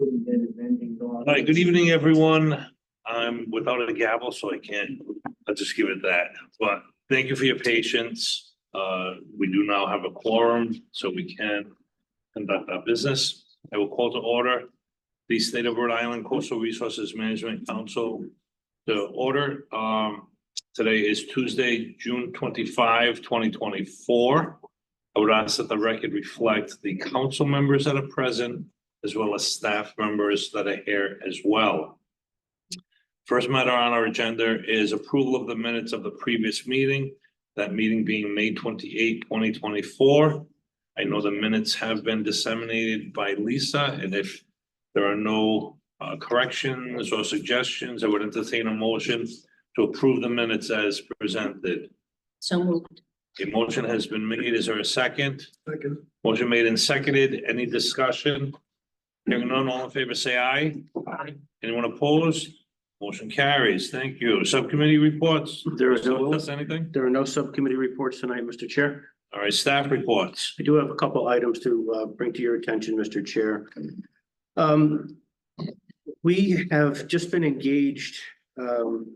All right, good evening, everyone. I'm without a gavel, so I can't, I'll just give it that. But thank you for your patience. We do now have a quorum, so we can conduct our business. I will call to order the State of Rhode Island Coastal Resources Management Council to order. Today is Tuesday, June 25, 2024. I would ask that the record reflect the council members that are present, as well as staff members that are here as well. First matter on our agenda is approval of the minutes of the previous meeting, that meeting being May 28, 2024. I know the minutes have been disseminated by Lisa, and if there are no corrections or suggestions, I would entertain a motion to approve the minutes as presented. So moved. A motion has been made. Is there a second? Second. Motion made and seconded. Any discussion? Hearing none, all in favor, say aye. Aye. Anyone opposed? Motion carries. Thank you. Subcommittee reports. There is no, Anything? there are no subcommittee reports tonight, Mr. Chair. All right, staff reports. I do have a couple items to bring to your attention, Mr. Chair. We have just been engaged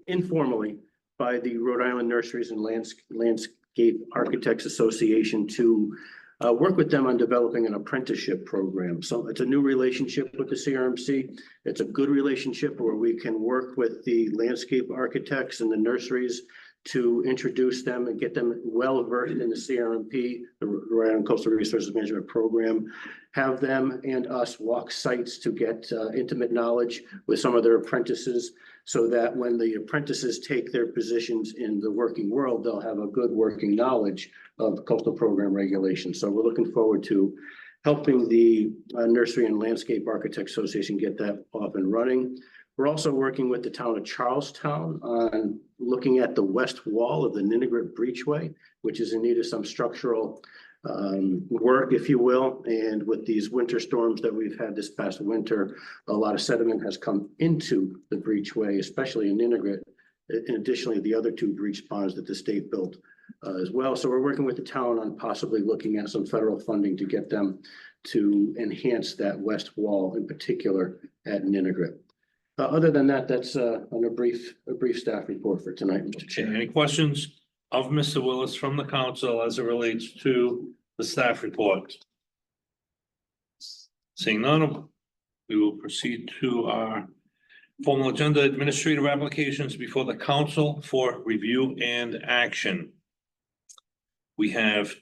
informally by the Rhode Island Nurseries and Landscape Architects Association to work with them on developing an apprenticeship program. So it's a new relationship with the CRMC. It's a good relationship where we can work with the landscape architects and the nurseries to introduce them and get them well versed in the CRMP, the Rhode Island Coastal Resources Management Program, have them and us walk sites to get intimate knowledge with some of their apprentices, so that when the apprentices take their positions in the working world, they'll have a good working knowledge of coastal program regulations. So we're looking forward to helping the Nursery and Landscape Architects Association get that off and running. We're also working with the town of Charlestown on looking at the west wall of the Ninigret Breachway, which is in need of some structural work, if you will. And with these winter storms that we've had this past winter, a lot of sediment has come into the breachway, especially in Ninigret, and additionally the other two breach ponds that the state built as well. So we're working with the town on possibly looking at some federal funding to get them to enhance that west wall, in particular at Ninigret. Other than that, that's on a brief staff report for tonight, Mr. Chair. Any questions of Mr. Willis from the council as it relates to the staff report? Seeing none, we will proceed to our formal agenda. Administrative applications before the council for review and action. We have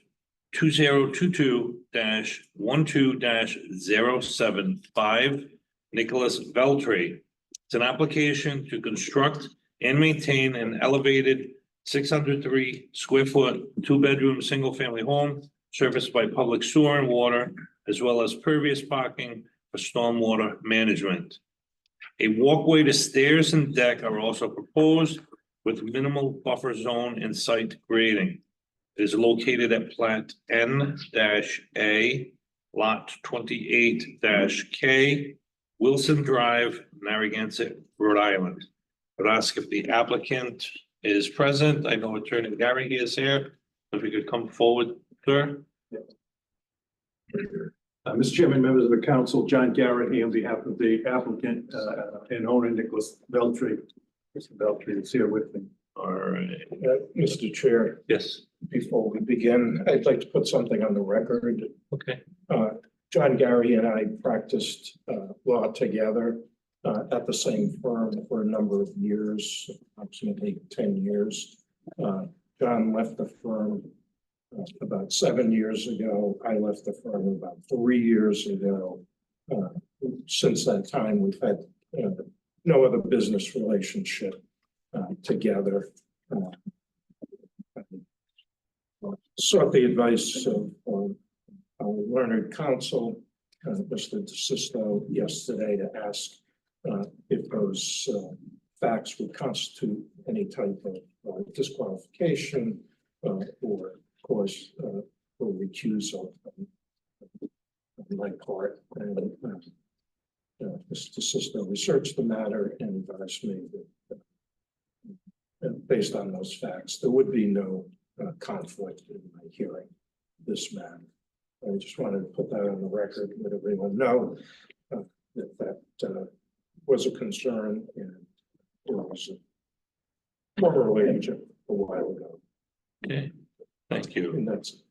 2022-12-075 NICHOLAS VELTRI. It's an application to construct and maintain an elevated 603 square foot, 2-bedroom, single-family home serviced by public sewer and water, as well as pervious parking for stormwater management. A walkway to stairs and deck are also proposed with minimal buffer zone and site grading. It is located at plat N-A, lot 28-K, Wilson Drive, Narragansett, Rhode Island. I'd ask if the applicant is present. I know Attorney Gary is here. If we could come forward, sir. Mr. Chairman, members of the council, John Garrity on behalf of the applicant and owner NICHOLAS VELTRI. Mr. VELTRI is here with me. All right. Mr. Chair, Yes. before we begin, I'd like to put something on the record. Okay. John Gary and I practiced law together at the same firm for a number of years, approximately 10 years. John left the firm about 7 years ago. I left the firm about 3 years ago. Since that time, we've had no other business relationship together. Sought the advice of our learned counsel, Mr. DeSisto, yesterday to ask if those facts would constitute any type of disqualification or cause for recusal on my part. And Mr. DeSisto researched the matter and advised me that based on those facts, there would be no conflict in my hearing this matter. I just wanted to put that on the record, let everyone know that was a concern, and there was a former relationship a while ago, Okay, thank you. and that's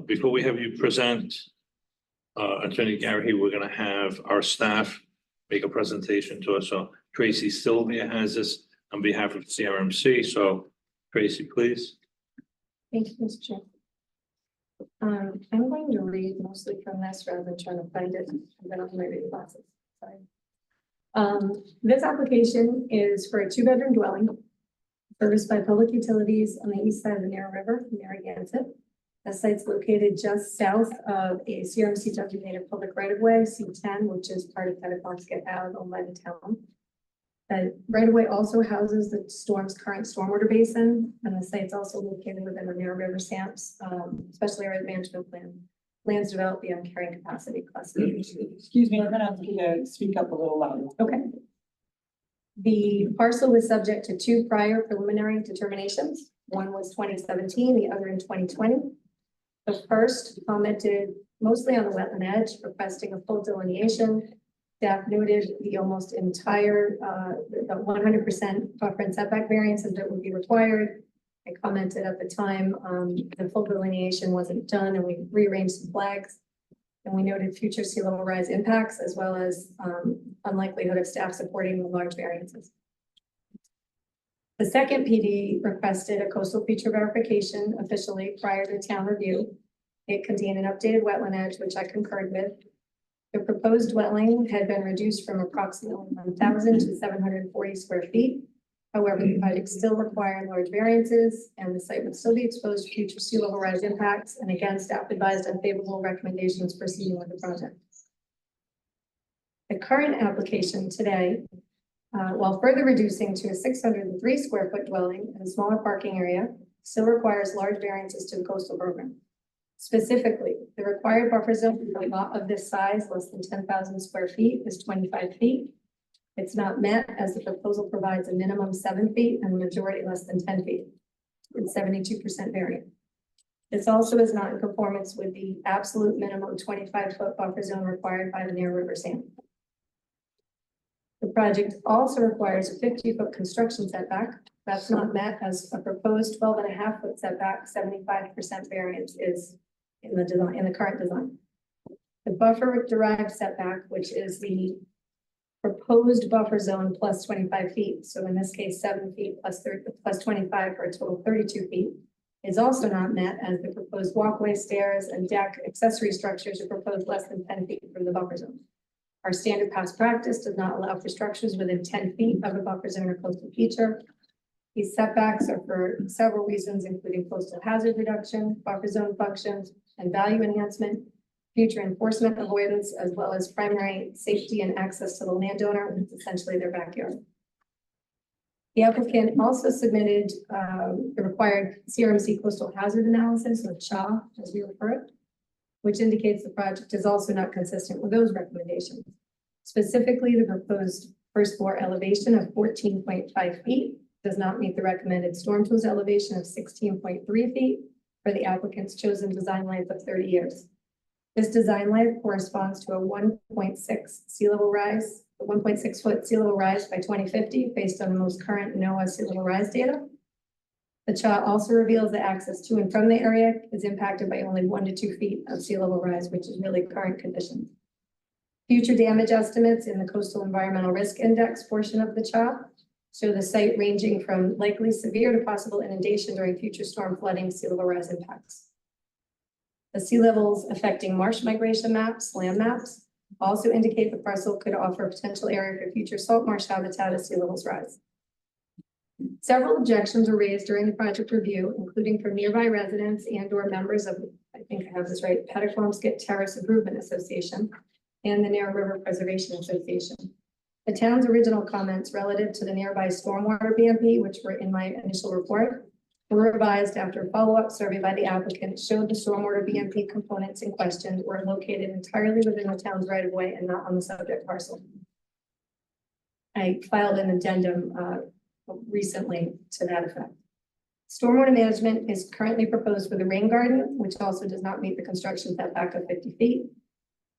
Before we have you present, Attorney Gary, we're gonna have our staff make a presentation to us. So Tracy Sylvia has this on behalf of CRMC. So Tracy, please. Thank you, Mr. Chair. I'm going to read mostly from this rather than trying to find it. I'm gonna have my reading glasses. Sorry. This application is for a 2-bedroom dwelling serviced by public utilities on the east side of the Narrow River, Narragansett. The site's located just south of a CRMC designated public right-of-way, C10, which is part of Penobscot Ave owned by the town. The right-of-way also houses the current stormwater basin, and the site's also located within the Narrow River SAMPS, special area management plan. Lands developed beyond carrying capacity classification. Excuse me, I'm gonna have you to speak up a little louder. Okay. The parcel was subject to 2 prior preliminary determinations. One was 2017, the other in 2020. The first commented mostly on the wetland edge, requesting a full delineation. Staff noted the almost entire, the 100% buffer and setback variances that would be required. I commented at the time, the full delineation wasn't done, and we rearranged some flags. And we noted future sea level rise impacts, as well as unlikelihood of staff supporting the large variances. The second PD requested a coastal feature verification officially prior to town review. It contained an updated wetland edge, which I concurred with. The proposed dwelling had been reduced from approximately 1,000 to 740 square feet. However, the project still required large variances, and the site would still be exposed to future sea level rise impacts. And again, staff advised unfavorable recommendations proceeding with the project. The current application today, while further reducing to a 603 square foot dwelling and a smaller parking area, still requires large variances to the coastal program. Specifically, the required buffer zone for a lot of this size, less than 10,000 square feet, is 25 feet. It's not met, as the proposal provides a minimum 7 feet and a majority less than 10 feet. It's 72% variant. This also is not in conformance with the absolute minimum 25-foot buffer zone required by the Narrow River SAM. The project also requires a 50-foot construction setback. That's not met, as a proposed 12.5-foot setback, 75% variance is in the design, in the current design. The buffer derived setback, which is the proposed buffer zone plus 25 feet. So in this case, 7 feet plus 25 for a total of 32 feet, is also not met, as the proposed walkway, stairs, and deck accessory structures are proposed less than 10 feet from the buffer zone. Our standard past practice does not allow for structures within 10 feet of a buffer zone or coastal feature. These setbacks are for several reasons, including coastal hazard reduction, buffer zone functions, and value enhancement, future enforcement avoidance, as well as primary safety and access to the landowner, which is essentially their backyard. The applicant also submitted the required CRMC coastal hazard analysis, or CHA, as we refer it, which indicates the project is also not consistent with those recommendations. Specifically, the proposed first floor elevation of 14.5 feet does not meet the recommended storm tools elevation of 16.3 feet for the applicant's chosen design life of 30 years. This design life corresponds to a 1.6 sea level rise, a 1.6 foot sea level rise by 2050, based on the most current NOAA sea level rise data. The CHA also reveals that access to and from the area is impacted by only 1 to 2 feet of sea level rise, which is really current conditions. Future damage estimates in the Coastal Environmental Risk Index portion of the CHA show the site ranging from likely severe to possible inundation during future storm flooding, sea level rise impacts. The sea levels affecting marsh migration maps, land maps, also indicate the parcel could offer a potential area for future salt marsh habitat as sea levels rise. Several objections were raised during the project review, including from nearby residents and/or members of, I think I have this right, Penobscot Terrace Improvement Association and the Narrow River Preservation Association. The town's original comments relative to the nearby stormwater BMP, which were in my initial report, were revised after a follow-up survey by the applicant showed the stormwater BMP components in question were located entirely within the town's right-of-way and not on the subject parcel. I filed an addendum recently to that effect. Stormwater management is currently proposed for the rain garden, which also does not meet the construction setback of 50 feet.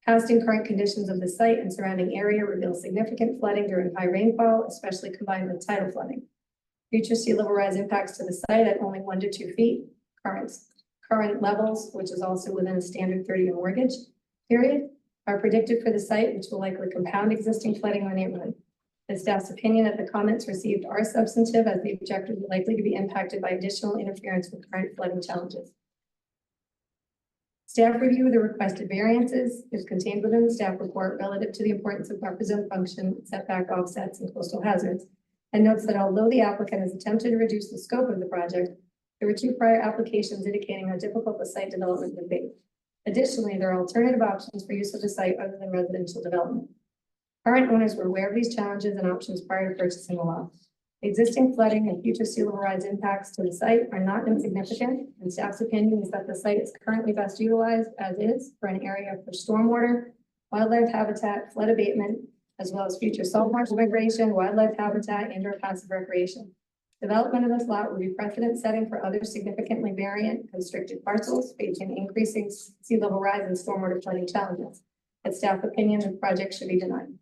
Past and current conditions of the site and surrounding area reveal significant flooding during high rainfall, especially combined with tidal flooding. Future sea level rise impacts to the site at only 1 to 2 feet. Current levels, which is also within a standard 30-year mortgage period, are predicted for the site, which will likely compound existing flooding in the neighborhood. The staff's opinion that the comments received are substantive, as the objective will likely to be impacted by additional interference with current flooding challenges. Staff review of the requested variances is contained within the staff report relative to the importance of buffer zone function, setback offsets, and coastal hazards, and notes that although the applicant has attempted to reduce the scope of the project, there were 2 prior applications indicating how difficult the site development would be. Additionally, there are alternative options for use of the site other than residential development. Current owners were aware of these challenges and options prior to purchasing the lot. Existing flooding and future sea level rise impacts to the site are not insignificant, and staff's opinion is that the site is currently best utilized as is for an area for stormwater, wildlife habitat, flood abatement, as well as future saltmarsh migration, wildlife habitat, and/or passive recreation. Development of this lot will be precedent setting for other significantly variant constricted parcels facing increasing sea level rise and stormwater flooding challenges. It's staff opinion the project should be denied.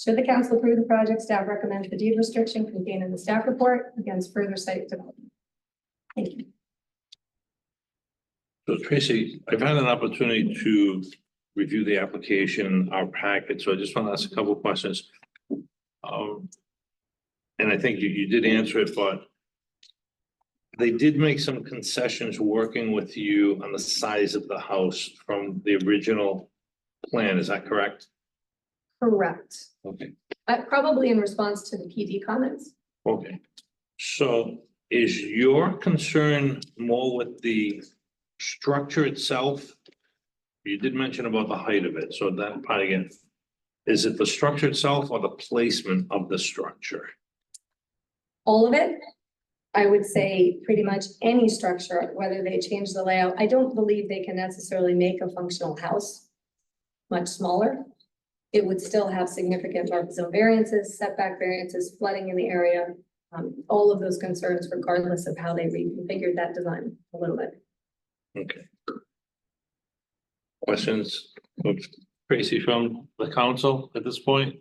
Should the council approve the project, staff recommends the deed restriction contained in the staff report against further site development. Thank you. So Tracy, I've had an opportunity to review the application, our packet, so I just want to ask a couple of questions. And I think you did answer it, but they did make some concessions working with you on the size of the house from the original plan. Is that correct? Correct. Okay. Probably in response to the PD comments. Okay. So is your concern more with the structure itself? You did mention about the height of it, so that part again, is it the structure itself or the placement of the structure? All of it. I would say pretty much any structure, whether they change the layout. I don't believe they can necessarily make a functional house much smaller. It would still have significant buffer zone variances, setback variances, flooding in the area, all of those concerns, regardless of how they reconfigured that design a little bit. Okay. Questions of Tracy from the council at this point?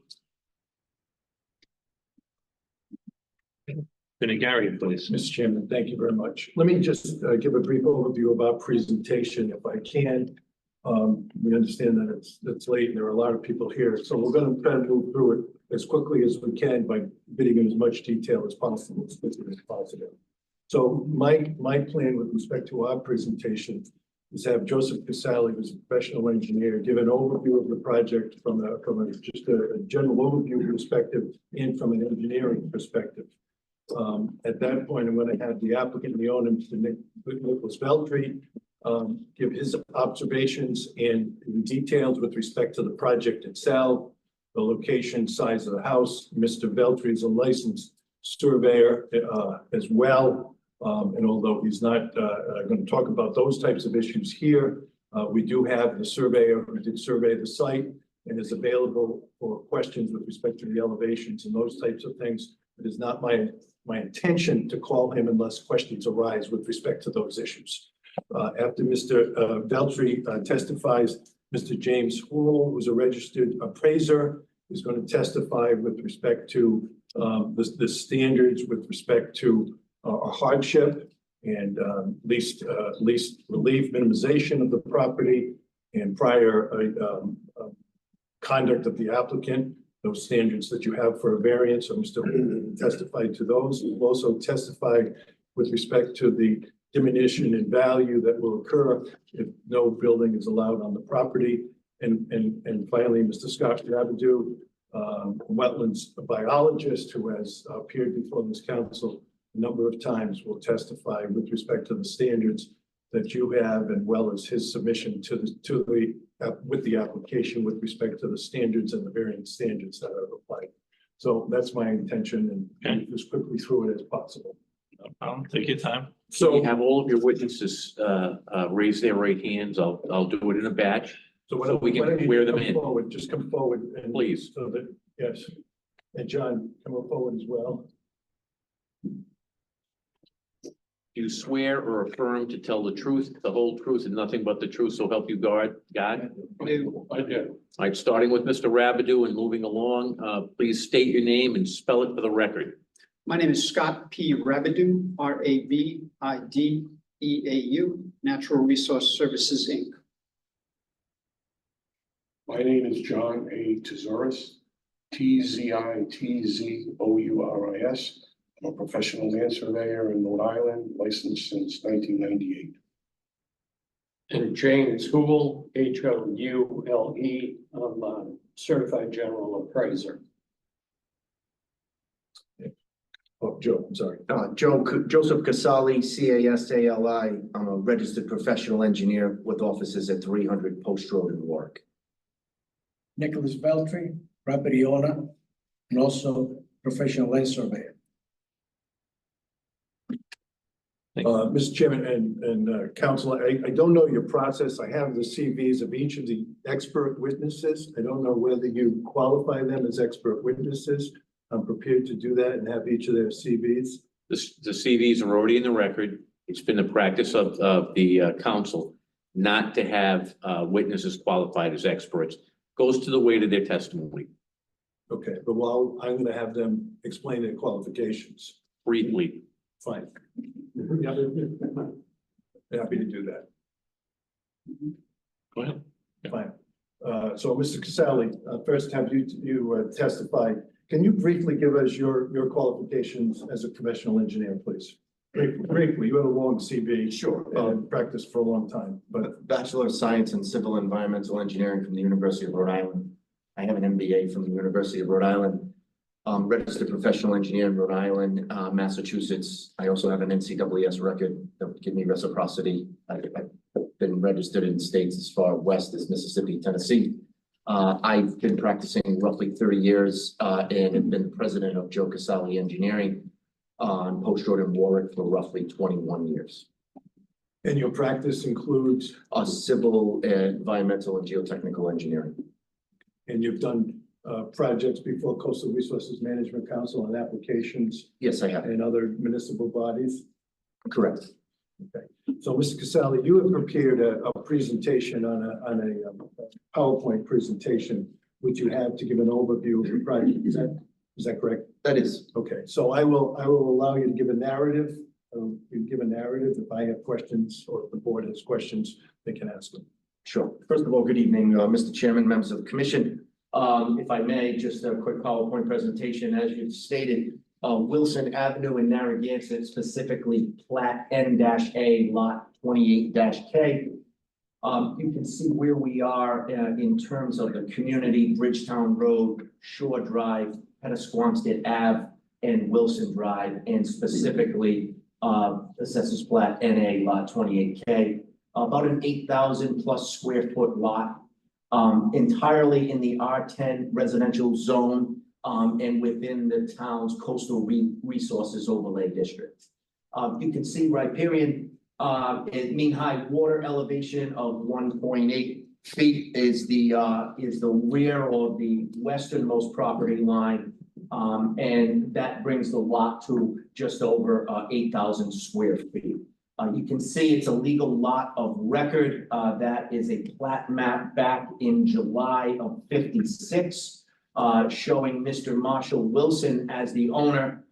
Gary, please. Mr. Chairman, thank you very much. Let me just give a brief overview about presentation if I can. We understand that it's late and there are a lot of people here, so we're going to try to move through it as quickly as we can by bidding in as much detail as possible, as quickly as possible. So my plan with respect to our presentation is have Joseph Casale, who's a professional engineer, give an overview of the project from just a general overview perspective and from an engineering perspective. At that point, I'm going to have the applicant and the owner, Mr. NICHOLAS VELTRI, give his observations and details with respect to the project itself, the location, size of the house. Mr. VELTRI is a licensed surveyor as well. And although he's not going to talk about those types of issues here, we do have the surveyor who did survey the site and is available for questions with respect to the elevations and those types of things. It is not my intention to call him unless questions arise with respect to those issues. After Mr. VELTRI testifies, Mr. James Hoole, who's a registered appraiser, is going to testify with respect to the standards with respect to a hardship and least relief minimization of the property and prior conduct of the applicant, those standards that you have for a variance. So Mr. Hoole testified to those. He will also testify with respect to the diminution in value that will occur if no building is allowed on the property. And finally, Mr. Scott Rabideau, a wetlands biologist who has appeared before this council a number of times, will testify with respect to the standards that you have, and well as his submission with the application with respect to the standards and the variance standards that are applied. So that's my intention, and move as quickly through it as possible. Take your time. So you have all of your witnesses raise their right hands. I'll do it in a batch. So we can swear them in. Forward, just come forward and Please. so that, yes. And John, come forward as well. Do you swear or affirm to tell the truth, the whole truth, and nothing but the truth, so help you God? I do. All right, starting with Mr. Rabideau and moving along, please state your name and spell it for the record. My name is Scott P. Rabideau, Rabideau, Natural Resource Services, Inc. My name is John A. Tzouris, Tzitouris. I'm a professional land surveyor in Rhode Island, licensed since 1998. And James Houle, Houle, I'm a certified general appraiser. Oh, Joe, I'm sorry. Joseph Casali, Casali. I'm a registered professional engineer with offices at 300 Post Road in Warwick. NICHOLAS VELTRI, property owner, and also professional land surveyor. Mr. Chairman and Councilor, I don't know your process. I have the CVs of each of the expert witnesses. I don't know whether you qualify them as expert witnesses. I'm prepared to do that and have each of their CVs. The CVs are already in the record. It's been the practice of the council not to have witnesses qualified as experts. Goes to the weight of their testimony. Okay, but while I'm gonna have them explain their qualifications. Briefly. Fine. Yeah. Happy to do that. Go ahead. Fine. So Mr. Casali, first have you testify. Can you briefly give us your qualifications as a professional engineer, please? Briefly, you have a long CV. Sure. And practiced for a long time, but Bachelor of Science in Civil Environmental Engineering from the University of Rhode Island. I have an MBA from the University of Rhode Island. Registered professional engineer in Rhode Island, Massachusetts. I also have an NCAAS record that would give me reciprocity. I've been registered in states as far west as Mississippi, Tennessee. I've been practicing roughly 30 years and have been the president of Joe Casali Engineering on Post Road in Warwick for roughly 21 years. and your practice includes, Civil, environmental, and geotechnical engineering. and you've done projects before Coastal Resources Management Council and applications Yes, I have. and other municipal bodies. Correct. So, Mr. Casali, you have prepared a presentation on a PowerPoint presentation, which you have to give an overview of the project. Is that correct? That is. Okay, so I will allow you to give a narrative. You give a narrative. If I have questions or if the board has questions, they can ask them. Sure. First of all, good evening, Mr. Chairman, members of the commission. If I may, just a quick PowerPoint presentation, as you stated, Wilson Avenue in Narragansett, specifically plat N-A lot 28-K. You can see where we are in terms of the community, Bridgetown Road, Shore Drive, Pettisquamsted Ave, and Wilson Drive, and specifically Assessors Plat NA lot 28K. About an 8,000 plus square foot lot, entirely in the R10 residential zone, and within the town's coastal resources overlay district. You can see riparian, mean high water elevation of 1.8 feet is the rear or the westernmost property line. And that brings the lot to just over 8,000 square feet. You can see it's a legal lot of record. That is a plat map back in July of '56, showing Mr. Marshall Wilson as the owner.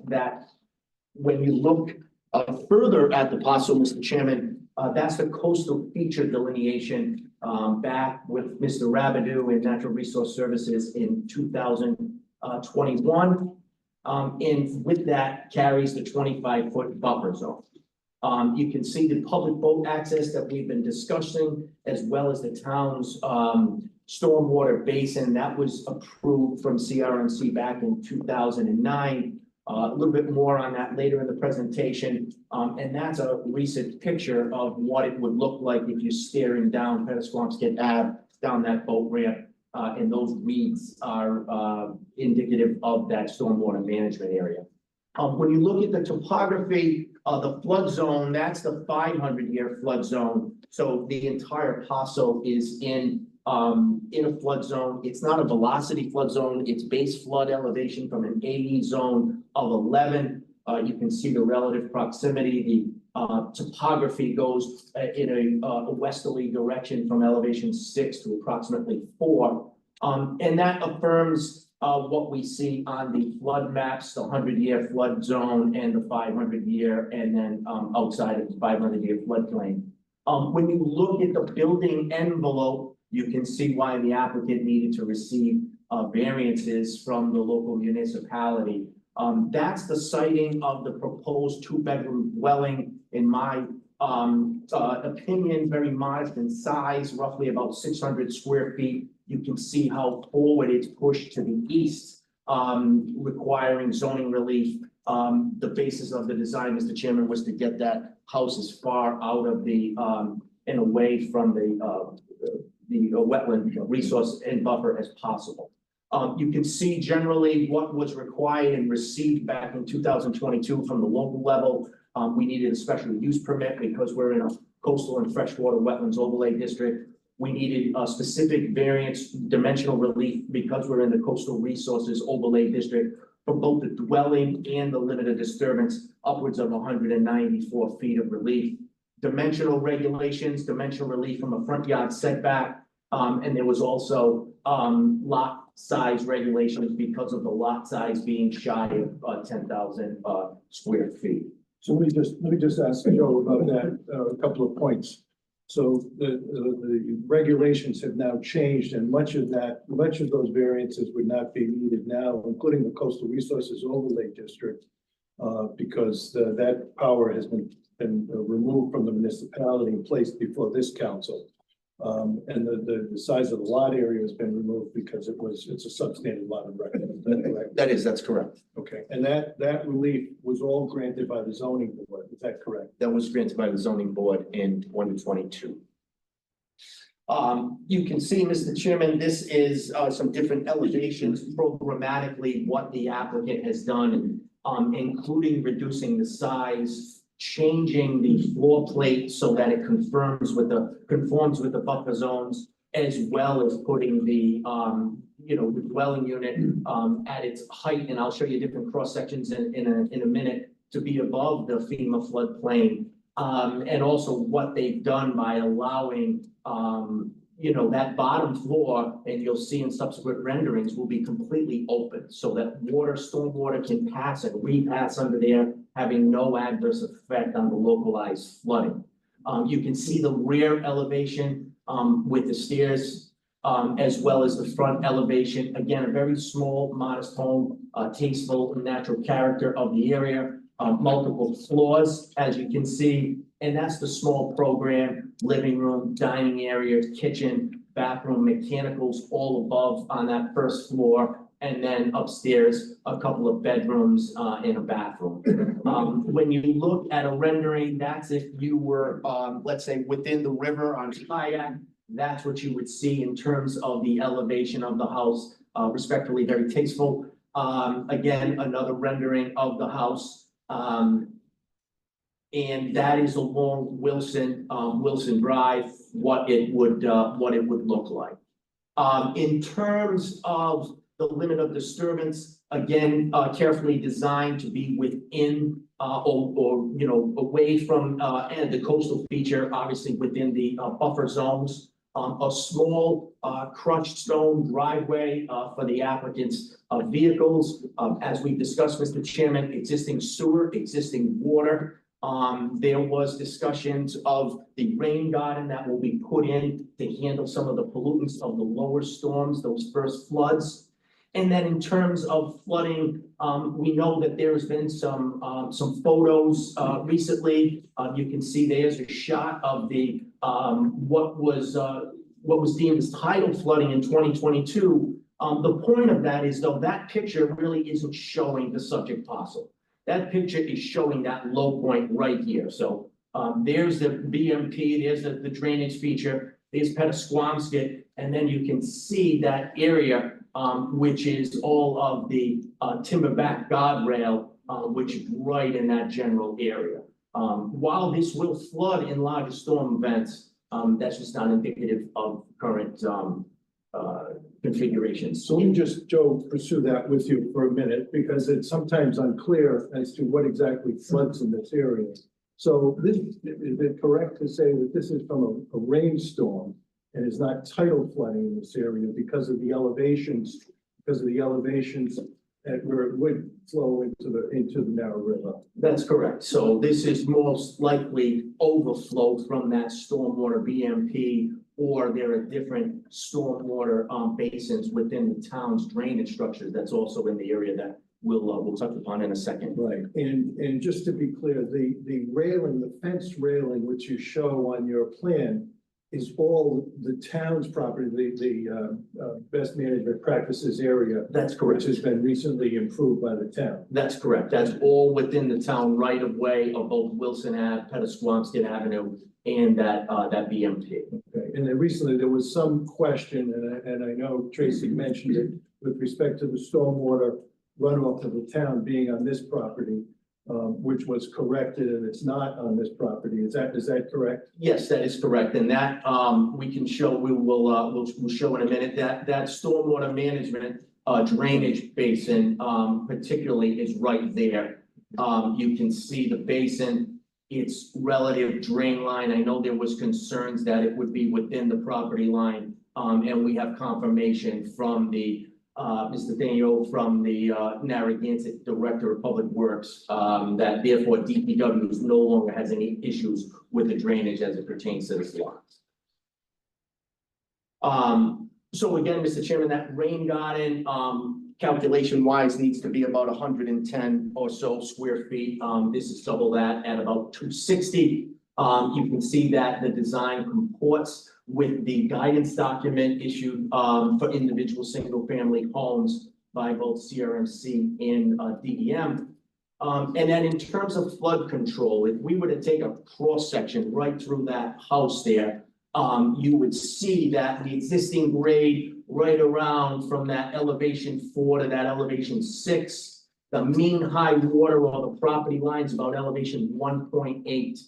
That when you look further at the parcel, Mr. Chairman, that's the coastal feature delineation back with Mr. Rabideau in Natural Resource Services in 2021. And with that carries the 25-foot buffer zone. You can see the public boat access that we've been discussing, as well as the town's stormwater basin that was approved from CRMC back in 2009. A little bit more on that later in the presentation. And that's a recent picture of what it would look like if you're staring down Pettisquamsted Ave, down that boat ramp. And those reeds are indicative of that stormwater management area. When you look at the topography of the flood zone, that's the 500-year flood zone. So the entire parcel is in a flood zone. It's not a velocity flood zone. It's base flood elevation from an AE zone of 11. You can see the relative proximity, the topography goes in a westerly direction from elevation 6 to approximately 4. And that affirms what we see on the flood maps, the 100-year flood zone and the 500-year, and then outside of the 500-year floodplain. When you look at the building envelope, you can see why the applicant needed to receive variances from the local municipality. That's the siting of the proposed 2-bedroom dwelling. In my opinion, very modest in size, roughly about 600 square feet. You can see how forward it's pushed to the east, requiring zoning relief. The basis of the design, Mr. Chairman, was to get that house as far out of the and away from the wetland resource and buffer as possible. You can see generally what was required and received back in 2022 from the local level. We needed a special use permit because we're in a coastal and freshwater wetlands overlay district. We needed a specific variance dimensional relief because we're in the coastal resources overlay district for both the dwelling and the limit of disturbance, upwards of 194 feet of relief. Dimensional regulations, dimensional relief from a front yard setback, and there was also lot size regulations because of the lot size being shy of 10,000 square feet. So let me just ask Joe about that, a couple of points. So the regulations have now changed, and much of those variances would not be needed now, including the coastal resources overlay district, because that power has been removed from the municipality and placed before this council. And the size of the lot area has been removed because it's a substandard lot of record. Is that correct? That's correct. Okay, and that relief was all granted by the zoning board, is that correct? That was granted by the zoning board in 2022. You can see, Mr. Chairman, this is some different elevations programmatically what the applicant has done, including reducing the size, changing the floor plate so that it conforms with the buffer zones, as well as putting the the dwelling unit at its height, and I'll show you different cross sections in a minute, to be above the FEMA floodplain, and also what they've done by allowing that bottom floor, and you'll see in subsequent renderings, will be completely open so that stormwater can pass and repass under there, having no adverse effect on the localized flooding. You can see the rear elevation with the stairs, as well as the front elevation. Again, a very small, modest home, tasteful and natural character of the area. Multiple floors, as you can see, and that's the small program: living room, dining area, kitchen, bathroom, mechanicals all above on that first floor, and then upstairs a couple of bedrooms and a bathroom. When you look at a rendering, that's if you were, let's say, within the river on kayak. That's what you would see in terms of the elevation of the house. Respectfully, very tasteful. Again, another rendering of the house. And that is along Wilson Drive, what it would look like. In terms of the limit of disturbance, again, carefully designed to be within or away from and the coastal feature, obviously within the buffer zones. A small crushed stone driveway for the applicant's vehicles. As we discussed, Mr. Chairman, existing sewer, existing water. There was discussions of the rain garden that will be put in to handle some of the pollutants of the lower storms, those first floods. And then in terms of flooding, we know that there's been some photos recently. You can see there's a shot of the what was deemed as tidal flooding in 2022. The point of that is, though, that picture really isn't showing the subject parcel. That picture is showing that low point right here. So there's the BMP, there's the drainage feature, there's Petasquamskit, and then you can see that area, which is all of the timberback guardrail, which is right in that general area. While this will flood in larger storm events, that's just not indicative of current configurations. So let me just, Joe, pursue that with you for a minute, because it's sometimes unclear as to what exactly floods in this area. So this, is it correct to say that this is from a rainstorm and is not tidal flooding in this area because of the elevations, at where it would flow into the narrow river? That's correct. So this is most likely overflow from that stormwater BMP, or there are different stormwater basins within the town's drainage structures. That's also in the area that we'll touch upon in a second. Right, and just to be clear, the railing, the fence railing, which you show on your plan, is all the town's property, the best management practices area, That's which correct. has been recently improved by the town. That's correct. That's all within the town right of way of both Wilson Ave, Pettisquamscott Avenue, and that BMP. Okay, and then recently there was some question, and I know Tracy mentioned it, with respect to the stormwater runoff of the town being on this property, which was corrected, and it's not on this property. Is that correct? Yes, that is correct. And that, we can show, we'll show in a minute that stormwater management, drainage basin, particularly is right there. You can see the basin, its relative drain line. I know there was concerns that it would be within the property line. And we have confirmation from the, Mr. Daniel from the, Narragansett Director of Public Works, that therefore DPW no longer has any issues with the drainage as it pertains to this lot. So again, Mr. Chairman, that rain garden, calculation wise needs to be about 110 or so square feet. This is double that at about 260. You can see that the design comports with the guidance document issued for individual single family homes by both CRMC and DEM. And then in terms of flood control, if we were to take a cross section right through that house there, you would see that the existing grade right around from that elevation 4 to that elevation 6, the mean high water on the property lines about elevation 1.8.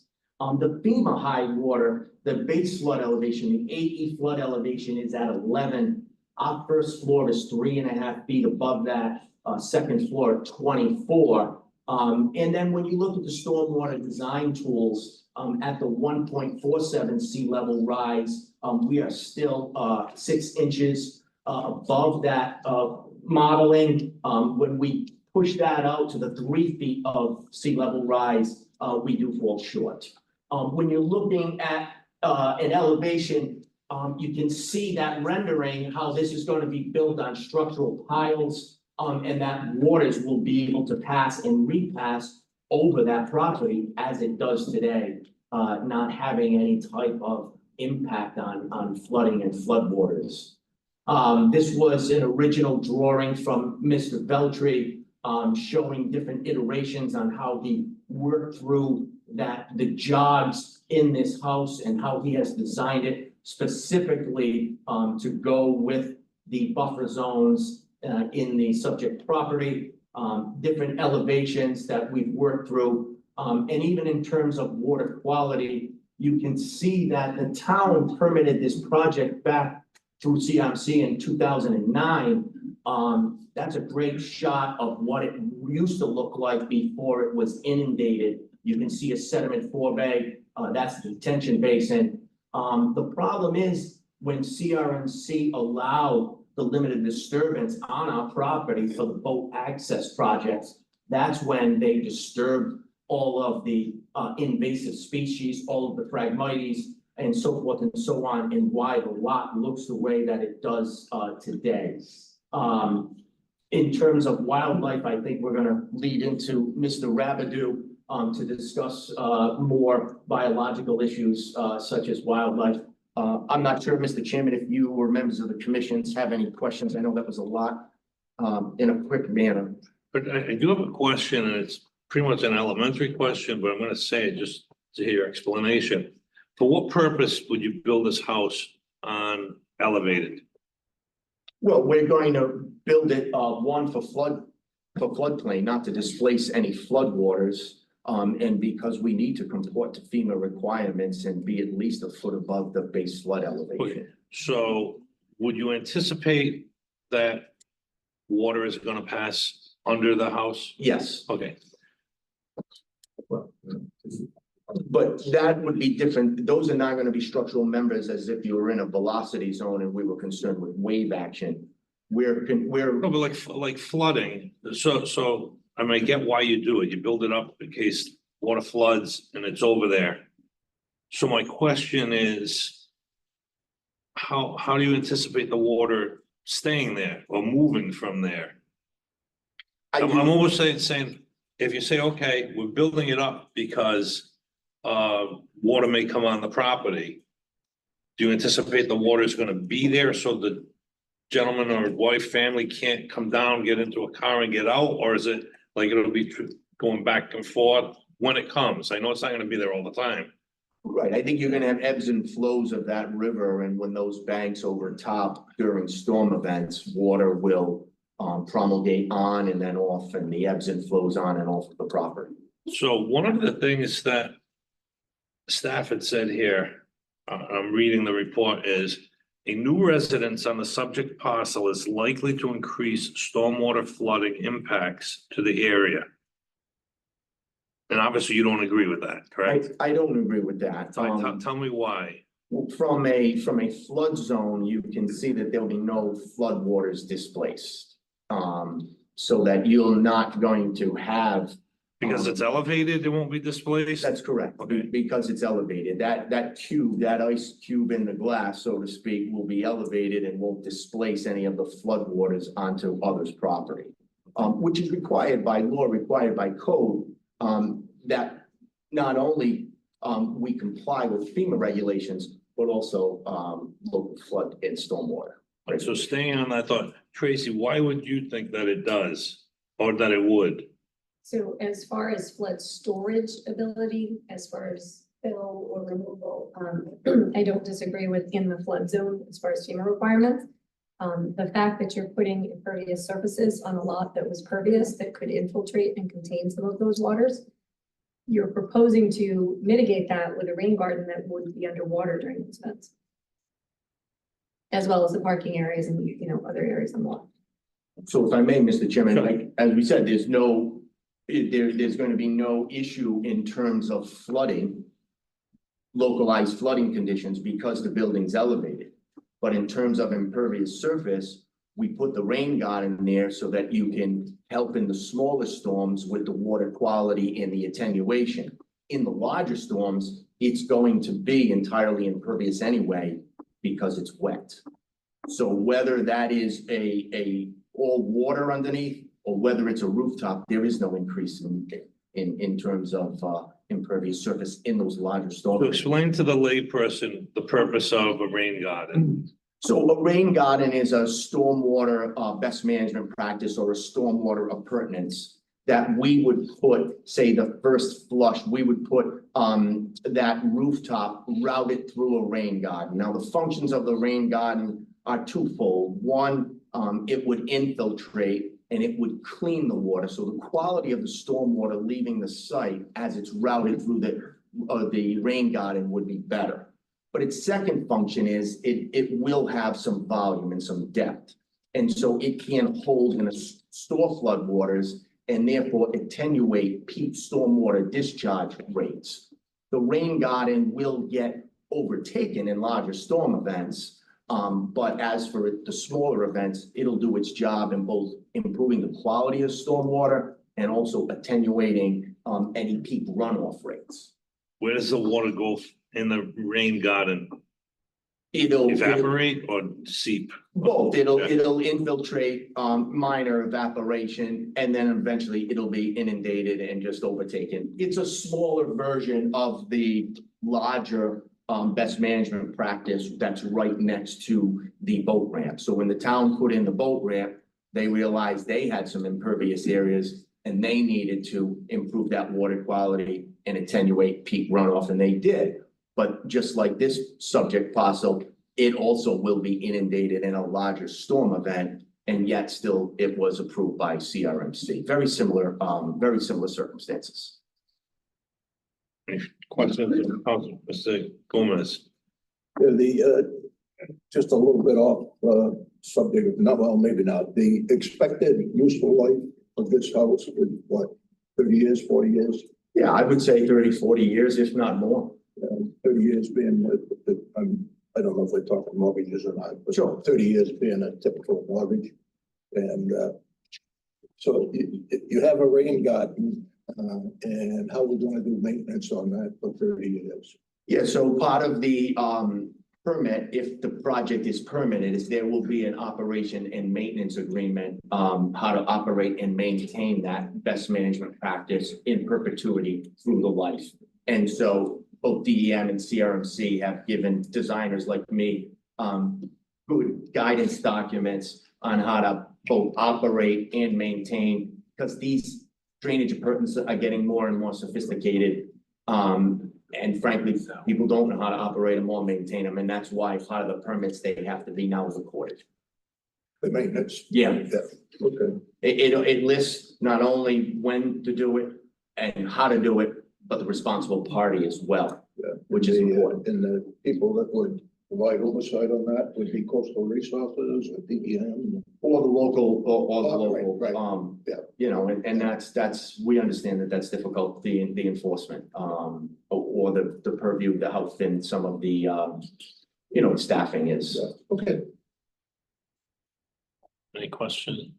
The FEMA high water, the base flood elevation, the AE flood elevation is at 11. Our first floor is 3.5 feet above that, second floor 24. And then when you look at the stormwater design tools, at the 1.47 sea level rise, we are still 6 inches above that modeling. When we push that out to the 3 feet of sea level rise, we do fall short. When you're looking at an elevation, you can see that rendering how this is going to be built on structural piles, and that waters will be able to pass and repass over that property as it does today, not having any type of impact on flooding and floodwaters. This was an original drawing from Mr. Veltri, showing different iterations on how he worked through the jogs in this house and how he has designed it specifically to go with the buffer zones in the subject property, different elevations that we've worked through. And even in terms of water quality, you can see that the town permitted this project back through CMC in 2009. That's a great shot of what it used to look like before it was inundated. You can see a sediment forebay, that's the detention basin. The problem is when CRMC allowed the limited disturbance on our property for the boat access projects, that's when they disturbed all of the invasive species, all of the Phragmites, and so forth and so on, and why the lot looks the way that it does today. In terms of wildlife, I think we're going to lead into Mr. Rabideau to discuss more biological issues such as wildlife. I'm not sure, Mr. Chairman, if you or members of the commissions have any questions. I know that was a lot in a quick manner. But I do have a question, and it's pretty much an elementary question, but I'm gonna say it just to hear your explanation. For what purpose would you build this house on elevated? Well, we're going to build it, one for floodplain, not to displace any floodwaters. And because we need to comport to FEMA requirements and be at least a foot above the base flood elevation. So would you anticipate that water is gonna pass under the house? Yes, Okay, but that would be different. Those are not gonna be structural members as if you were in a velocity zone and we were concerned with wave action. We're no, but like flooding, so I mean, I get why you do it, you build it up in case water floods and it's over there. So my question is, how do you anticipate the water staying there or moving from there? I'm almost saying, if you say, okay, we're building it up because water may come on the property. Do you anticipate the water is gonna be there so the gentleman or wife family can't come down, get into a car and get out? Or is it like it'll be going back and forth when it comes? I know it's not gonna be there all the time. right. I think you're gonna have ebbs and flows of that river, and when those banks overtop during storm events, water will promulgate on and then off, and the ebbs and flows on and off of the property. So one of the things that staff had said here, I'm reading the report, is a new residence on the subject parcel is likely to increase stormwater flooding impacts to the area. And obviously you don't agree with that, correct? I don't agree with that. Tell me why. From a flood zone, you can see that there'll be no flood waters displaced. So that you're not going to have. Because it's elevated, it won't be displaced? That's correct. Okay. Because it's elevated. That ice cube in the glass, so to speak, will be elevated and won't displace any of the flood waters onto others' property. Which is required by law, required by code, that not only we comply with FEMA regulations, but also local flood and stormwater. Right, so staying on that thought, Tracy, why would you think that it does, or that it would? So as far as flood storage ability, as far as fill or removal, I don't disagree with in the flood zone as far as FEMA requirements. The fact that you're putting impervious surfaces on a lot that was pervious that could infiltrate and contain some of those waters. You're proposing to mitigate that with a rain garden that would be underwater during those events. As well as the parking areas and, other areas on the lot. So if I may, Mr. Chairman, like, as we said, there's going to be no issue in terms of flooding, localized flooding conditions because the building's elevated. But in terms of impervious surface, we put the rain garden there so that you can help in the smaller storms with the water quality and the attenuation. In the larger storms, it's going to be entirely impervious anyway because it's wet. So whether that is a all water underneath or whether it's a rooftop, there is no increase in terms of impervious surface in those larger So storms. explain to the layperson the purpose of a rain garden. So a rain garden is a stormwater best management practice or a stormwater appurtenance that we would put, say the first flush, we would put that rooftop routed through a rain garden. Now the functions of the rain garden are twofold. One, it would infiltrate and it would clean the water. So the quality of the stormwater leaving the site as it's routed through the rain garden would be better. But its second function is it will have some volume and some depth. And so it can hold and store flood waters and therefore attenuate peak stormwater discharge rates. The rain garden will get overtaken in larger storm events. But as for the smaller events, it'll do its job in both improving the quality of stormwater and also attenuating any peak runoff rates. Where does the water go in the rain garden? It'll Evaporate or seep? both. It'll infiltrate minor evaporation, and then eventually it'll be inundated and just overtaken. It's a smaller version of the larger best management practice that's right next to the boat ramp. So when the town put in the boat ramp, they realized they had some impervious areas and they needed to improve that water quality and attenuate peak runoff, and they did. But just like this subject parcel, it also will be inundated in a larger storm event, and yet still it was approved by CRMC. Very similar circumstances. Questions, Mr. Gomez? Just a little bit off, subject, not, well, maybe not, the expected useful life of this house with what, 30 years, 40 years? Yeah, I would say 30, 40 years, if not more. 30 years being, I don't know if we're talking mortgages or not, but Sure. 30 years being a typical mortgage. And, so you have a rain garden, and how we're gonna do maintenance on that for 30 years? Yeah, so part of the permit, if the project is permitted, is there will be an operation and maintenance agreement, how to operate and maintain that best management practice in perpetuity through the life. And so both DEM and CRMC have given designers like me good guidance documents on how to both operate and maintain, because these drainage appurtenances are getting more and more sophisticated. And frankly, people don't know how to operate them or maintain them, and that's why part of the permits, they have to be now recorded. The maintenance? Yeah. Okay. It lists not only when to do it and how to do it, but the responsible party as well, which is important. And the people that would provide oversight on that would be coastal resources or DEM? Or the local, or the local, Right. yeah, you know, and that's, we understand that that's difficult, the enforcement, or the purview of the how thin some of the, you know, staffing is. Okay. Any question?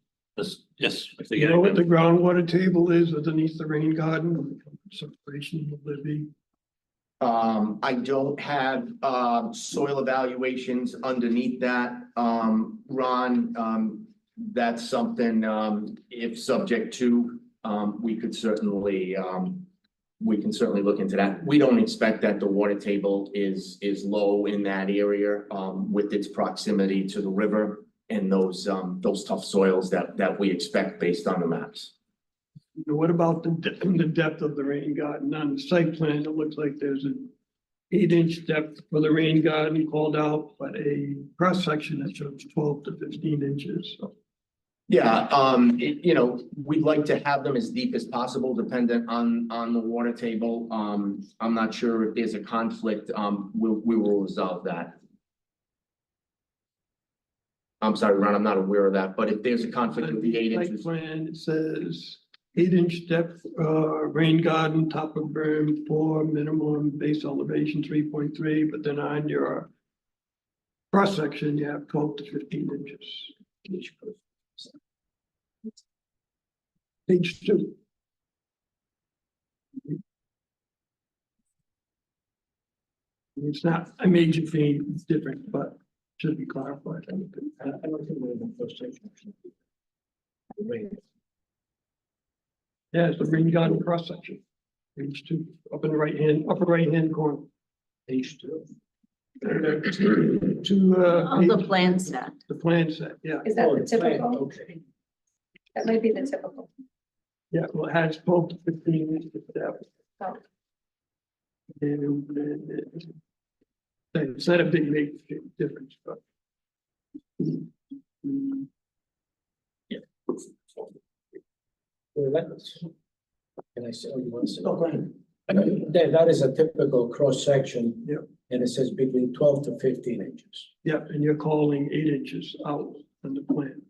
Yes. if they You get know it. what the groundwater table is underneath the rain garden? Separation will there be? I don't have, soil evaluations underneath that, Ron, that's something, if subject to, we can certainly look into that. We don't expect that the water table is low in that area, with its proximity to the river and those tough soils that we expect based on the maps. What about the depth of the rain garden? On the site plan, it looks like there's an 8-inch depth for the rain garden called out, but a cross section that shows 12 to 15 inches. So Yeah, you know, we'd like to have them as deep as possible, dependent on the water table. I'm not sure if there's a conflict, we will resolve that. I'm sorry, Ron, I'm not aware of that, but if there's a conflict with the 8 site inches. plan, it says 8-inch depth, rain garden, top of berm, 4 minimum base elevation 3.3, but then on your cross section, you have 12 to 15 inches. Page 2. It's not a major thing, it's different, but should be clarified. I don't think we're in the first section. Yeah, it's the rain garden cross section. Page 2, up in the upper right hand corner. Page 2. The plan set. The plan set, yeah. Is that the typical? Okay. That might be the typical. Yeah, well, it has 12 to 15 inches of depth. Oh. And it's not a big difference, but. Yeah. Can I say, you want to say? Oh, go ahead. That is a typical cross section. Yep. And it says between 12 to 15 inches. Yeah, and you're calling 8 inches out on the plan.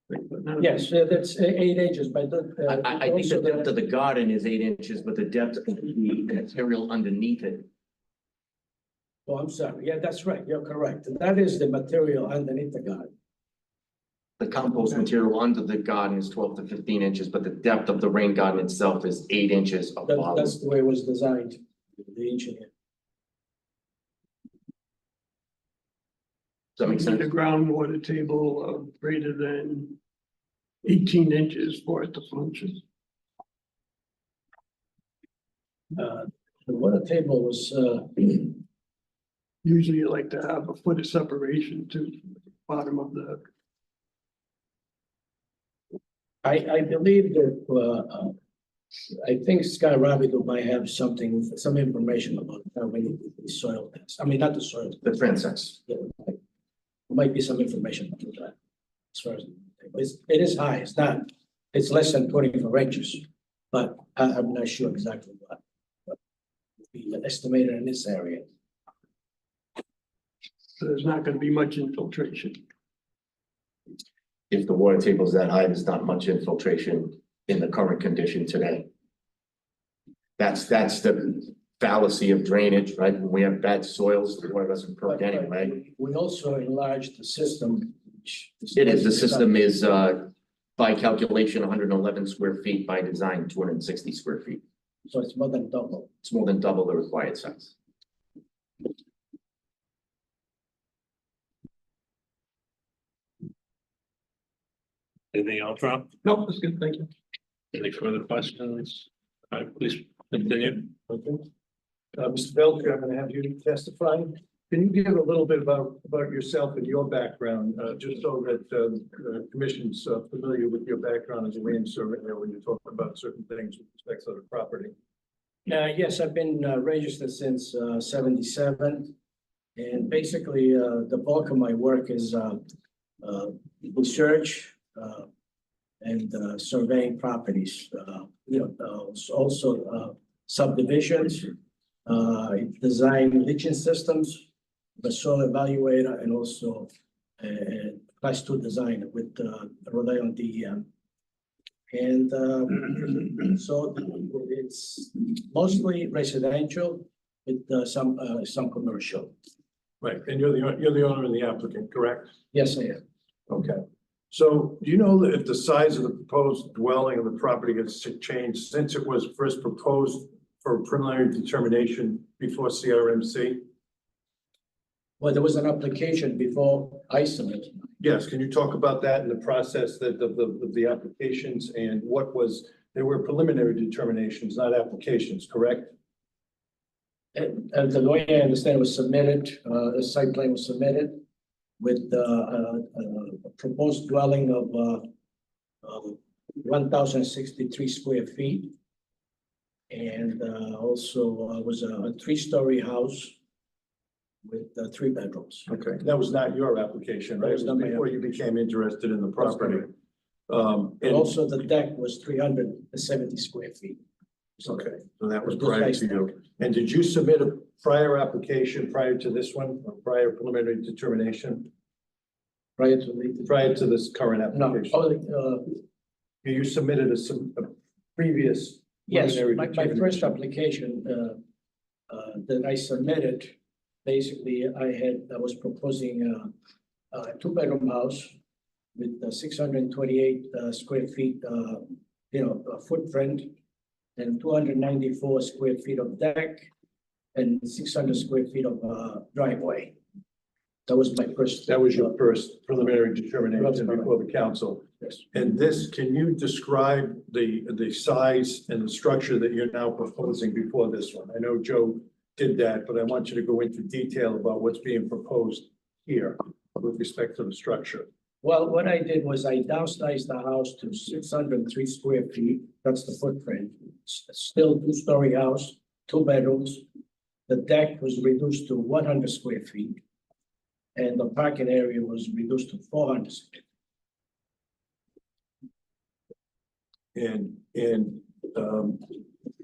But none of Yes, that's 8 inches, but. I think the depth of the garden is 8 inches, but the depth of the material underneath it. Oh, I'm sorry. Yeah, that's right. You're correct. That is the material underneath the garden. The compost material under the garden is 12 to 15 inches, but the depth of the rain garden itself is 8 inches above. That's the way it was designed, the engineer. Does that make sense? A groundwater table of greater than 18 inches for it to function. The water table was, Usually you like to have a foot of separation to the bottom of the. I believe that, I think Scott Rabideau might have some information about how many soil tests. I mean, not the soil. The transects. Yeah, might be some information about that. As far as, it is high, it's less than 24 inches, but I'm not sure exactly what. But the estimator in this area. So there's not gonna be much infiltration. If the water table is that high, there's not much infiltration in the current condition today. That's the fallacy of drainage, right? When we have bad soils, the water doesn't perk anyway. We also enlarged the system. It is, the system is, by calculation, 111 square feet, by design, 260 square feet. So it's more than double. It's more than double the required size. Anything else, Rob? No, that's good, thank you. Any further questions? All right, please continue. Okay. Mr. Belcher, I'm gonna have you testify. Can you give a little bit about yourself and your background, just so that the commission's familiar with your background as a land surveyor when you talk about certain things with respect to the property? Yes, I've been registered since 77. And basically, the bulk of my work is research and surveying properties. Also subdivisions, design leaching systems, the soil evaluator, and also class 2 design with Rhode Island DEM. And so it's mostly residential with some commercial. Right, and you're the owner and the applicant, correct? Yes, I am. Okay. So do you know that if the size of the proposed dwelling of the property gets changed since it was first proposed for preliminary determination before CRMC? Well, there was an application before I submitted. Yes, can you talk about that and the process that of the applications and what was, there were preliminary determinations, not applications, correct? And the way I understand it was submitted, a site plan was submitted with a proposed dwelling of 1,063 square feet. And also was a 3-story house with 3 bedrooms. Okay, that was not your application, right? It was before you became interested in the property. And And also the deck was 370 square feet. okay, so that was prior to you. And did you submit a prior application prior to this one, or prior preliminary determination, prior to this current No, application? You submitted a previous yes, preliminary my determination. first application that I submitted, basically I was proposing a 2-bedroom house with 628 square feet, footprint, and 294 square feet of deck, and 600 square feet of driveway. That was my first. That was your first preliminary determination before the council. Yes. And this, can you describe the size and the structure that you're now proposing before this one? I know Joe did that, but I want you to go into detail about what's being proposed here with respect to the structure. Well, what I did was I downsized the house to 603 square feet. That's the footprint. Still 2-story house, 2 bedrooms. The deck was reduced to 100 square feet. And the parking area was reduced to 400 square feet. And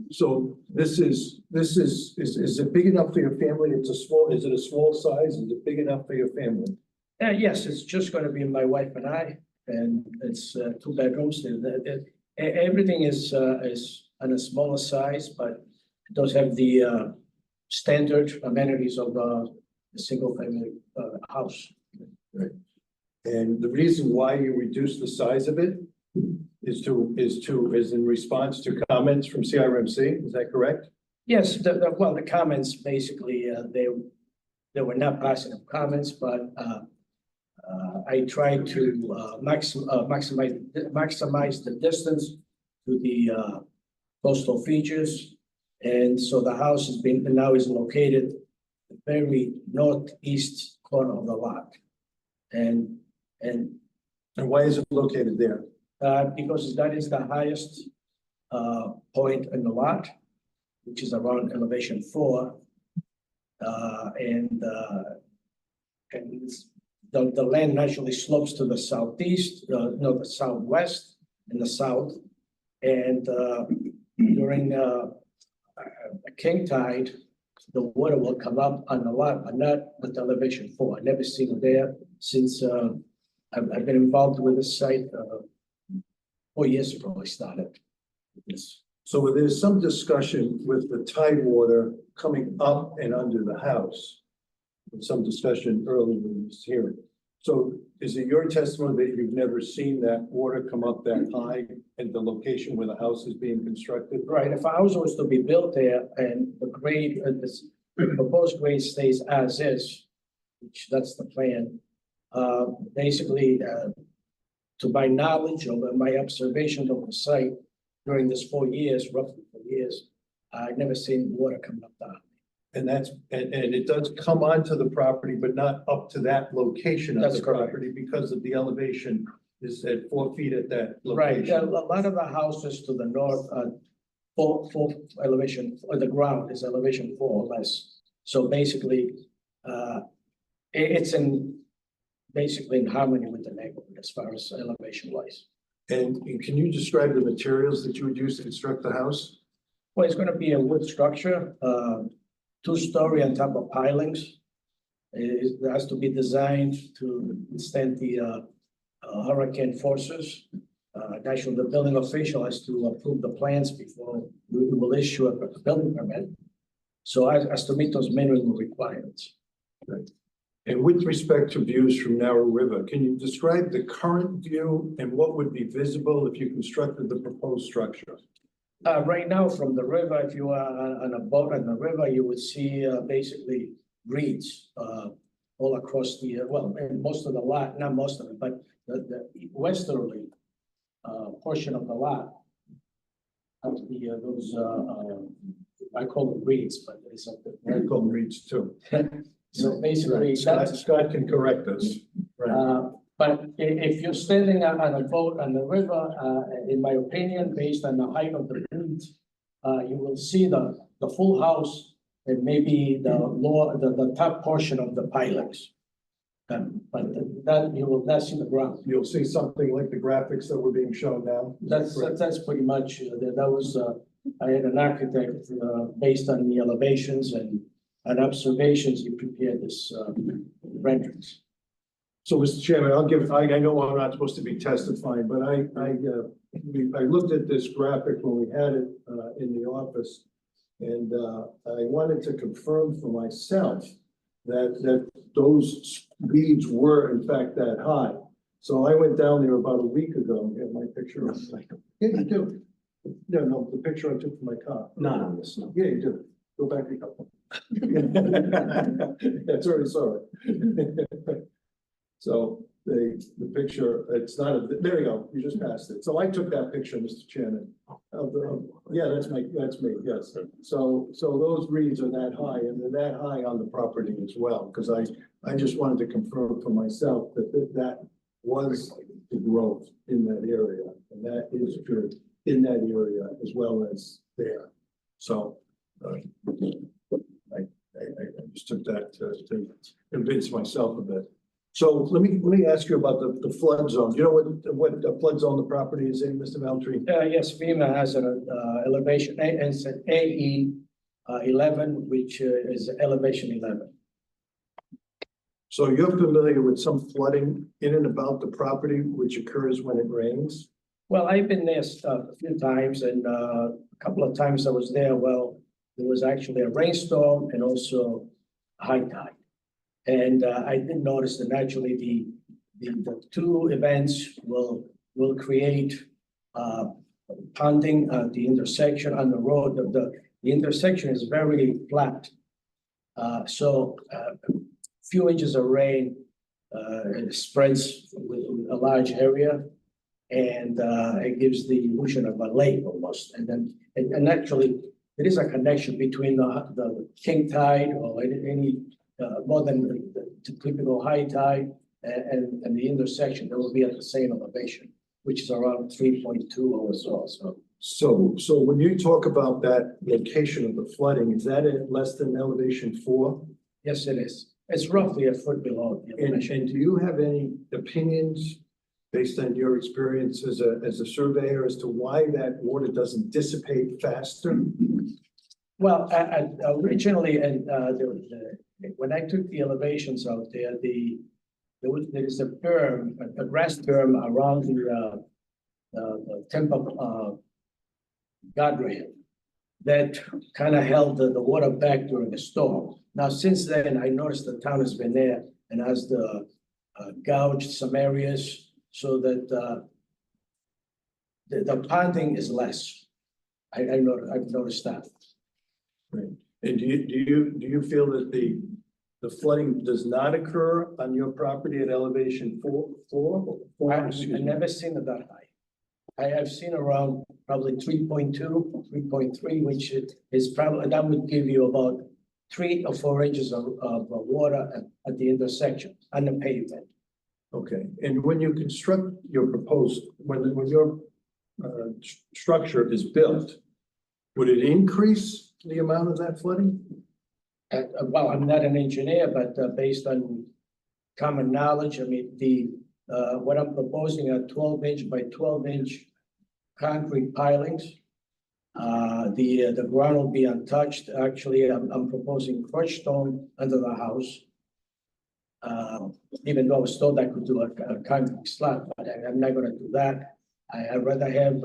so this is it big enough for your family? Is it a small size? Is it big enough for your family? Yes, it's just going to be my wife and I, and it's 2 bedrooms. Everything is on a smaller size, but it does have the standard amenities of a single-family house. Right. And the reason why you reduced the size of it is in response to comments from CRMC. Is that correct? Yes, the comments basically they were not positive comments, but I tried to maximize the distance to the coastal features, and so the house now is located at the very northeast corner of the lot, and why is it located there? Because that is the highest point in the lot, which is around elevation 4, and the land naturally slopes to the southeast, the southwest and the south. And during king tide, the water will come up on the lot, but not with elevation 4. I never seen it there since I've been involved with this site 4 years ago. I started this. So there's some discussion with the tide water coming up and under the house. Some discussion earlier in this hearing. So is it your testimony that you've never seen that water come up that high at the location where the house is being constructed? Right, if a house was to be built there and the grade, the proposed grade stays as is, which that's the plan. Basically, to my knowledge or my observation of the site during this 4 years, roughly 4 years, I've never seen water coming up that. And that's, and it does come onto the property, but not up to that location of That's the correct. property because of the elevation is at 4 feet at that Right, location. a lot of the houses to the north, four elevation, or the ground is elevation 4 or less. So basically, it's basically in harmony with the neighborhood as far as elevation wise. And can you describe the materials that you would use to construct the house? Well, it's gonna be a wood structure, 2-story on top of pilings. It has to be designed to withstand the hurricane forces. Actually, the building official has to approve the plans before we will issue a building permit. So as to meet those minimum requirements. Right. And with respect to views from Narrow River, can you describe the current view and what would be visible if you constructed the proposed structure? Right now, from the river, if you are on a boat on the river, you would see basically reeds all across the, well, and most of the lot, not most of it, but the westerly portion of the lot. Of the, those, I call them reeds, but it's a. I call them reeds too. So basically, Right. Scott can correct us. Right. But if you're standing on a boat on the river, in my opinion, based on the height of the reeds, you will see the full house and maybe the lower, the top portion of the pilings. But that you will not see the ground. You'll see something like the graphics that were being shown now. That's pretty much, that was, I had an architect, based on the elevations and observations, he prepared this renderings. So, Mr. Chairman, I know I'm not supposed to be testifying, but I looked at this graphic when we had it in the office. And I wanted to confirm for myself that those reeds were in fact that high. So I went down there about a week ago and had my picture. I was like, yeah, you do. No, the picture I took from my car. Not on this, no. Yeah, you do. Go back a couple. That's already saw it. So the picture, it's not, there you go, you just passed it. So I took that picture, Mr. Chairman. Yeah, that's me, yes. So those reeds are that high and they're that high on the property as well, because I just wanted to confirm for myself that was the growth in that area. And that is good in that area as well as there. So I just took that to convince myself of it. So let me ask you about the flood zone. Do you know what the flood zone the property is in, Mr. Veltri? Yes, FEMA has an elevation, and it's an AE 11, which is elevation 11. So you're familiar with some flooding in and about the property which occurs when it rains? Well, I've been there a few times, and a couple of times I was there. Well, there was actually a rainstorm and also a high tide. And I did notice that naturally the two events will create ponding at the intersection on the road. The intersection is very flat. So few inches of rain it spreads with a large area, and it gives the illusion of a lake almost. And then and actually there is a connection between the king tide or any more than the typical high tide and the intersection that will be at the same elevation, which is around 3.2 or so. So when you talk about that location of the flooding, is that at less than elevation 4? Yes, it is. It's roughly a foot below the elevation. And do you have any opinions based on your experience as a surveyor as to why that water doesn't dissipate faster? Well, originally, and when I took the elevations out there, there is a berm, a grass berm around the temple guardrail that kind of held the water back during the storm. Now, since then, I noticed the town has been there and has gouged some areas so that the ponding is less. I've noticed that. Right. And do you feel that the flooding does not occur on your property at elevation four? I've never seen it that high. I have seen around probably 3.2, 3.3, which is probably, that would give you about 3 or 4 inches of water at the intersection on the pavement. Okay, and when you construct your proposed, when your structure is built, would it increase the amount of that flooding? Well, I'm not an engineer, but based on common knowledge, I mean, what I'm proposing are 12-inch by 12-inch concrete pilings. The ground will be untouched. Actually, I'm proposing crushed stone under the house. Even though I was told I could do a concrete slab, but I'm not going to do that. I'd rather have,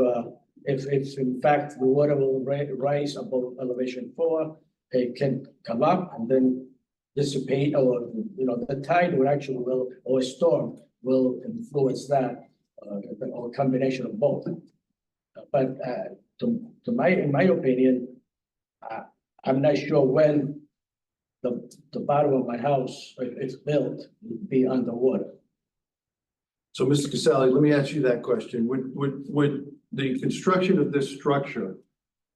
if in fact the water will rise above elevation 4, it can come up and then dissipate, or the tide or a storm will influence that, or a combination of both. But in my opinion, I'm not sure when the bottom of my house, if it's built, will be underwater. So, Mr. Casale, let me ask you that question. Would the construction of this structure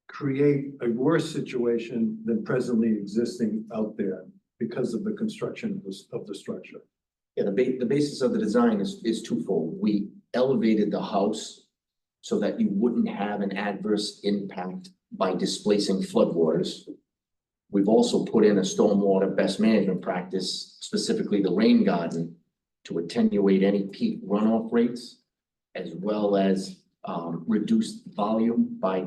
create a worse situation than presently existing out there because of the construction of the structure? Yeah, the basis of the design is twofold. We elevated the house so that you wouldn't have an adverse impact by displacing floodwaters. We've also put in a stormwater best management practice, specifically the rain garden, to attenuate any peak runoff rates, as well as reduce volume by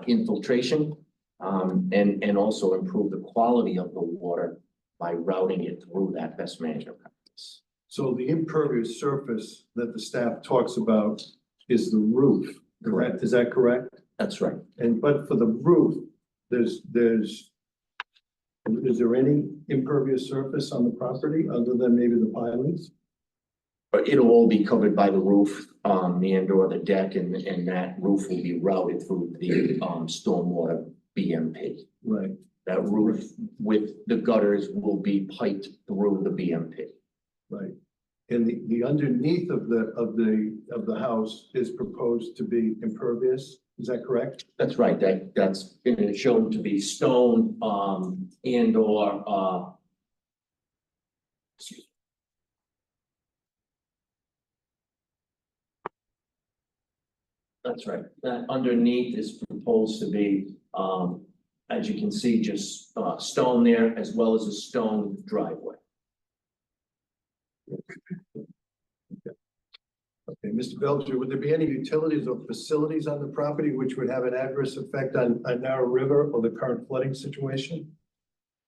infiltration, and also improve the quality of the water by routing it through that best management practice. So the impervious surface that the staff talks about is the roof, correct? Is that correct? That's right. But for the roof, is there any impervious surface on the property other than maybe the pilings? But it'll all be covered by the roof, and or the deck, and that roof will be routed through the stormwater BMP. Right. That roof with the gutters will be piped through the BMP. Right. And the underneath of the house is proposed to be impervious. Is that correct? That's right. That's been shown to be stone, and or excuse me. That's right. That underneath is proposed to be, as you can see, just stone there, as well as a stone driveway. Okay, Mr. Belcher, would there be any utilities or facilities on the property which would have an adverse effect on Narrow River or the current flooding situation?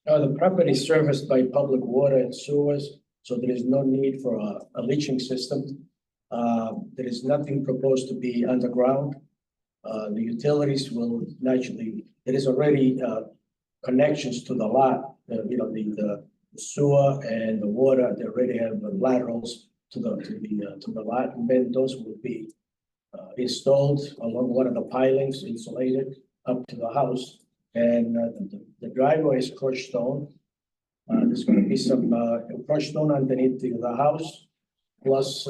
The property is serviced by public water and sewers, so there is no need for a leaching system. There is nothing proposed to be underground. The utilities will naturally, there is already connections to the lot, the sewer and the water, they already have laterals to the lot, and then those will be installed along one of the pilings, insulated up to the house. And the driveway is crushed stone. There's going to be some crushed stone underneath the house, plus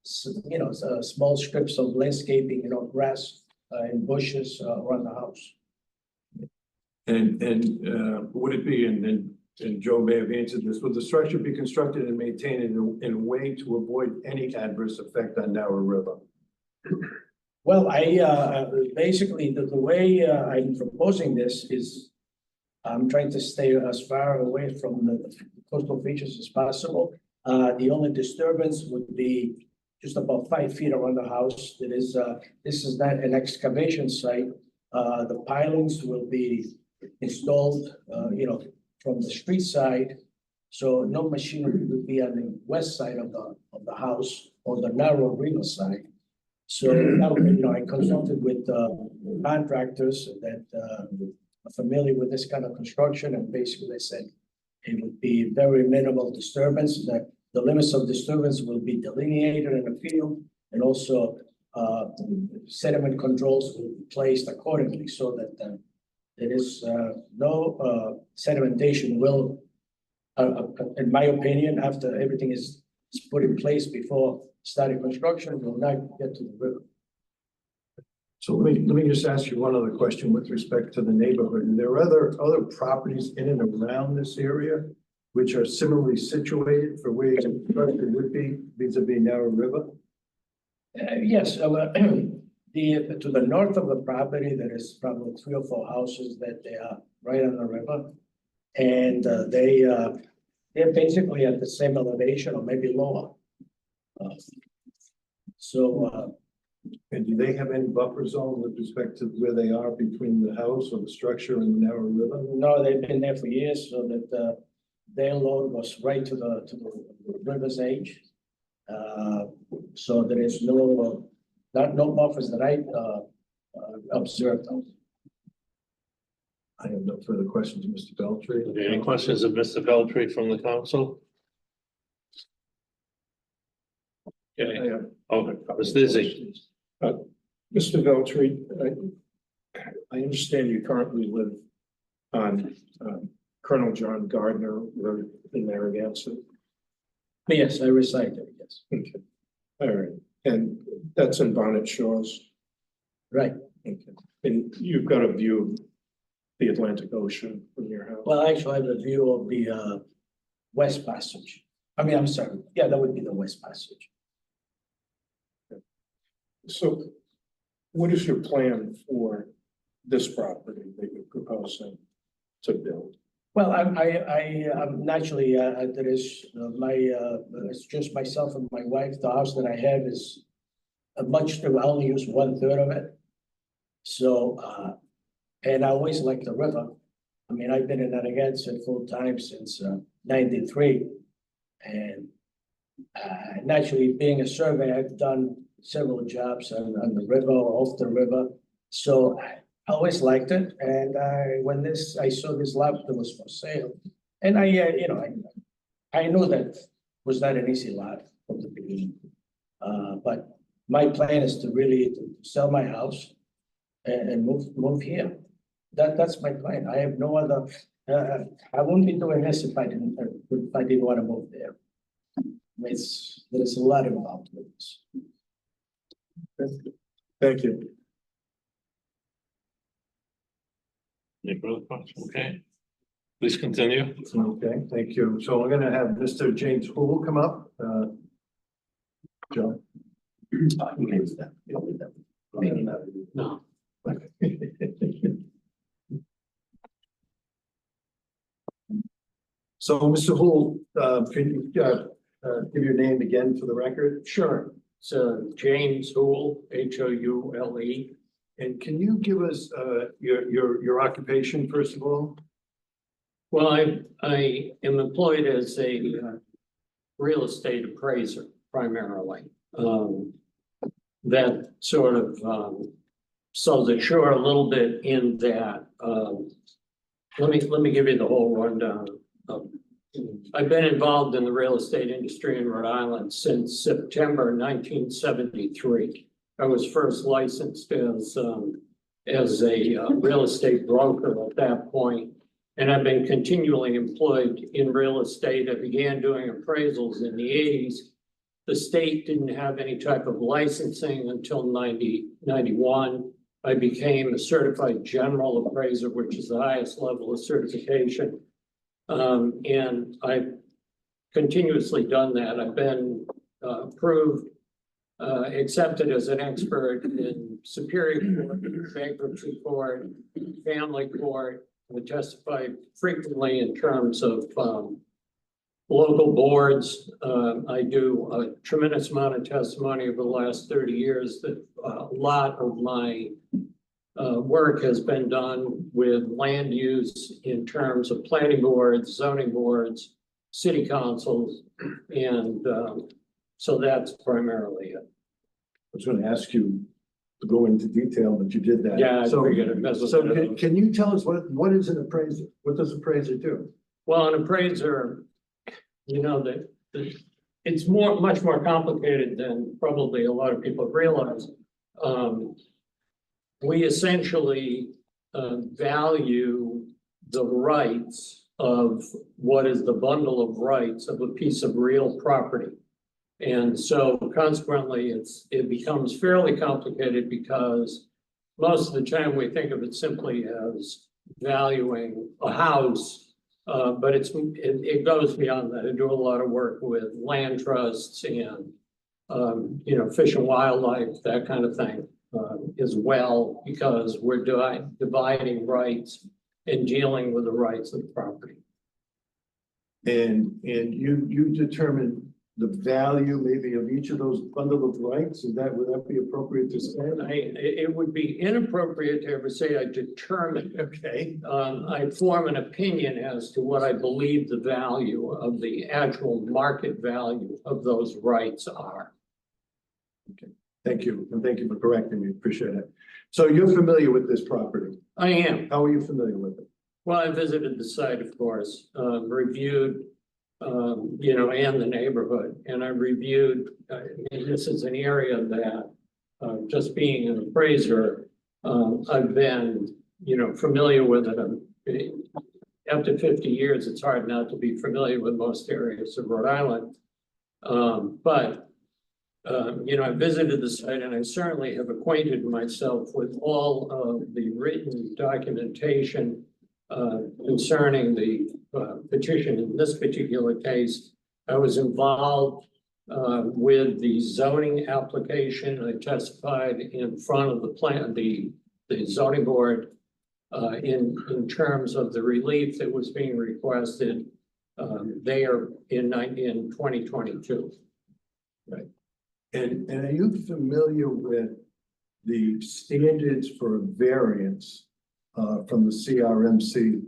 small strips of landscaping, grass and bushes around the house. And would it be, and Joe may have answered this, would the structure be constructed and maintained in a way to avoid any adverse effect on Narrow River? Well, I basically the way I'm proposing this is I'm trying to stay as far away from the coastal features as possible. The only disturbance would be just about 5 feet around the house. This is not an excavation site. The pilings will be installed, from the street side. So no machinery would be on the west side of the house or the narrow river side. So, I consulted with contractors that are familiar with this kind of construction, and basically they said it would be very minimal disturbance, that the limits of disturbance will be delineated in the field, and also sediment controls will be placed accordingly so that there is no sedimentation will, in my opinion, after everything is put in place before starting construction, will not get to the river. So let me just ask you one other question with respect to the neighborhood. And there are other properties in and around this area which are similarly situated for where it would be vis-a-vis Narrow River? Yes, to the north of the property, there is probably 3 or 4 houses that they are right on the river. And they're basically at the same elevation or maybe lower. And do they have any buffer zone with respect to where they are between the house or the structure and the Narrow River? No, they've been there for years, so that their load was right to the river's edge. So there is no buffers that I observed. I have no further questions, Mr. Beltri. Okay, any questions of Mr. Beltri from the council? Okay, Ms. Dizzy. Mr. Veltri, I understand you currently live on Colonel John Gardner Road in Narragansett. Yes, I reside there, yes. Okay, all right, and that's in Bonnet Shores? Right. Okay, and you've got a view of the Atlantic Ocean from your house? Well, actually, I have a view of the West Passage. I'm sorry, yeah, that would be the West Passage. So what is your plan for this property that you're proposing to build? Well, I'm naturally, there is it's just myself and my wife. The house that I have is I only use 1/3 of it. So, and I always like the river. I've been in Narragansett full time since '93. And naturally, being a surveyor, I've done several jobs on the river or off the river. So I always liked it. And when I saw this lot that was for sale, and I know that was not an easy lot from the beginning. But my plan is to really sell my house and move here. That's my plan. I have no other. I wouldn't be doing this if I didn't want to move there. There's a lot involved with this. Thank you. Any further questions? Okay. Please continue. Okay, thank you. So we're gonna have Mr. James Hool come up. Joe. No. So, Mr. Hool, can you give your name again for the record? Sure. It's James Houle, Houle. And can you give us your occupation, first of all? Well, I am employed as a real estate appraiser primarily. That sort of sells it short a little bit in that. Let me give you the whole rundown. I've been involved in the real estate industry in Rhode Island since September 1973. I was first licensed as a real estate broker at that point, and I've been continually employed in real estate. I began doing appraisals in the 80s. The state didn't have any type of licensing until 91. I became a certified general appraiser, which is the highest level of certification. And I've continuously done that. I've been approved, accepted as an expert in Superior Court, bankruptcy court, family court. I testified frequently in terms of local boards. I do a tremendous amount of testimony over the last 30 years. That a lot of my work has been done with land use in terms of planning boards, zoning boards, city councils, and so that's primarily it. I was gonna ask you to go into detail, but you did that. Yeah, I So, figured it was- so can you tell us what is an appraiser? What does appraiser do? Well, an appraiser, you know, it's much more complicated than probably a lot of people realize. We essentially value the rights of what is the bundle of rights of a piece of real property. And so consequently, it becomes fairly complicated because most of the time we think of it simply as valuing a house. But it goes beyond that. I do a lot of work with land trusts and, you know, fish and wildlife, that kind of thing, as well, because we're dividing rights and dealing with the rights of the property. And you determine the value maybe of each of those bundle of rights? Would that be appropriate to say? It would be inappropriate to ever say I determine. Okay. I form an opinion as to what I believe the value of the actual market value of those rights are. Okay, thank you. And thank you for correcting me. Appreciate it. So you're familiar with this property? I am. How are you familiar with it? Well, I visited the site, of course, reviewed, you know, and the neighborhood, and I reviewed, and this is an area that, just being an appraiser, I've been, you know, familiar with it. After 50 years, it's hard not to be familiar with most areas of Rhode Island. You know, I visited the site and I certainly have acquainted myself with all of the written documentation concerning the petition. In this particular case, I was involved with the zoning application. I testified in front of the zoning board in terms of the relief that was being requested there in 2022. Right. And are you familiar with the standards for variance from the CRMC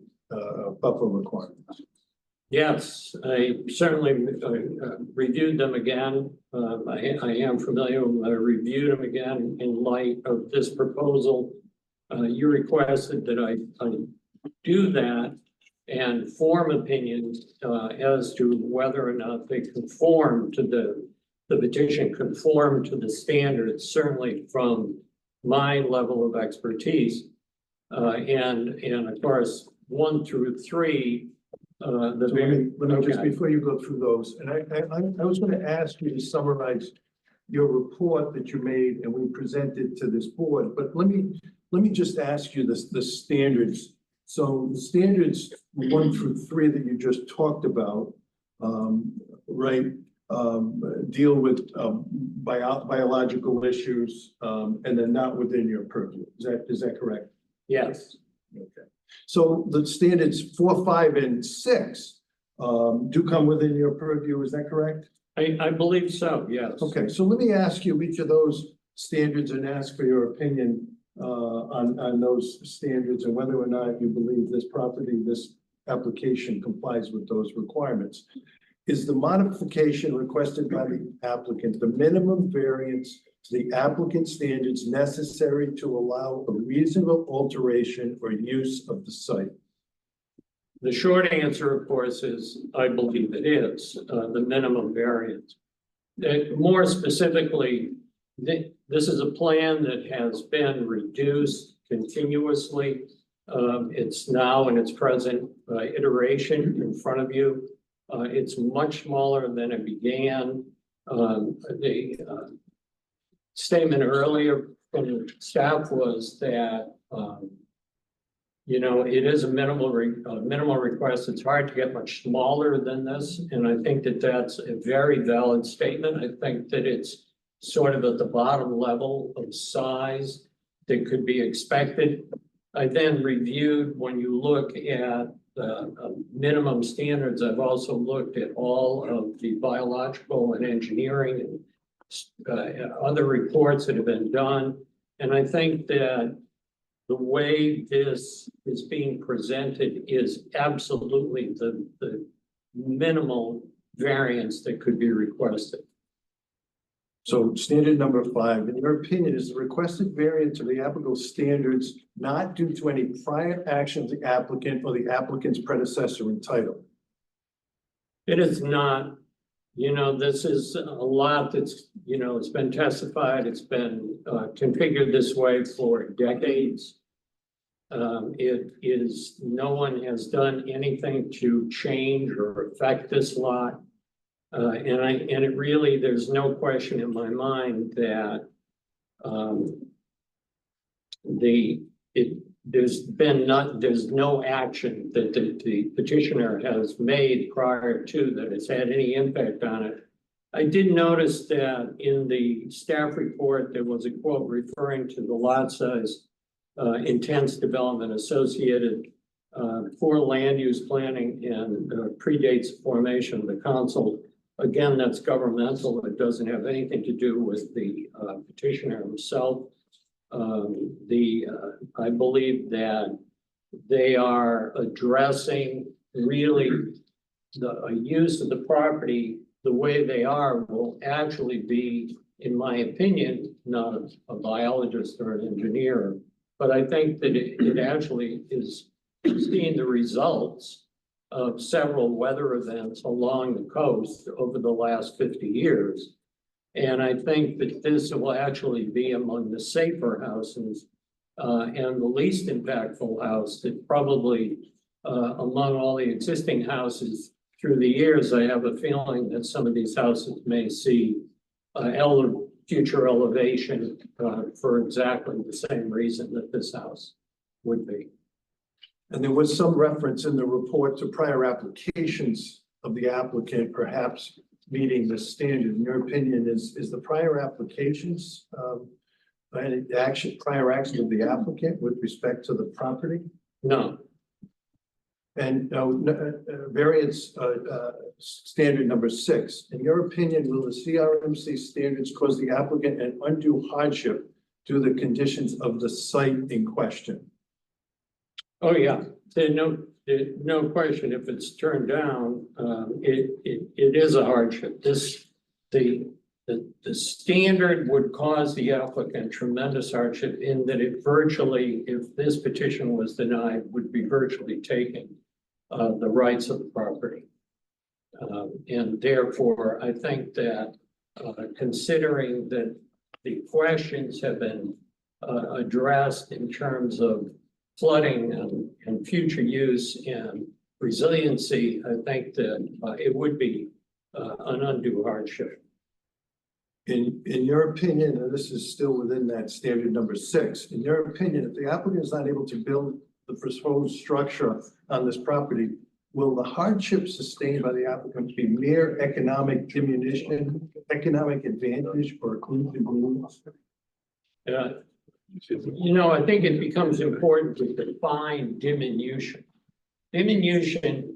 buffer requirements? Yes, I certainly reviewed them again. I am familiar. I reviewed them again in light of this proposal. You requested that I do that and form opinions as to whether or not they conform to the petition, conform to the standards, certainly from my level of expertise. And of course, 1 through 3. Let me just, before you go through those, and I was going to ask you to summarize your report that you made and we presented to this board, but let me just ask you the standards. So the standards 1 through 3 that you just talked about, right, deal with biological issues, and then not within your purview. Is that correct? Yes. Okay. So the standards 4, 5, and 6 do come within your purview. Is that correct? I believe so. Yes. Okay. So let me ask you each of those standards and ask for your opinion on those standards and whether or not you believe this application complies with those requirements. Is the modification requested by the applicant the minimum variance to the applicant standards necessary to allow a reasonable alteration or use of the site? The short answer, of course, is I believe it is the minimum variance. More specifically, this is a plan that has been reduced continuously. It's now in its present iteration in front of you. It's much smaller than it began. The statement earlier from the staff was that, you know, it is a minimal request. It's hard to get much smaller than this. And I think that that's a very valid statement. I think that it's sort of at the bottom level of size that could be expected. I then reviewed, when you look at minimum standards, I've also looked at all of the biological and engineering and other reports that have been done. And I think that the way this is being presented is absolutely the minimal variance that could be requested. So standard number 5, in your opinion, is the requested variance of the applicable standards not due to any prior action of the applicant or the applicant's predecessor in title? It is not, this is a lot that's, it's been testified, it's been configured this way for decades. It is, no one has done anything to change or affect this lot. And it really, there's no question in my mind that there's no action that the petitioner has made prior to that has had any impact on it. I did notice that in the staff report, there was a quote referring to the lot size, intense development associated for land use planning and predates formation of the council. Again, that's governmental. It doesn't have anything to do with the petitioner himself. I believe that they are addressing really the use of the property the way they are will actually be, in my opinion, not a biologist or an engineer, but I think that it actually is seeing the results of several weather events along the coast over the last 50 years. And I think that this will actually be among the safer houses and the least impactful house that probably among all the existing houses through the years, I have a feeling that some of these houses may see future elevation for exactly the same reason that this house would be. And there was some reference in the report to prior applications of the applicant, perhaps meeting the standard. In your opinion, is the prior applications any prior action of the applicant with respect to the property? No. And variance standard number 6. In your opinion, will the CRMC standards cause the applicant an undue hardship due to the conditions of the site in question? Oh, yeah. There's no question if it's turned down, it is a hardship. The standard would cause the applicant tremendous hardship in that it virtually, if this petition was denied, would be virtually taking the rights of the property. And therefore, I think that considering that the questions have been addressed in terms of flooding and future use and resiliency, I think that it would be an undue hardship. In your opinion, and this is still within that standard number 6, in your opinion, if the applicant is not able to build the proposed structure on this property, will the hardship sustained by the applicant be mere economic diminution, economic advantage, or inconvenience? I think it becomes important to define diminution. Diminution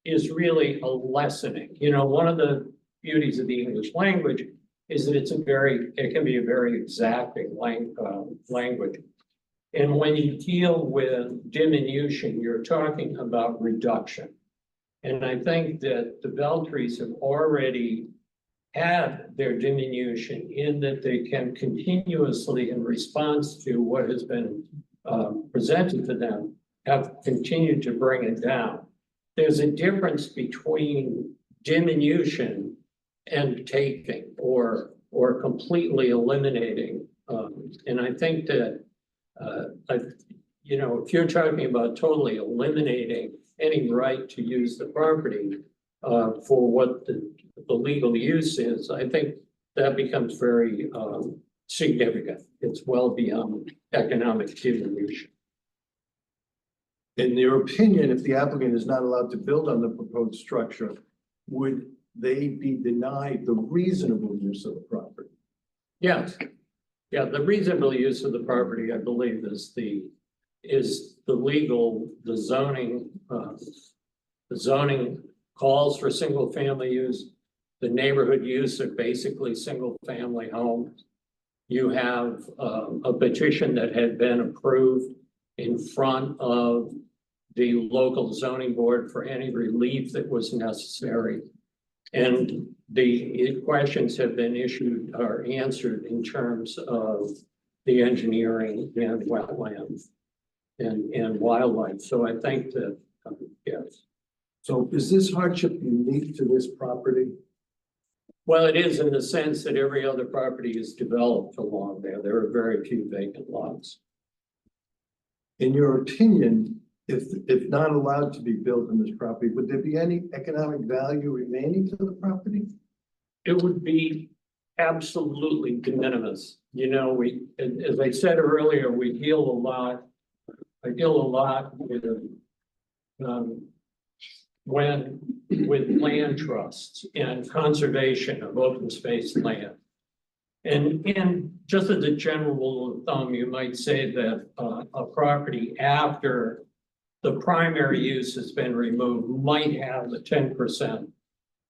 is really a lessening. One of the beauties of the English language is that it can be a very exacting language. And when you deal with diminution, you're talking about reduction. And I think that the Veltris have already had their diminution in that they can continuously, in response to what has been presented to them, have continued to bring it down. There's a difference between diminution and taking or completely eliminating. And I think that if you're talking about totally eliminating any right to use the property for what the legal use is, I think that becomes very significant. It's well beyond economic diminution. In your opinion, if the applicant is not allowed to build on the proposed structure, would they be denied the reasonable use of the property? Yes. Yeah, the reasonable use of the property, I believe, is the zoning calls for single family use. The neighborhood use are basically single family homes. You have a petition that had been approved in front of the local zoning board for any relief that was necessary. And the questions have been issued or answered in terms of the engineering and wetlands and wildlife. So I think that, yes. So is this hardship unique to this property? Well, it is in the sense that every other property is developed along there. There are very few vacant lots. In your opinion, if not allowed to be built on this property, would there be any economic value remaining to the property? It would be absolutely de minimis. You know, as I said earlier, we deal a lot. I deal a lot with land trusts and conservation of open space land. And just as a general rule of thumb, you might say that a property after the primary use has been removed might have a 10%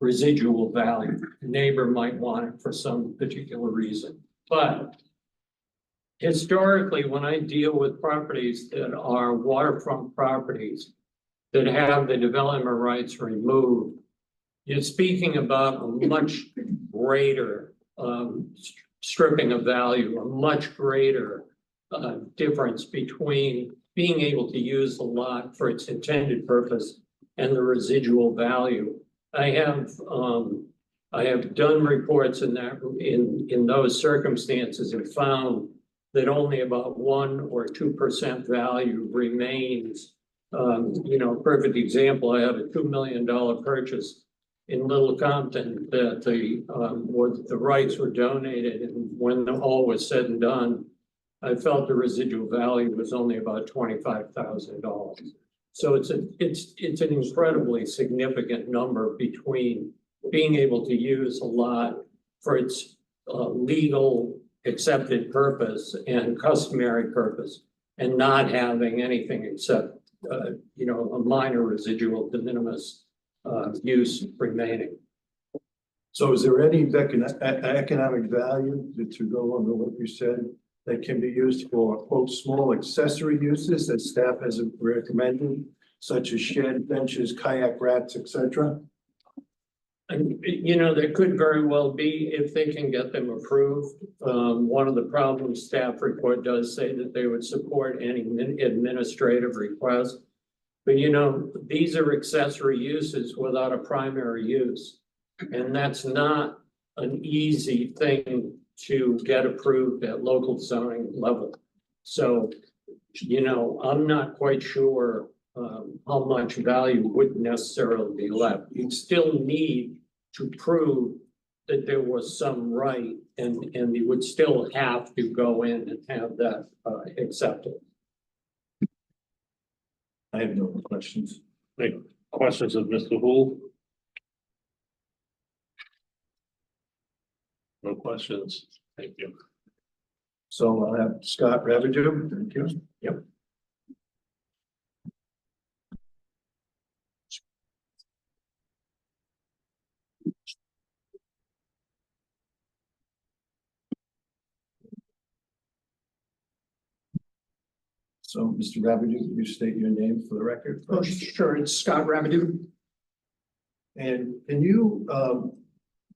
residual value. A neighbor might want it for some particular reason. But historically, when I deal with properties that are waterfront properties that have the development rights removed, you're speaking about a much greater stripping of value, a much greater difference between being able to use the lot for its intended purpose and the residual value. I have done reports in those circumstances and found that only about 1 or 2% value remains. You know, perfect example, I have a $2 million purchase in Little Compton that the rights were donated, and when all was said and done, I felt the residual value was only about $25,000. So it's an incredibly significant number between being able to use a lot for its legal accepted purpose and customary purpose, and not having anything except you know, a minor residual de minimis use remaining. So is there any economic value to go on what you said that can be used for quote small accessory uses that staff has recommended, such as shed, benches, kayak racks, etc.? And, you know, there could very well be if they can get them approved. One of the problems staff report does say that they would support any administrative request. But, you know, these are accessory uses without a primary use. And that's not an easy thing to get approved at local zoning level. So, you know, I'm not quite sure how much value would necessarily be left. You'd still need to prove that there was some right, and you would still have to go in and have that accepted. I have no questions. Any questions of Mr. Hool? No questions. Thank you. So I'll have Scott Ravidew. Thank you. Yep. So, Mr. Ravidew, you state your name for the record? Oh, sure, it's Scott Ravidew. And can you,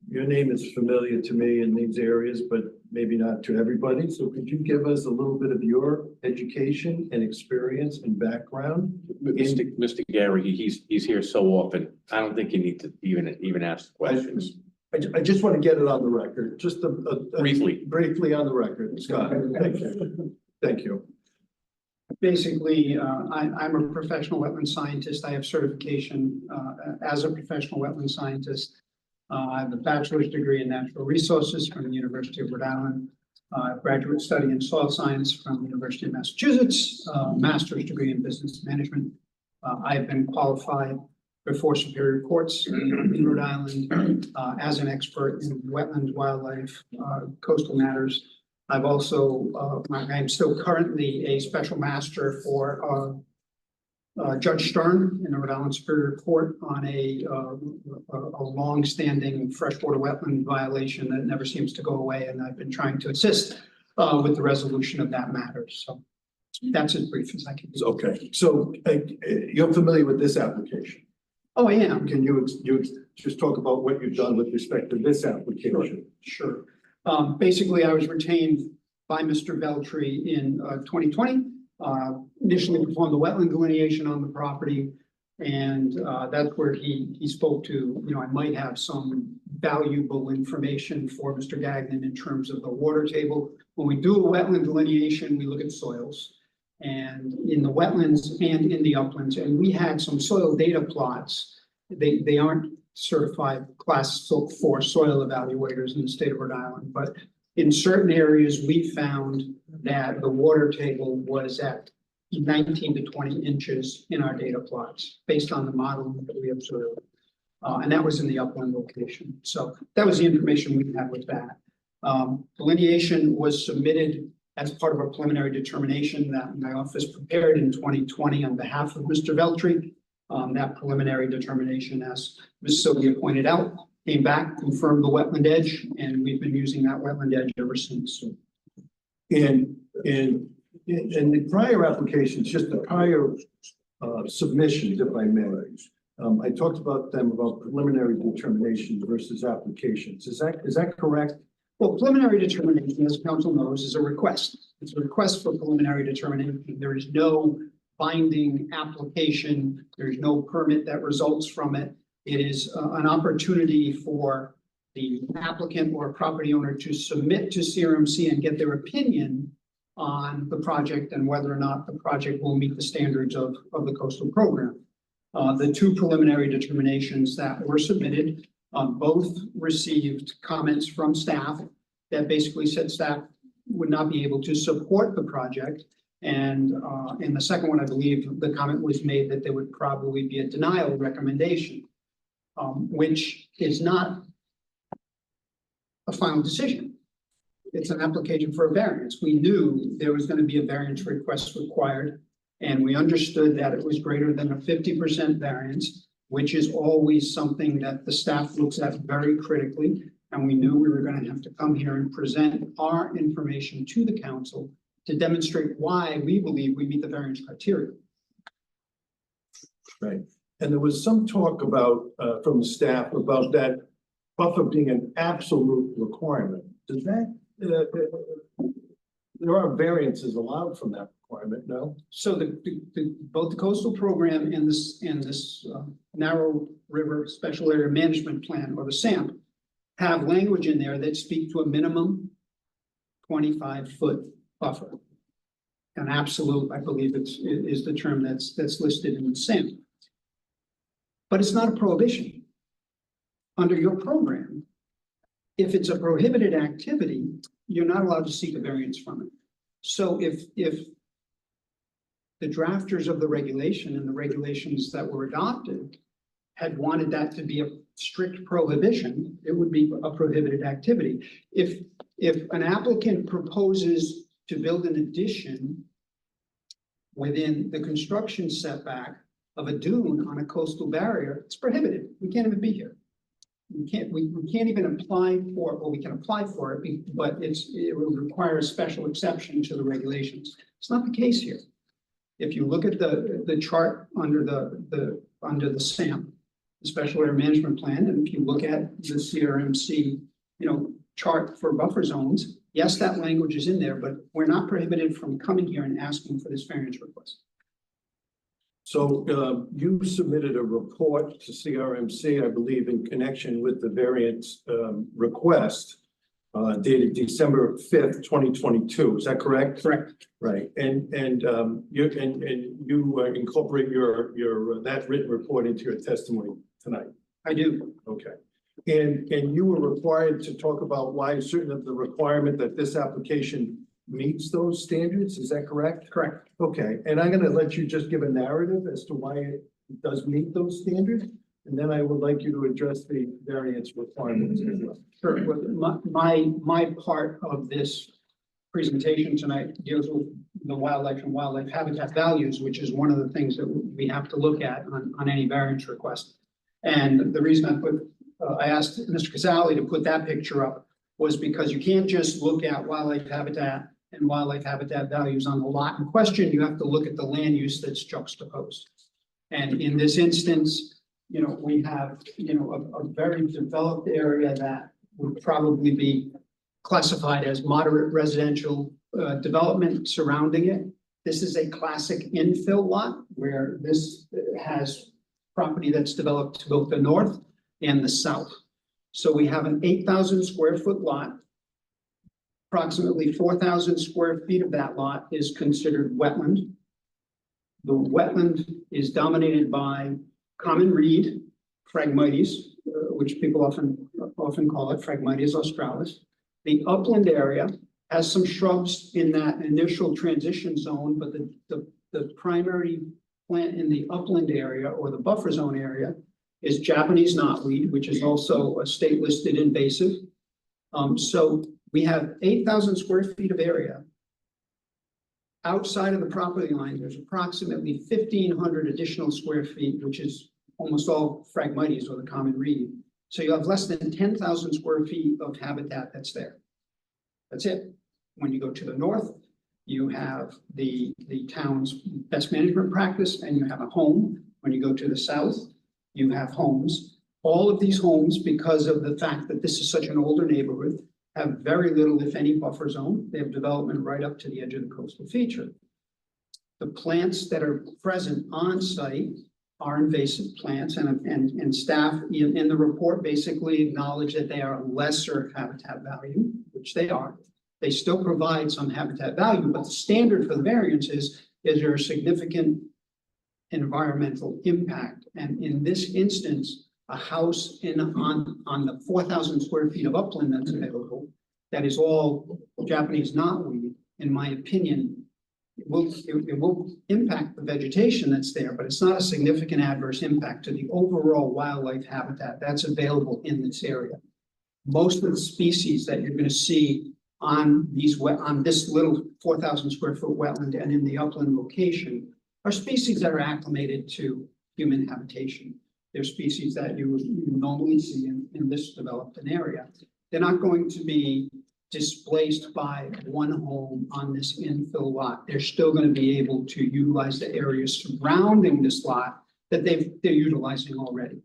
your name is familiar to me in these areas, but maybe not to everybody. So could you give us a little bit of your education and experience and background? Mr. Gary, he's here so often. I don't think you need to even ask the questions. I just want to get it on the record, just briefly on the record, Scott. Thank you. Thank you. Basically, I'm a professional wetland scientist. I have certification as a professional wetland scientist. I have a bachelor's degree in natural resources from the University of Rhode Island, graduate study in soil science from the University of Massachusetts, master's degree in business management. I have been qualified before Superior Courts in Rhode Island as an expert in wetlands, wildlife, coastal matters. I've also, I'm still currently a special master for Judge Stern in the Rhode Island Superior Court on a long-standing freshwater wetland violation that never seems to go away, and I've been trying to assist with the resolution of that matter. So That's as brief as I can be. Okay, so you're familiar with this application? Oh, I am. Can you just talk about what you've done with respect to this application? Sure. Basically, I was retained by Mr. Veltri in 2020. Initially performed the wetland delineation on the property. And that's where he spoke to, I might have some valuable information for Mr. Gagnon in terms of the water table. When we do a wetland delineation, we look at soils. And in the wetlands and in the uplands, and we had some soil data plots. They aren't certified class 4 soil evaluators in the state of Rhode Island, but in certain areas, we found that the water table was at 19 to 20 inches in our data plots based on the modeling that we observed. And that was in the upland location. So that was the information we had with that. Delineation was submitted as part of a preliminary determination that my office prepared in 2020 on behalf of Mr. Veltri. That preliminary determination, as Ms. Sylvia pointed out, came back, confirmed the wetland edge, and we've been using that wetland edge ever since. And the prior applications, just the prior submissions, if I may, I talked about them about preliminary determinations versus applications. Is that correct? Well, preliminary determination, as council knows, is a request. It's a request for preliminary determination. There is no binding application. There's no permit that results from it. It is an opportunity for the applicant or property owner to submit to CRMC and get their opinion on the project and whether or not the project will meet the standards of the coastal program. The two preliminary determinations that were submitted both received comments from staff that basically said staff would not be able to support the project. And in the second one, I believe the comment was made that there would probably be a denial recommendation, which is not a final decision. It's an application for a variance. We knew there was going to be a variance request required, and we understood that it was greater than a 50% variance, which is always something that the staff looks at very critically. And we knew we were going to have to come here and present our information to the council to demonstrate why we believe we meet the variance criteria. Right. And there was some talk about, from the staff about that buffer being an absolute requirement. Does that, there are variances allowed from that requirement, no? So both the coastal program and this narrow river special area management plan, or the SAMP, have language in there that speak to a minimum 25-foot buffer. An absolute, I believe is the term that's listed in the SAMP. But it's not a prohibition. Under your program, if it's a prohibited activity, you're not allowed to seek a variance from it. So if the drafters of the regulation and the regulations that were adopted had wanted that to be a strict prohibition, it would be a prohibited activity. If an applicant proposes to build an addition within the construction setback of a dune on a coastal barrier, it's prohibited. We can't even be here. We can't even apply for it. Well, we can apply for it, but it will require a special exception to the regulations. It's not the case here. If you look at the chart under the SAMP, the Special Area Management Plan, and if you look at the CRMC, chart for buffer zones, yes, that language is in there, but we're not prohibited from coming here and asking for this variance request. So you submitted a report to CRMC, I believe, in connection with the variance request dated December 5th, 2022. Is that correct? Correct. Right. And you incorporate your that written report into your testimony tonight. I do. Okay. And you were required to talk about why certain of the requirement that this application meets those standards. Is that correct? Correct. Okay. And I'm going to let you just give a narrative as to why it does meet those standards. And then I would like you to address the variance requirements as well. Sure. My part of this presentation tonight deals with the wildlife and wildlife habitat values, which is one of the things that we have to look at on any variance request. And the reason I asked Mr. Casale to put that picture up was because you can't just look at wildlife habitat and wildlife habitat values on the lot in question, you have to look at the land use that's juxtaposed. And in this instance, we have, a very developed area that would probably be classified as moderate residential development surrounding it. This is a classic infill lot where this has property that's developed to both the north and the south. So we have an 8,000 square foot lot. Approximately 4,000 square feet of that lot is considered wetland. The wetland is dominated by common reed, Phragmites, which people often call it Phragmites australis. The upland area has some shrubs in that initial transition zone, but the primary plant in the upland area or the buffer zone area is Japanese knotweed, which is also a state listed invasive. So we have 8,000 square feet of area. Outside of the property line, there's approximately 1,500 additional square feet, which is almost all Phragmites or the common reed. So you have less than 10,000 square feet of habitat that's there. That's it. When you go to the north, you have the town's best management practice and you have a home. When you go to the south, you have homes. All of these homes, because of the fact that this is such an older neighborhood, have very little, if any, buffer zone. They have development right up to the edge of the coastal feature. The plants that are present on site are invasive plants, and staff in the report basically acknowledge that they are lesser habitat value, which they are. They still provide some habitat value, but the standard for the variance is there a significant environmental impact? And in this instance, a house on the 4,000 square feet of upland that's available, that is all Japanese knotweed, in my opinion, it will impact the vegetation that's there, but it's not a significant adverse impact to the overall wildlife habitat that's available in this area. Most of the species that you're going to see on this little 4,000 square foot wetland and in the upland location are species that are acclimated to human habitation. They're species that you would normally see in this developed an area. They're not going to be displaced by one home on this infill lot. They're still going to be able to utilize the areas surrounding this lot that they're utilizing already.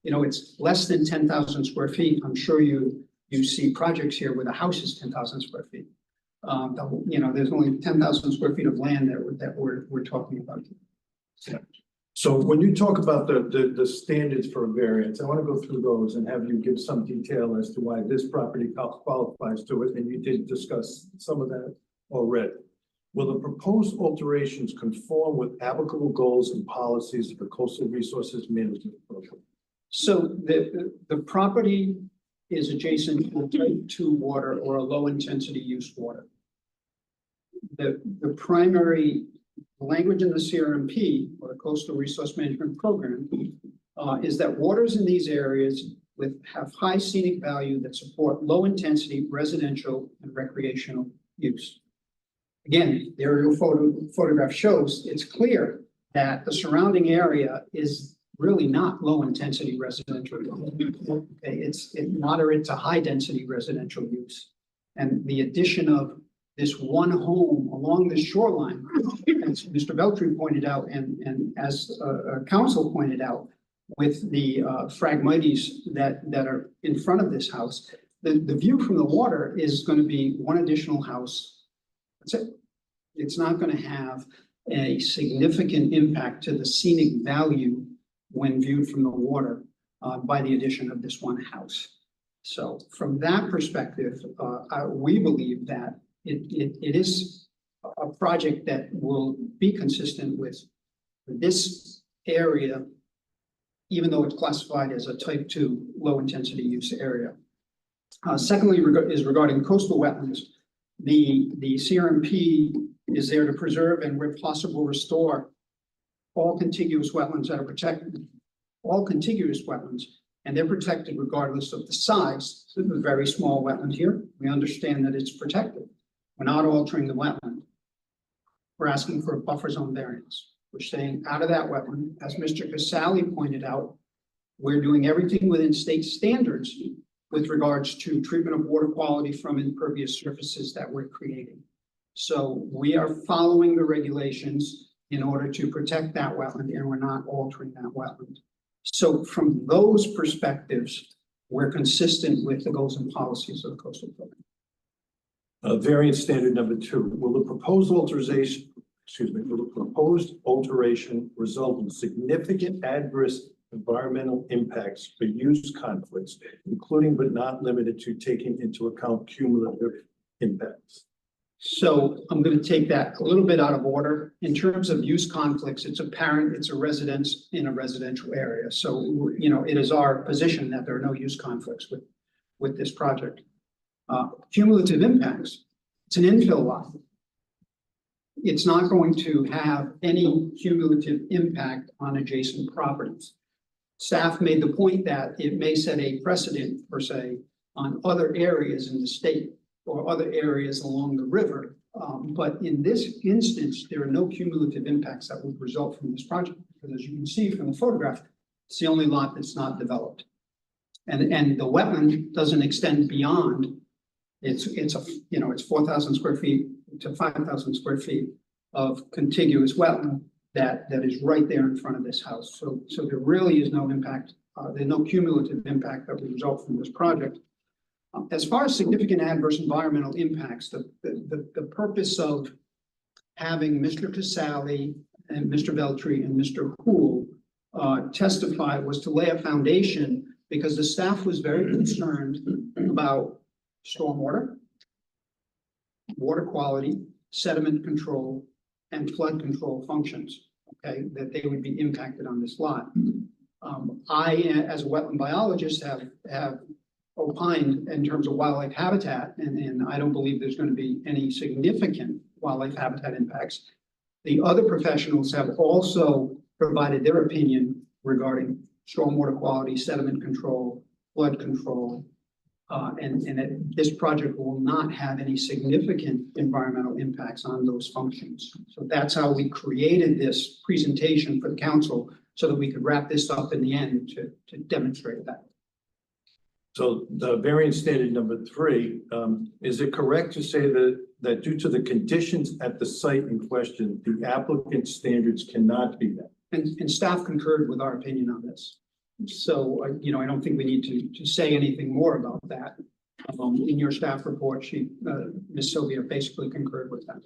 It's less than 10,000 square feet. I'm sure you see projects here where the house is 10,000 square feet. There's only 10,000 square feet of land that we're talking about. Yeah. So when you talk about the standards for a variance, I want to go through those and have you give some detail as to why this property qualifies to it, and you did discuss some of that already. Will the proposed alterations conform with applicable goals and policies of the Coastal Resources Management Program? So the property is adjacent to type 2 water or a low intensity use water. The primary language in the CRMP, or the Coastal Resource Management Program, is that waters in these areas have high scenic value that support low intensity residential and recreational use. Again, the aerial photograph shows it's clear that the surrounding area is really not low intensity residential. Okay, it's moderate to high density residential use. And the addition of this one home along the shoreline, as Mr. Veltri pointed out, and as council pointed out, with the Phragmites that are in front of this house, the view from the water is going to be one additional house. That's it. It's not going to have a significant impact to the scenic value when viewed from the water by the addition of this one house. So from that perspective, we believe that it is a project that will be consistent with this area, even though it's classified as a type 2 low intensity use area. Secondly, is regarding coastal wetlands. The CRMP is there to preserve and where possible restore all contiguous wetlands that are protected, all contiguous wetlands, and they're protected regardless of the size. This is a very small wetland here. We understand that it's protected. We're not altering the wetland. We're asking for a buffer zone variance. We're staying out of that wetland. As Mr. Casali pointed out, we're doing everything within state standards with regards to treatment of water quality from impervious surfaces that we're creating. So we are following the regulations in order to protect that wetland, and we're not altering that wetland. So from those perspectives, we're consistent with the goals and policies of the coastal program. Variance standard number 2, will the proposed alteration result in significant adverse environmental impacts for use conflicts, including but not limited to taking into account cumulative impacts? So I'm going to take that a little bit out of order. In terms of use conflicts, it's apparent it's a residence in a residential area. So, it is our position that there are no use conflicts with this project. Cumulative impacts, it's an infill lot. It's not going to have any cumulative impact on adjacent properties. Staff made the point that it may set a precedent, per se, on other areas in the state or other areas along the river. But in this instance, there are no cumulative impacts that would result from this project. Because as you can see from the photograph, it's the only lot that's not developed. And the wetland doesn't extend beyond, it's 4,000 square feet to 5,000 square feet of contiguous wetland that is right there in front of this house. So there really is no impact. There's no cumulative impact that would result from this project. As far as significant adverse environmental impacts, the purpose of having Mr. Casale and Mr. Veltri and Mr. Hool testify was to lay a foundation, because the staff was very concerned about stormwater, water quality, sediment control, and flood control functions, okay, that they would be impacted on this lot. I, as a wetland biologist, have opined in terms of wildlife habitat, and I don't believe there's going to be any significant wildlife habitat impacts. The other professionals have also provided their opinion regarding stormwater quality, sediment control, flood control, and that this project will not have any significant environmental impacts on those functions. So that's how we created this presentation for the council, so that we could wrap this up in the end to demonstrate that. So the variance standard number 3, is it correct to say that due to the conditions at the site in question, the applicant's standards cannot be met? And staff concurred with our opinion on this. So, I don't think we need to say anything more about that. In your staff report, Ms. Sylvia basically concurred with that.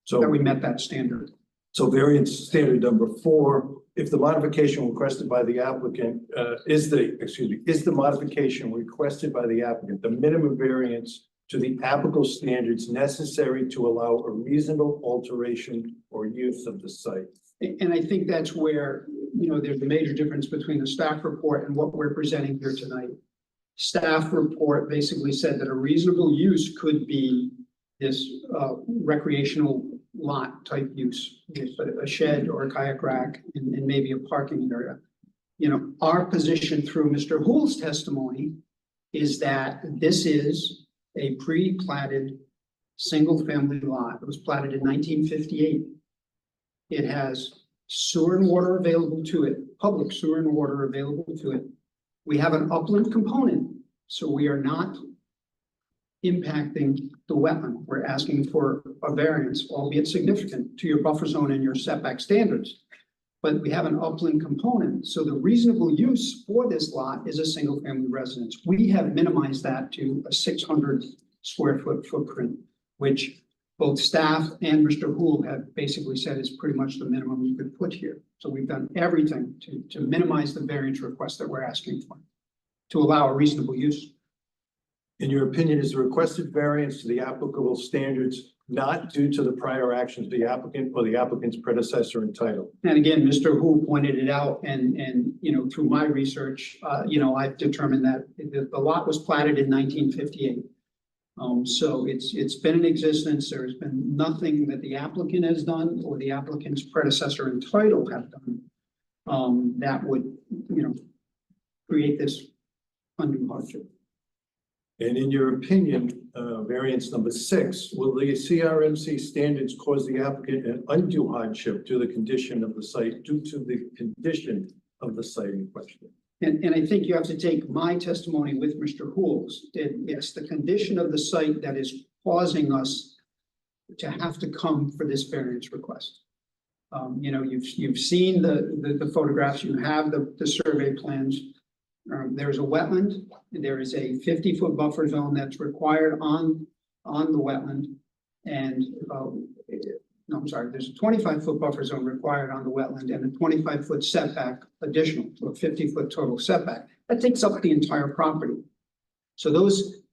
So that we met that standard. So variance standard number 4, if the modification requested by the applicant, is the modification requested by the applicant the minimum variance to the applicable standards necessary to allow a reasonable alteration or use of the site? And I think that's where, there's a major difference between the staff report and what we're presenting here tonight. Staff report basically said that a reasonable use could be this recreational lot type use, with a shed or a kayak rack and maybe a parking area. Our position through Mr. Hool's testimony is that this is a pre-platted single-family lot. It was platted in 1958. It has sewer and water available to it, public sewer and water available to it. We have an upland component, so we are not impacting the wetland. We're asking for a variance, albeit significant, to your buffer zone and your setback standards. But we have an upland component, so the reasonable use for this lot is a single family residence. We have minimized that to a 600 square foot footprint, which both staff and Mr. Hool have basically said is pretty much the minimum you could put here. So we've done everything to minimize the variance request that we're asking for, to allow a reasonable use. In your opinion, is the requested variance to the applicable standards not due to the prior actions of the applicant or the applicant's predecessor in title? And again, Mr. Hool pointed it out, and through my research, I've determined that the lot was platted in 1958. So it's been in existence. There's been nothing that the applicant has done or the applicant's predecessor in title have done that would, create this undue hardship. And in your opinion, variance number 6, will the CRMC standards cause the applicant an undue hardship to the condition of the site due to the condition of the site in question? And I think you have to take my testimony with Mr. Hool's. Yes, the condition of the site that is causing us to have to come for this variance request. You know, you've seen the photographs, you have the survey plans. There's a wetland, there is a 50-foot buffer zone that's required on the wetland. And, no, I'm sorry, there's a 25-foot buffer zone required on the wetland and a 25-foot setback additional to a 50-foot total setback. That takes up the entire property. So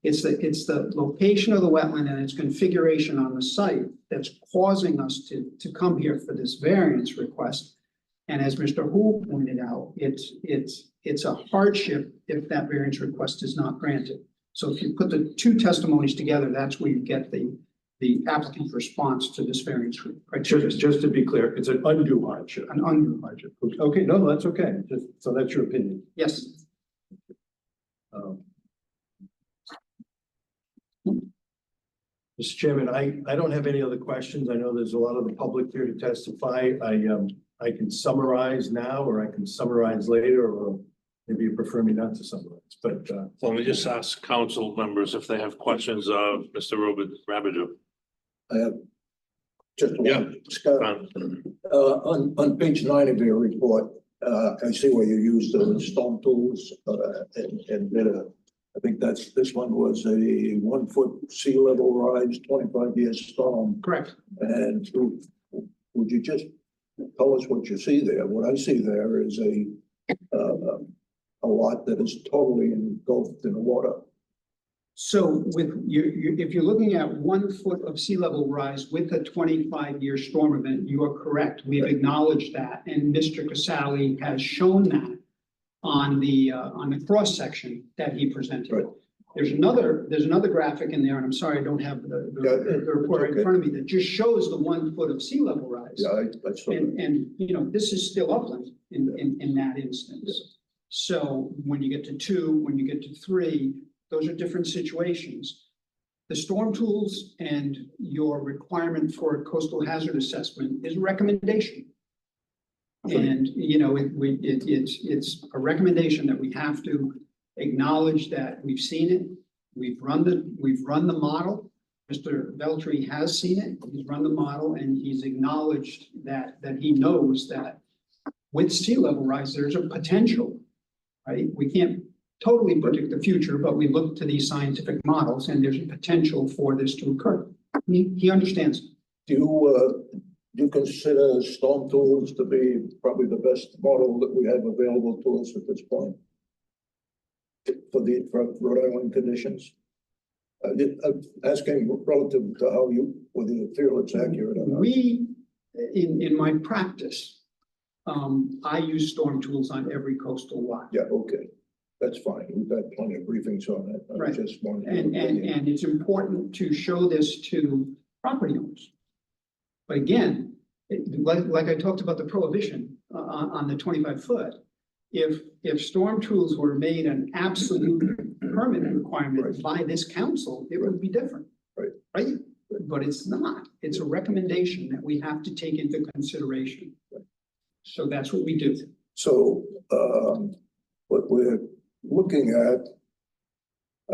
it's the location of the wetland and its configuration on the site that's causing us to come here for this variance request. And as Mr. Hu pointed out, it's a hardship if that variance request is not granted. So if you put the two testimonies together, that's where you get the applicant's response to this variance criteria. Just to be clear, it's an undue hardship. An undue hardship. Okay, no, that's okay. So that's your opinion. Yes. Mr. Chairman, I don't have any other questions. I know there's a lot of the public here to testify. I can summarize now, or I can summarize later, or maybe you prefer me not to summarize, but Let me just ask council members if they have questions of Mr. Rabideau. I have just Yeah. one, Scott. On page 9 of your report, I see where you use the storm tools, and did I think this one was a 1-foot sea level rise, 25-year storm. Correct. And would you just tell us what you see there? What I see there is a lot that is totally engulfed in the water. So with if you're looking at 1 foot of sea level rise with a 25-year storm event, you are correct. We've acknowledged that, and Mr. Casale has shown that on the cross section that he presented. Right. There's another graphic in there, and I'm sorry I don't have the report right in front of me that just shows the 1 foot of sea level rise. Yeah, I saw that. And you know, this is still upland in that instance. So when you get to 2, when you get to 3, those are different situations. The storm tools and your requirement for a coastal hazard assessment is a recommendation. And, you know, it's a recommendation that we have to acknowledge that we've seen it. We've run the model. Mr. Veltri has seen it. He's run the model and he's acknowledged that he knows that with sea level rise, there's a potential, right? We can't totally predict the future, but we look to these scientific models and there's a potential for this to occur. He understands. Do you consider storm tools to be probably the best model that we have available to us at this point for Rhode Island conditions? I'm asking relative to whether you feel it's accurate or not. In my practice, I use storm tools on every coastal lot. Yeah, okay. That's fine. We've had plenty of briefings on it. Right. Just wanted And it's important to show this to property owners. But again, like I talked about the prohibition on the 25-foot, if storm tools were made an absolute permanent requirement by this council, it would be different. Right? But it's not. It's a recommendation that we have to take into consideration. So that's what we do. So what we're looking at,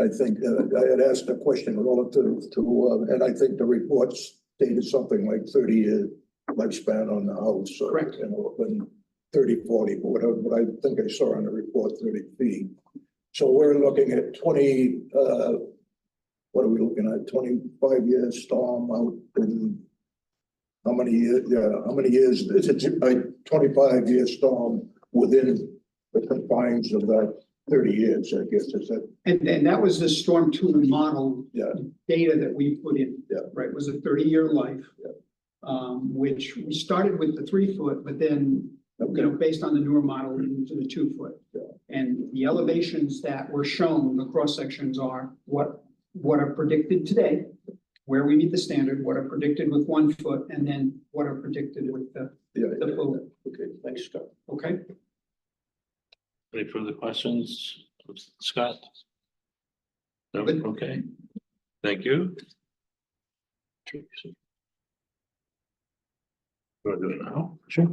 I think I had asked a question relative to, and I think the report stated something like 30-year lifespan on the house. Correct. You know, and 30, 40, but whatever, but I think I saw on the report 30 feet. So we're looking at 20, what are we looking at? 25-year storm out in how many years? Yeah, how many years? Is it a 25-year storm within the confines of that 30 years, I guess, is that? And that was the storm tool model data that we put in, right? It was a 30-year life, which we started with the 3-foot, but then, you know, based on the newer model, we moved to the 2-foot. And the elevations that were shown, the cross sections are what are predicted today, where we meet the standard, what are predicted with 1 foot, and then what are predicted with the full. Okay, thanks, Scott. Okay. Any further questions, Scott? No, okay. Thank you. Want to do it now? Sure.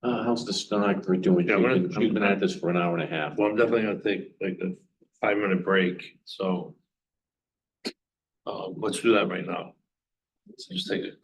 How's the stenographer doing? Yeah, She's been at this for an hour and a half. Well, I'm definitely gonna take like a 5-minute break, so let's do that right now. So just take it.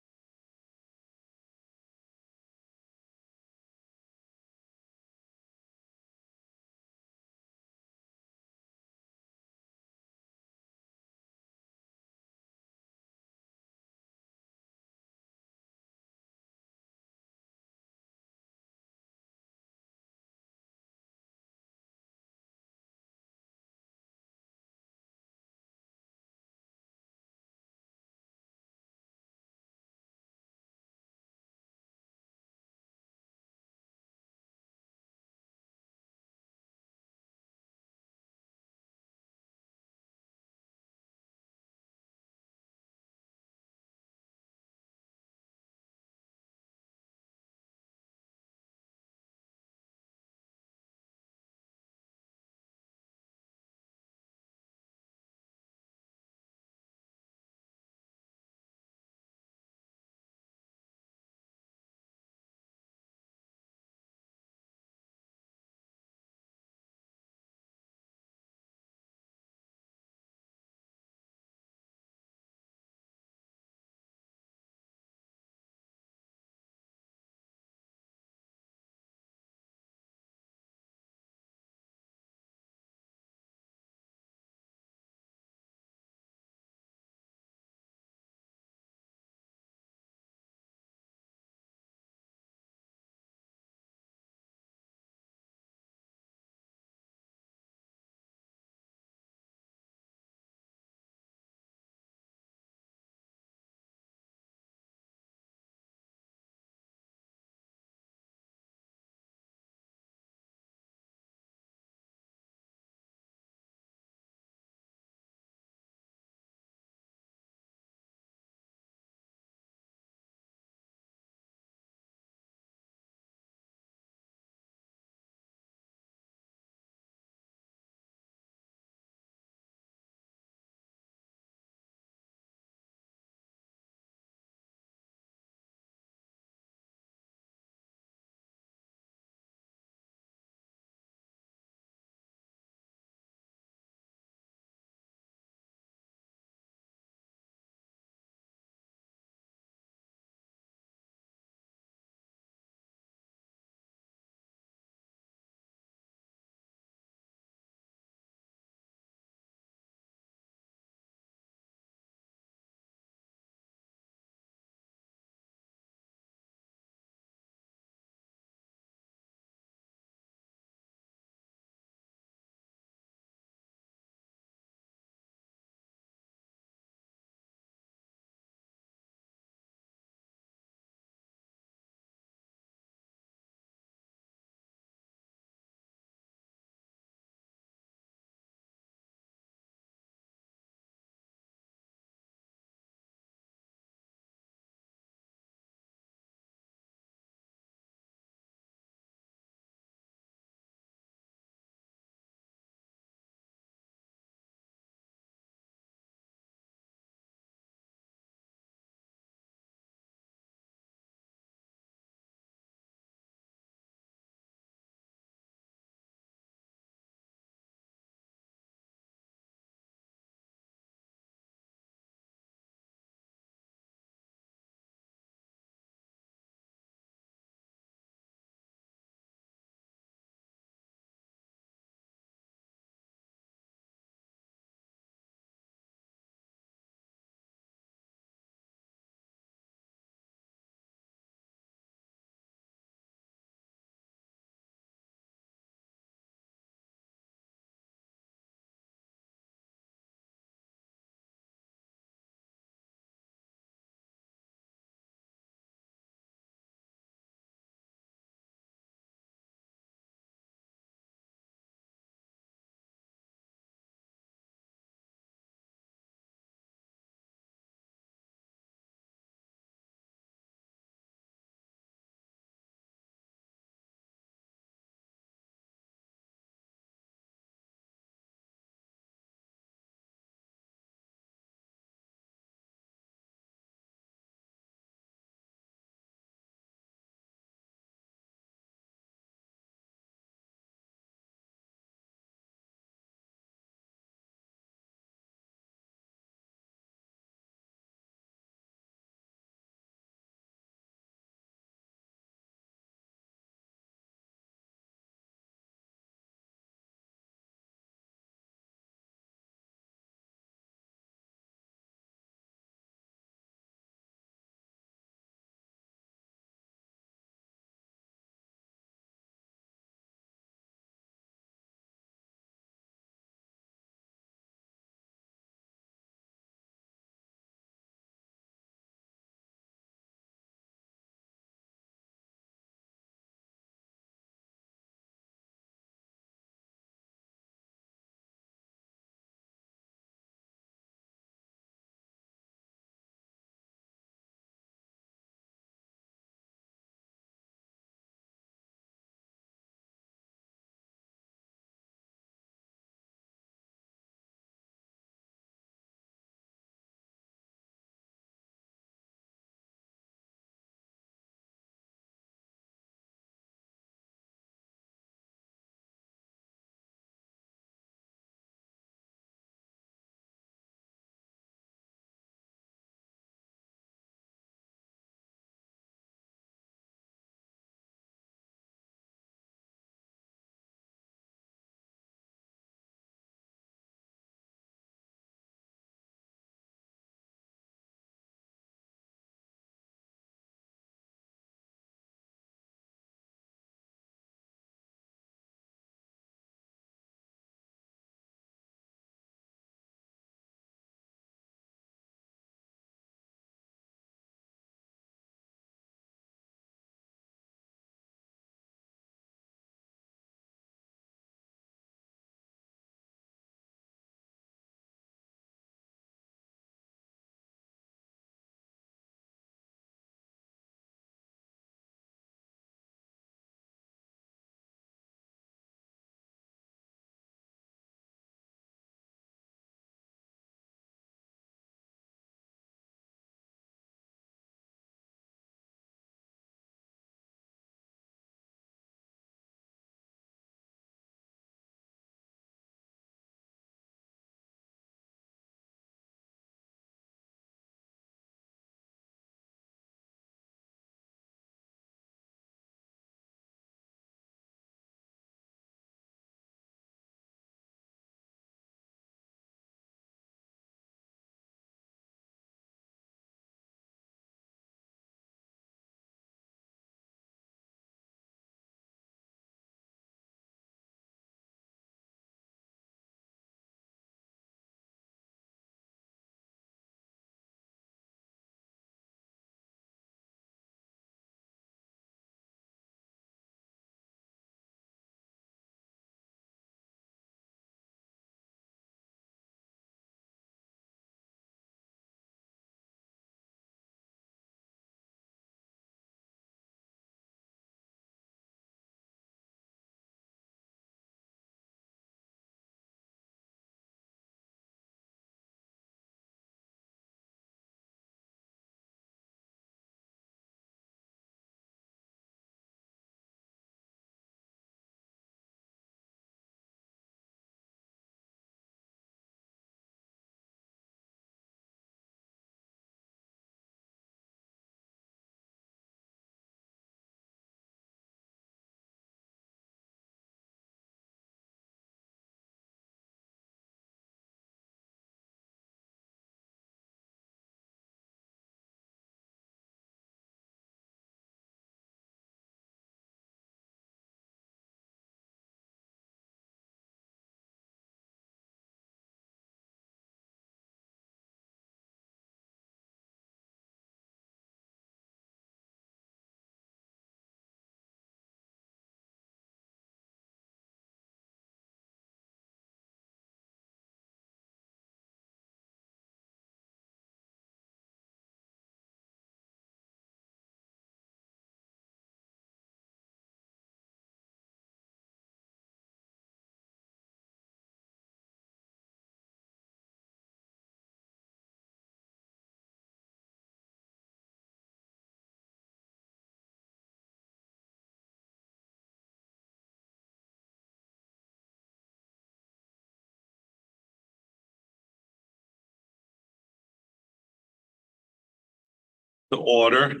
to order.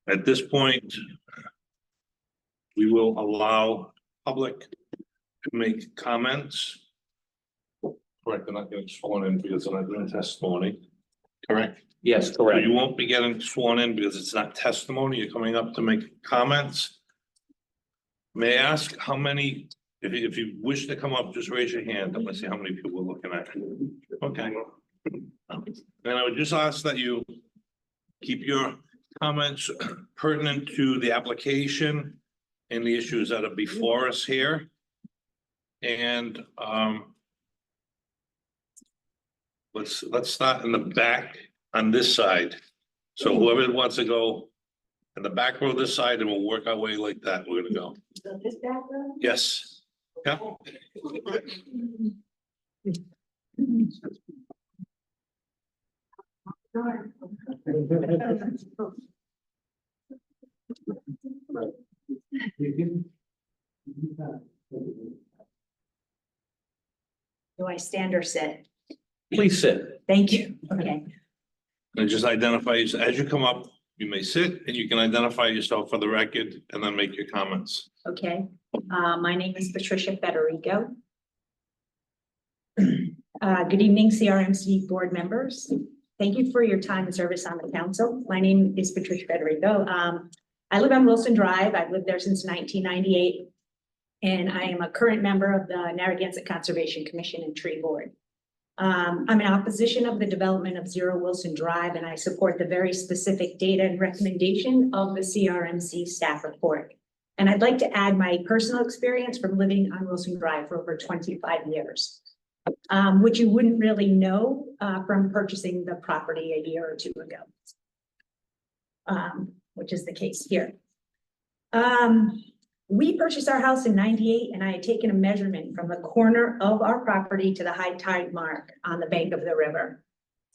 At this point, we will allow public to make comments. Correct, they're not getting sworn in because they're not doing testimony, correct? Yes, So correct. you won't be getting sworn in because it's not testimony, you're coming up to make comments. May I ask how many, if you wish to come up, just raise your hand, and let's see how many people we're looking at. Okay. And I would just ask that you keep your comments pertinent to the application and the issues that are before us here. And let's start in the back on this side. So whoever wants to go in the back row this side, and we'll work our way like that. We're gonna go. This back row? Yes. Yeah. Do I stand or sit? Please sit. Thank you. Okay. And just identify, as you come up, you may sit and you can identify yourself for the record and then make your comments. Okay. My name is Patricia Federico. Good evening, CRMC board members. Thank you for your time and service on the council. My name is Patricia Federico. I live on Wilson Drive. I've lived there since 1998. And I am a current member of the Narragansett Conservation Commission and Tree Board. I'm in opposition of the development of 0 Wilson Drive, and I support the very specific data and recommendation of the CRMC staff report. And I'd like to add my personal experience from living on Wilson Drive for over 25 years, which you wouldn't really know from purchasing the property a year or two ago, which is the case here. We purchased our house in 98, and I had taken a measurement from the corner of our property to the high tide mark on the bank of the river.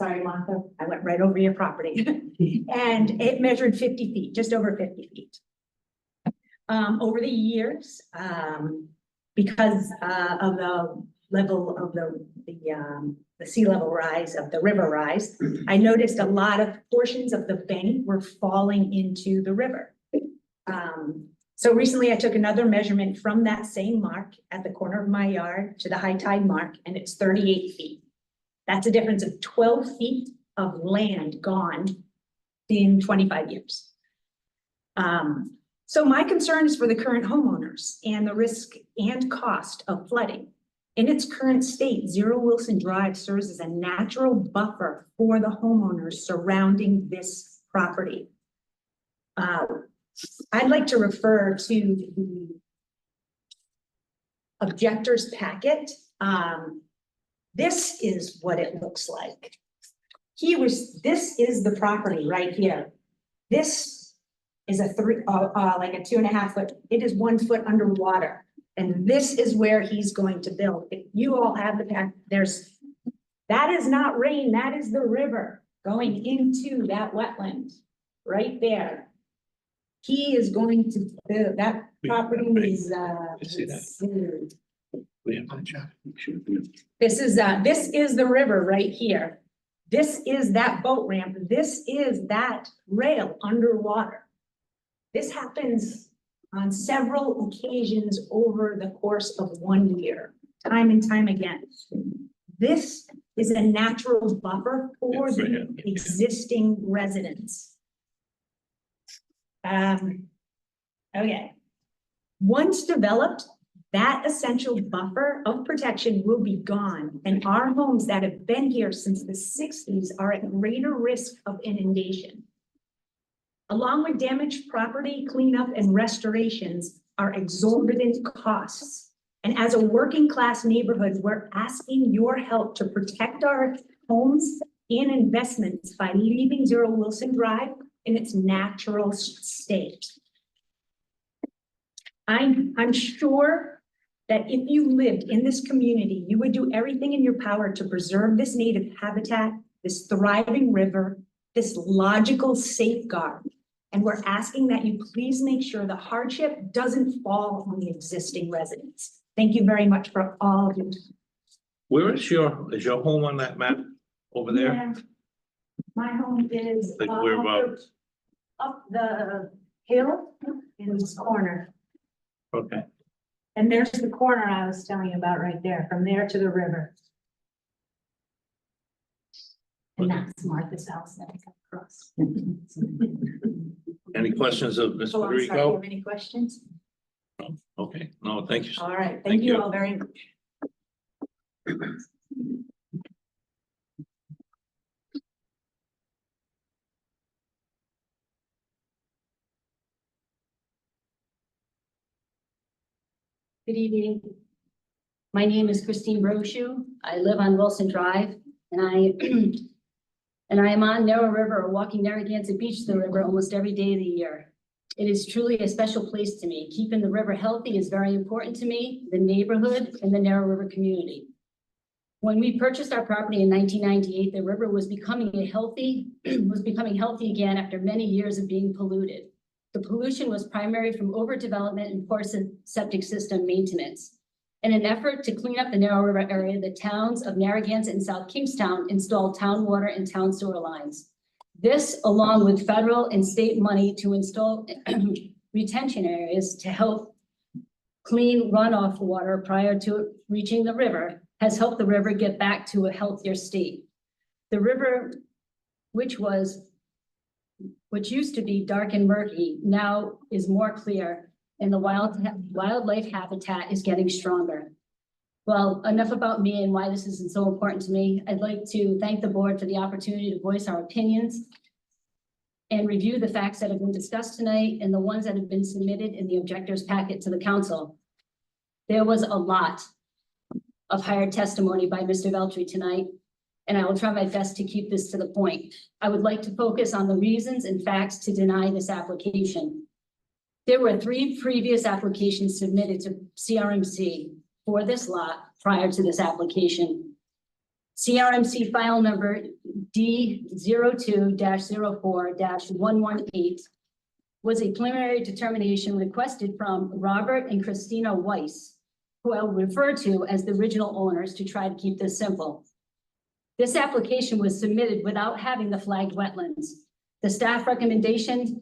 Sorry, Martha, I went right over your property. And it measured 50 feet, just over 50 feet. Over the years, because of the level of the sea level rise of the river rise, I noticed a lot of portions of the bank were falling into the river. So recently I took another measurement from that same mark at the corner of my yard to the high tide mark, and it's 38 feet. That's a difference of 12 feet of land gone in 25 years. So my concern is for the current homeowners and the risk and cost of flooding. In its current state, 0 Wilson Drive serves as a natural buffer for the homeowners surrounding this property. I'd like to refer to the objector's packet. This is what it looks like. This is the property right here. This is a like a 2.5 foot, it is 1 foot underwater. And this is where he's going to build. If you all have the pack, that is not rain, that is the river going into that wetland right there. He is going to build, that property is, this is the river right here. This is that boat ramp. This is that rail underwater. This happens on several occasions over the course of 1 year, time and time again. This is a natural buffer for the existing residents. Okay. Once developed, that essential buffer of protection will be gone, and our homes that have been here since the 60s are at greater risk of inundation. Along with damaged property cleanup and restorations are exorbitant costs. And as a working class neighborhood, we're asking your help to protect our homes and investments by leaving 0 Wilson Drive in its natural state. I'm sure that if you lived in this community, you would do everything in your power to preserve this native habitat, this thriving river, this logical safeguard. And we're asking that you please make sure the hardship doesn't fall on the existing residents. Thank you very much for all of you. Where is your home on that map over there? Yeah. My home is Like whereabouts? up the hill in this corner. Okay. And there's the corner I was telling you about right there, from there to the river. And that's Martha's house that I come across. Any questions of Ms. Oh, I'm sorry, you Federico? have any questions? Okay, no, thank you. All right, Thank thank you you. all very much. Good evening. My name is Christine Brochu. I live on Wilson Drive and I am on Narrow River or walking Narragansett Beach to the river almost every day of the year. It is truly a special place to me. Keeping the river healthy is very important to me, the neighborhood, and the Narrow River community. When we purchased our property in 1998, the river was becoming healthy again after many years of being polluted. The pollution was primarily from overdevelopment and poor septic system maintenance. In an effort to clean up the Narrow River area, the towns of Narragansett and South Kingstown installed town water and town sewer lines. This, along with federal and state money to install retention areas to help clean runoff water prior to reaching the river, has helped the river get back to a healthier state. The river, which used to be dark and murky, now is more clear, and the wildlife habitat is getting stronger. Well, enough about me and why this is so important to me. I'd like to thank the board for the opportunity to voice our opinions and review the facts that have been discussed tonight and the ones that have been submitted in the objectors packet to the council. There was a lot of hired testimony by Mr. Veltri tonight, and I will try my best to keep this to the point. I would like to focus on the reasons and facts to deny this application. There were 3 previous applications submitted to CRMC for this lot prior to this application. CRMC file number D02-04-118 was a preliminary determination requested from Robert and Christina Weiss, who I will refer to as the original owners to try to keep this simple. This application was submitted without having the flagged wetlands. The staff recommended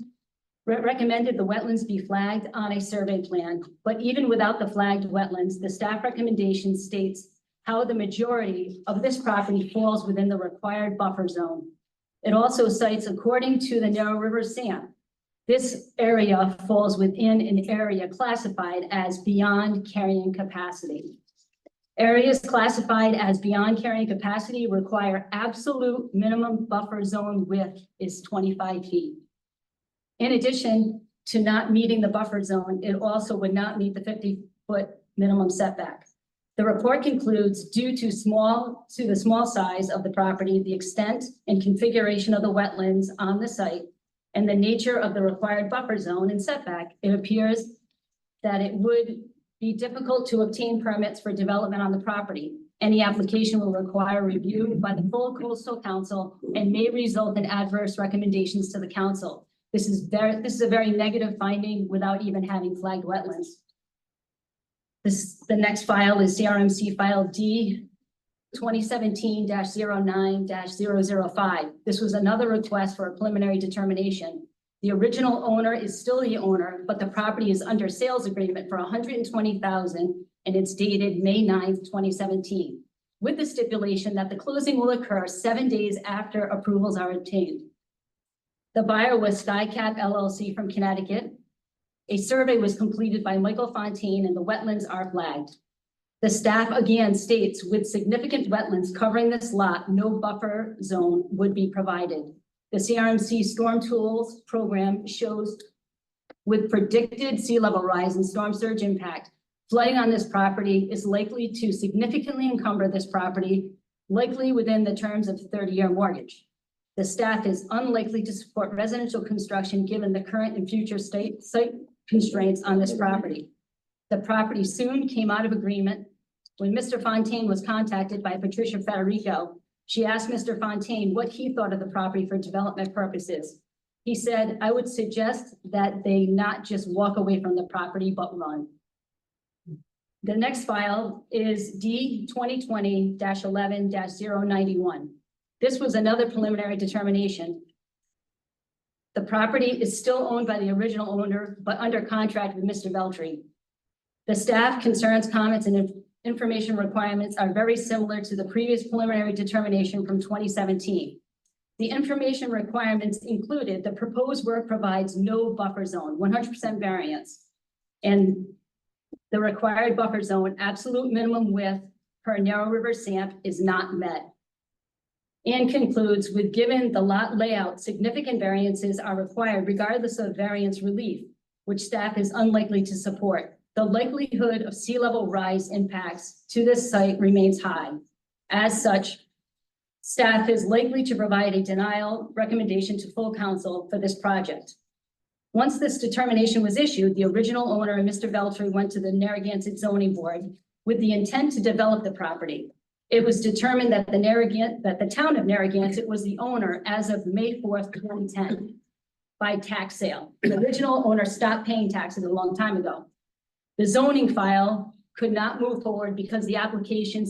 the wetlands be flagged on a survey plan, but even without the flagged wetlands, the staff recommendation states how the majority of this property falls within the required buffer zone. It also cites, according to the Narrow River SAM, this area falls within an area classified as beyond carrying capacity. Areas classified as beyond carrying capacity require absolute minimum buffer zone width is 25 feet. In addition to not meeting the buffer zone, it also would not meet the 50-foot minimum setback. The report concludes, due to the small size of the property, the extent and configuration of the wetlands on the site, and the nature of the required buffer zone and setback, it appears that it would be difficult to obtain permits for development on the property. Any application will require review by the full coastal council and may result in adverse recommendations to the council. This is a very negative finding without even having flagged wetlands. The next file is CRMC file D 2017-09-005. This was another request for a preliminary determination. The original owner is still the owner, but the property is under sales agreement for $120,000 and it's dated May 9th, 2017, with the stipulation that the closing will occur 7 days after approvals are obtained. The buyer was SkyCap LLC from Connecticut. A survey was completed by Michael Fontaine and the wetlands are flagged. The staff again states with significant wetlands covering this lot, no buffer zone would be provided. The CRMC storm tools program shows with predicted sea level rise and storm surge impact, flooding on this property is likely to significantly encumber this property, likely within the terms of 30-year mortgage. The staff is unlikely to support residential construction given the current and future site constraints on this property. The property soon came out of agreement. When Mr. Fontaine was contacted by Patricia Federico, she asked Mr. Fontaine what he thought of the property for development purposes. He said, I would suggest that they not just walk away from the property, but run. The next file is D 2020-11-091. This was another preliminary determination. The property is still owned by the original owner, but under contract with Mr. Veltri. The staff concerns, comments, and information requirements are very similar to the previous preliminary determination from 2017. The information requirements included the proposed work provides no buffer zone, 100% variance. And the required buffer zone, absolute minimum width per narrow river SAMP is not met. And concludes with, given the lot layout, significant variances are required regardless of variance relief, which staff is unlikely to support. The likelihood of sea level rise impacts to this site remains high. As such, staff is likely to provide a denial recommendation to full council for this project. Once this determination was issued, the original owner, Mr. Veltri, went to the Narragansett zoning board with the intent to develop the property. It was determined that the town of Narragansett was the owner as of May 4th, 2010 by tax sale. The original owner stopped paying taxes a long time ago. The zoning file could not move forward because the application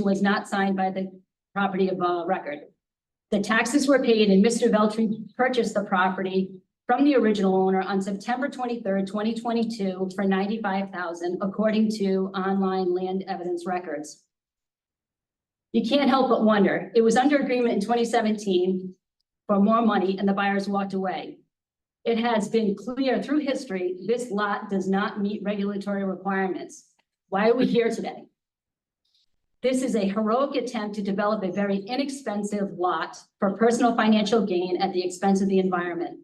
was not signed by the property of record. The taxes were paid and Mr. Veltri purchased the property from the original owner on September 23rd, 2022 for $95,000, according to online land evidence records. You can't help but wonder, it was under agreement in 2017 for more money and the buyers walked away. It has been clear through history, this lot does not meet regulatory requirements. Why are we here today? This is a heroic attempt to develop a very inexpensive lot for personal financial gain at the expense of the environment.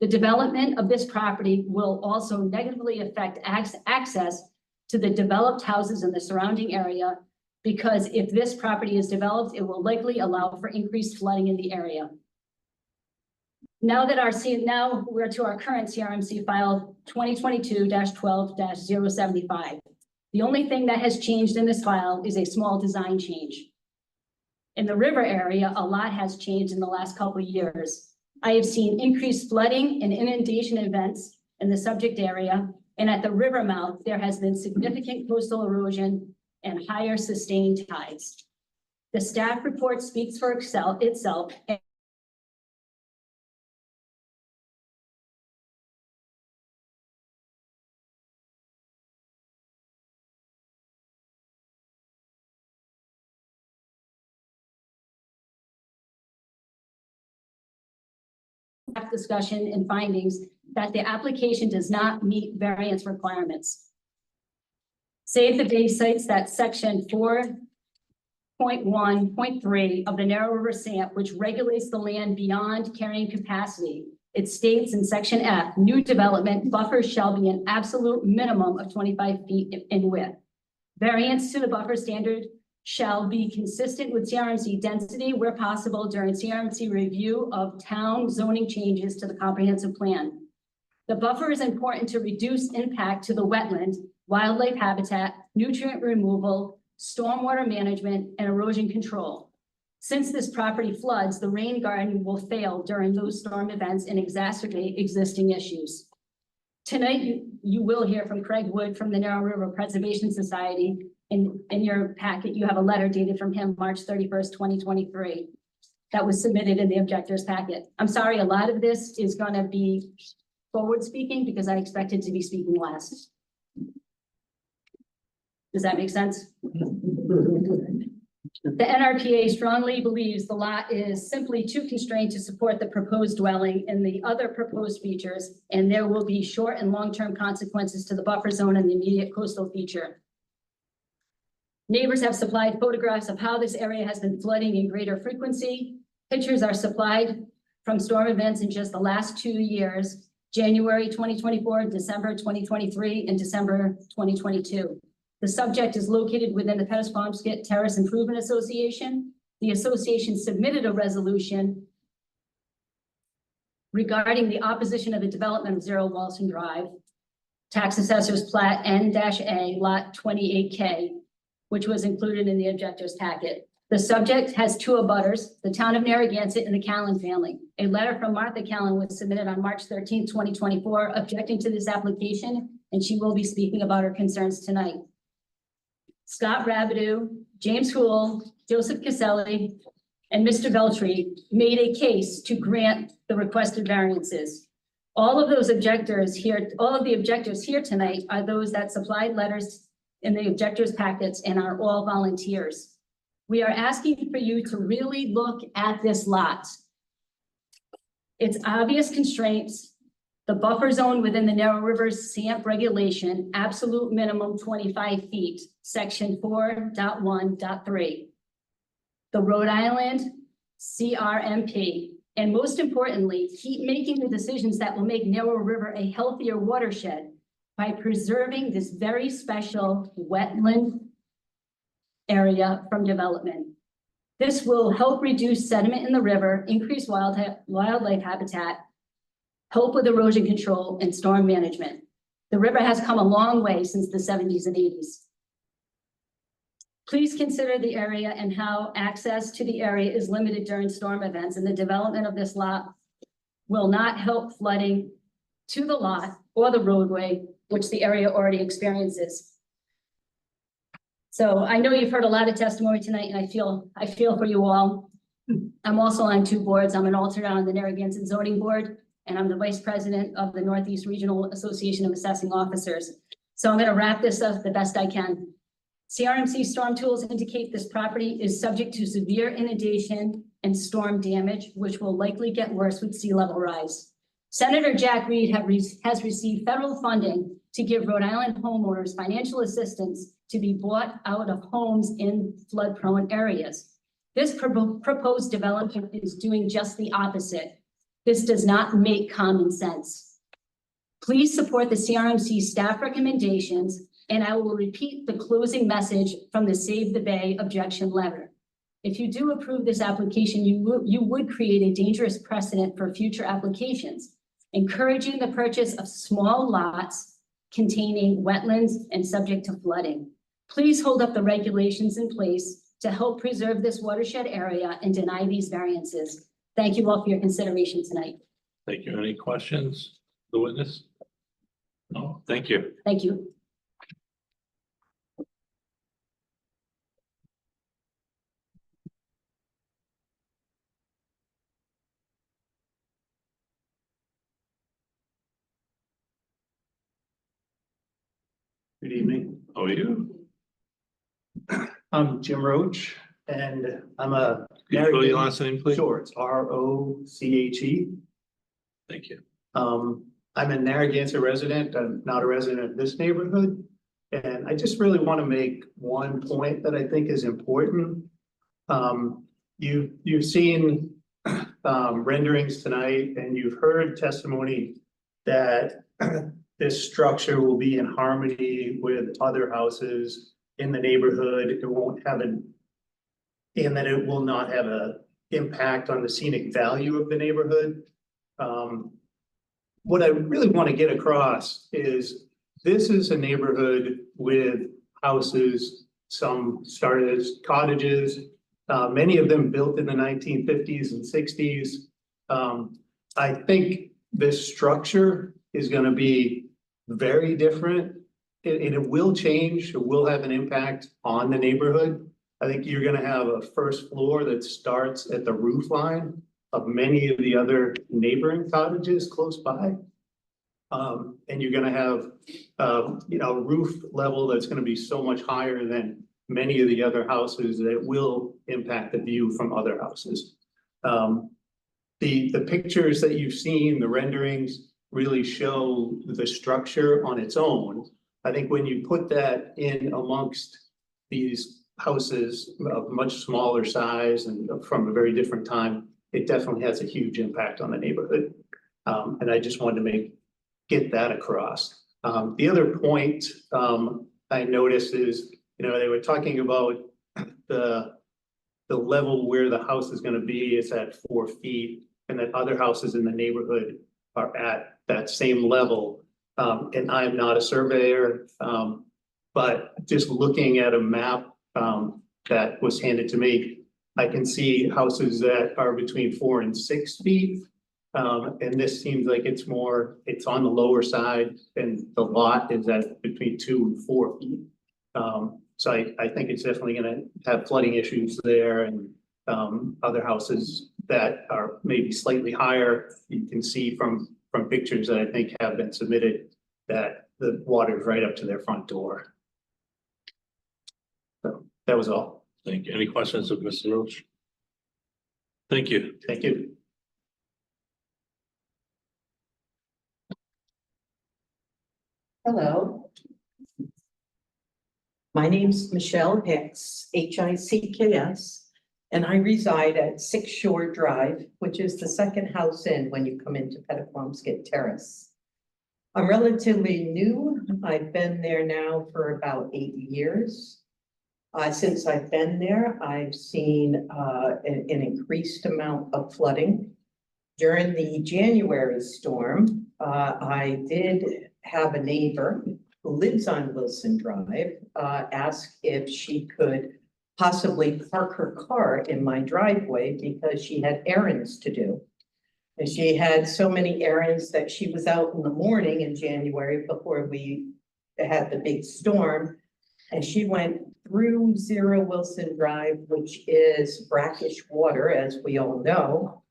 The development of this property will also negatively affect access to the developed houses in the surrounding area, because if this property is developed, it will likely allow for increased flooding in the area. Now we're to our current CRMC file 2022-12-075. The only thing that has changed in this file is a small design change. In the river area, a lot has changed in the last couple of years. I have seen increased flooding and inundation events in the subject area, and at the river mouth, there has been significant coastal erosion and higher sustained tides. The staff report speaks for itself. Discussion and findings that the application does not meet variance requirements. Save the day cites that section 4.1.3 of the Narrow River SAMP, which regulates the land beyond carrying capacity. It states in section F, new development buffers shall be an absolute minimum of 25 feet in width. Variance to the buffer standard shall be consistent with CRMC density where possible during CRMC review of town zoning changes to the comprehensive plan. The buffer is important to reduce impact to the wetland, wildlife habitat, nutrient removal, stormwater management, and erosion control. Since this property floods, the rain garden will fail during those storm events and exacerbate existing issues. Tonight, you will hear from Craig Wood from the Narrow River Preservation Society. In your packet, you have a letter dated from him March 31st, 2023. That was submitted in the objector's packet. I'm sorry, a lot of this is going to be forward speaking because I expected to be speaking last. Does that make sense? The NRPA strongly believes the lot is simply too constrained to support the proposed dwelling and the other proposed features, and there will be short and long-term consequences to the buffer zone and the immediate coastal feature. Neighbors have supplied photographs of how this area has been flooding in greater frequency. Pictures are supplied from storm events in just the last 2 years, January 2024, December 2023, and December 2022. The subject is located within the Pettisquamskett Terrace Improvement Association. The association submitted a resolution regarding the opposition of the development of 0 Walson Drive, tax assessor's plat N-A, lot 28K, which was included in the objector's packet. The subject has 2 abutters, the town of Narragansett and the Callan family. A letter from Martha Callan was submitted on March 13, 2024, objecting to this application, and she will be speaking about her concerns tonight. Scott Rabideau, James Hool, Joseph Caselli, and Mr. Veltri made a case to grant the requested variances. All of the objectors here tonight are those that supplied letters in the objectors' packets and are all volunteers. We are asking for you to really look at this lot. Its obvious constraints, the buffer zone within the Narrow Rivers SAMP regulation, absolute minimum 25 feet, section 4.1.3. The Rhode Island CRMP, and most importantly, keep making the decisions that will make Narrow River a healthier watershed by preserving this very special wetland area from development. This will help reduce sediment in the river, increase wildlife habitat, help with erosion control and storm management. The river has come a long way since the 70s and 80s. Please consider the area and how access to the area is limited during storm events, and the development of this lot will not help flooding to the lot or the roadway, which the area already experiences. So I know you've heard a lot of testimony tonight, and I feel for you all. I'm also on 2 boards. I'm an alternate on the Narragansett Zoning Board, and I'm the vice president of the Northeast Regional Association of Assessing Officers. So I'm going to wrap this up the best I can. CRMC storm tools indicate this property is subject to severe inundation and storm damage, which will likely get worse with sea level rise. Senator Jack Reed has received federal funding to give Rhode Island homeowners financial assistance to be bought out of homes in flood-prone areas. This proposed development is doing just the opposite. This does not make common sense. Please support the CRMC staff recommendations, and I will repeat the closing message from the Save the Bay objection letter. If you do approve this application, you would create a dangerous precedent for future applications, encouraging the purchase of small lots containing wetlands and subject to flooding. Please hold up the regulations in place to help preserve this watershed area and deny these variances. Thank you all for your consideration tonight. Thank you. Any questions? The witness? No, thank you. Thank you. Good evening. How are you? I'm Jim Roach, and I'm a. Can you spell your last name, please? Sure, it's Roche. Thank you. I'm a Narragansett resident. I'm not a resident of this neighborhood. And I just really want to make one point that I think is important. You've seen renderings tonight, and you've heard testimony that this structure will be in harmony with other houses in the neighborhood. It won't have and that it will not have an impact on the scenic value of the neighborhood. What I really want to get across is this is a neighborhood with houses, some started as cottages, many of them built in the 1950s and 60s. I think this structure is going to be very different. It will change, it will have an impact on the neighborhood. I think you're going to have a first floor that starts at the roof line of many of the other neighboring cottages close by. And you're going to have, roof level that's going to be so much higher than many of the other houses that will impact the view from other houses. The pictures that you've seen, the renderings really show the structure on its own. I think when you put that in amongst these houses of much smaller size and from a very different time, it definitely has a huge impact on the neighborhood. And I just wanted to get that across. The other point I noticed is, they were talking about the level where the house is going to be is at 4 feet, and that other houses in the neighborhood are at that same level. And I'm not a surveyor, but just looking at a map that was handed to me, I can see houses that are between 4 and 6 feet. And this seems like it's on the lower side, and the lot is at between 2 and 4 feet. So I think it's definitely gonna have flooding issues there and other houses that are maybe slightly higher. You can see from pictures that I think have been submitted that the water is right up to their front door. So that was all. Thank you. Any questions of Mr. Roach? Thank you. Thank you. Hello. My name's Michelle Hicks, Hicks, and I reside at 6 Shore Drive, which is the second house in when you come into Pettaquamsket Terrace. I'm relatively new. I've been there now for about 8 years. Since I've been there, I've seen an increased amount of flooding. During the January storm, I did have a neighbor who lives on Wilson Drive ask if she could possibly park her car in my driveway because she had errands to do. And she had so many errands that she was out in the morning in January before we had the big storm. And she went through 0 Wilson Drive, which is brackish water, as we all know.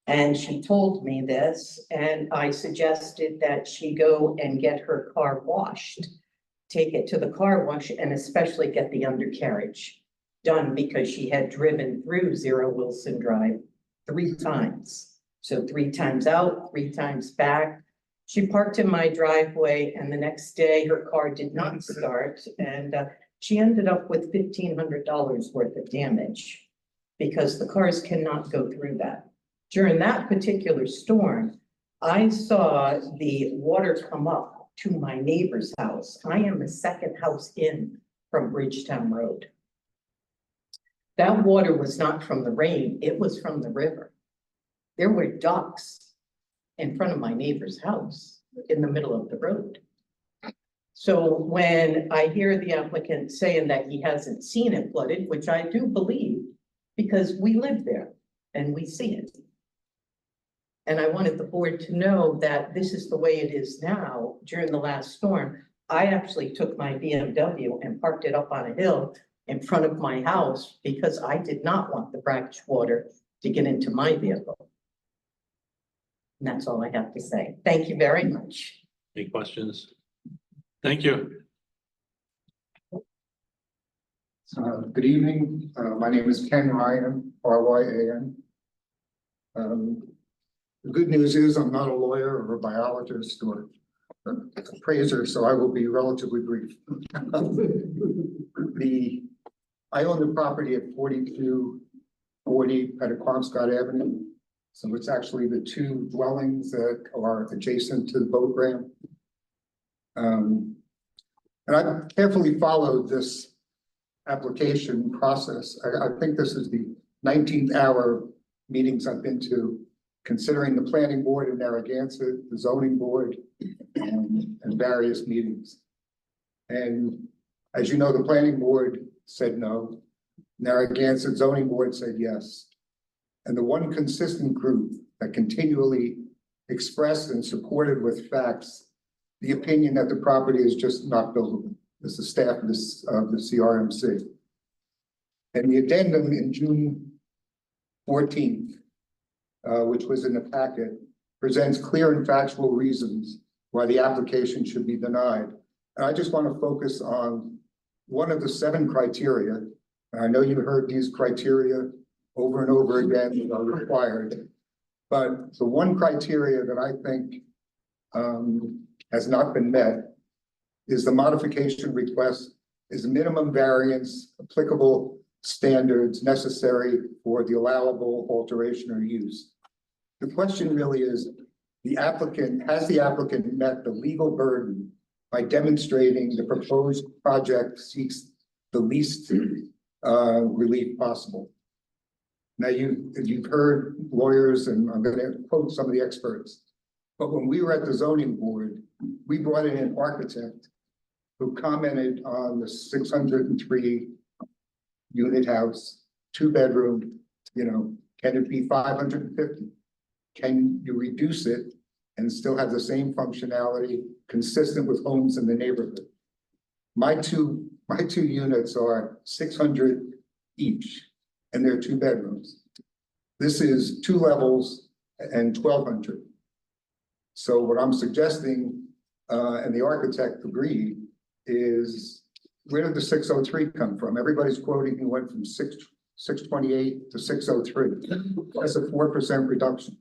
And she told me this, and I suggested that she go and get her car washed, take it to the car wash, and especially get the undercarriage done because she had driven through 0 Wilson Drive 3 times. So 3 times out, 3 times back. She parked in my driveway, and the next day her car did not start, and she ended up with $1,500 worth of damage because the cars cannot go through that. During that particular storm, I saw the water come up to my neighbor's house. I am the second house in from Bridgetown Road. That water was not from the rain, it was from the river. There were ducks in front of my neighbor's house in the middle of the road. So when I hear the applicant saying that he hasn't seen it flooded, which I do believe, because we live there and we see it. And I wanted the board to know that this is the way it is now. During the last storm, I actually took my BMW and parked it up on a hill in front of my house because I did not want the brackish water to get into my vehicle. And that's all I have to say. Thank you very much. Any questions? Thank you. Good evening. My name is Ken Ryan, R-Y-A-N. The good news is I'm not a lawyer or a biologist or an appraiser, so I will be relatively brief. I own the property at 4240 Pettaquamsket Avenue. So it's actually the 2 dwellings that are adjacent to the boat ramp. And I've carefully followed this application process. I think this is the 19th hour meetings I've been to, considering the planning board in Narragansett, the zoning board, and various meetings. And as you know, the planning board said no. Narragansett zoning board said yes. And the one consistent group that continually expressed and supported with facts the opinion that the property is just not buildable. This is the staff of the CRMC. And the addendum in June 14th, which was in the packet, presents clear and factual reasons why the application should be denied. And I just want to focus on one of the 7 criteria. And I know you heard these criteria over and over again that are required, but the one criteria that I think has not been met is the modification request is the minimum variance applicable standards necessary for the allowable alteration or use. The question really is, has the applicant met the legal burden by demonstrating the proposed project seeks the least relief possible? Now you've heard lawyers, and I'm going to quote some of the experts, but when we were at the zoning board, we brought in an architect who commented on the 603 unit house, 2-bedroom, can it be 550? Can you reduce it and still have the same functionality consistent with homes in the neighborhood? My 2 My two units are 600 each, and they're 2 bedrooms. This is 2 levels and 1,200. So what I'm suggesting, and the architect agreed, is where did the 603 come from? Everybody's quoting you went from 628 to 603. That's a 4% reduction.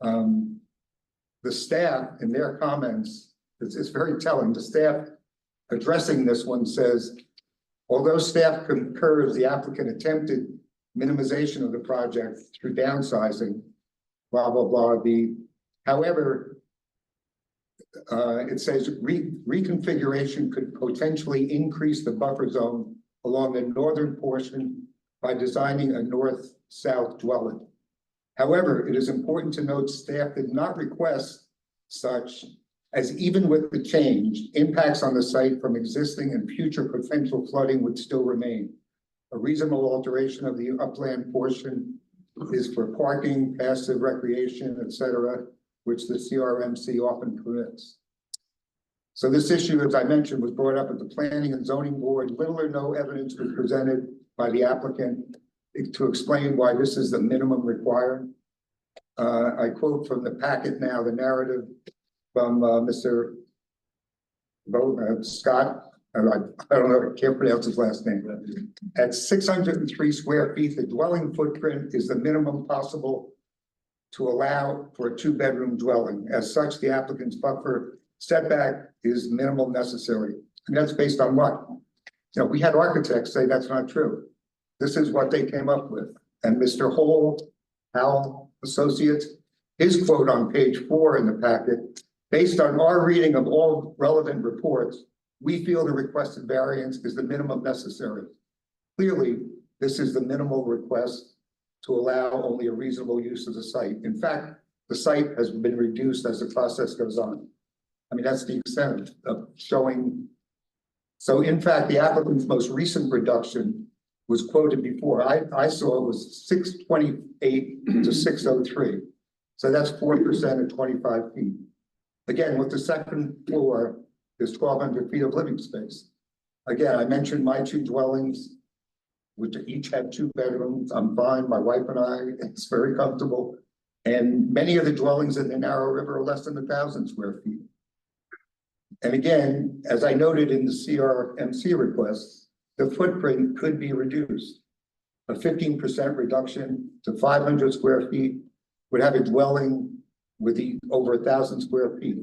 The staff in their comments, it's very telling. The staff addressing this one says, although staff concurs the applicant attempted minimization of the project through downsizing, blah, blah, blah, however, it says reconfiguration could potentially increase the buffer zone along the northern portion by designing a north-south dwelling. However, it is important to note staff did not request such, as even with the change, impacts on the site from existing and future potential flooding would still remain. A reasonable alteration of the upland portion is for parking, passive recreation, etc., which the CRMC often permits. So this issue, as I mentioned, was brought up at the Planning and Zoning Board. Little or no evidence was presented by the applicant to explain why this is the minimum required. I quote from the packet now, the narrative from Mr. Scott. I don't know, I can't pronounce his last name. At 603 square feet, the dwelling footprint is the minimum possible to allow for a 2-bedroom dwelling. As such, the applicant's buffer setback is minimal necessary. And that's based on what? You know, we had architects say that's not true. This is what they came up with. And Mr. Howell Associates, his quote on page 4 in the packet, based on our reading of all relevant reports, we feel the requested variance is the minimum necessary. Clearly, this is the minimal request to allow only a reasonable use of the site. In fact, the site has been reduced as the process goes on. I mean, that's the extent of showing. So in fact, the applicant's most recent reduction was quoted before. I saw it was 628 to 603. So that's 4% at 25 feet. Again, with the second floor, there's 1,200 feet of living space. Again, I mentioned my 2 dwellings, which each have 2 bedrooms. I'm fine, my wife and I, it's very comfortable. And many of the dwellings in the narrow river are less than 1,000 square feet. And again, as I noted in the CRMC request, the footprint could be reduced. A 15% reduction to 500 square feet would have a dwelling with over 1,000 square feet.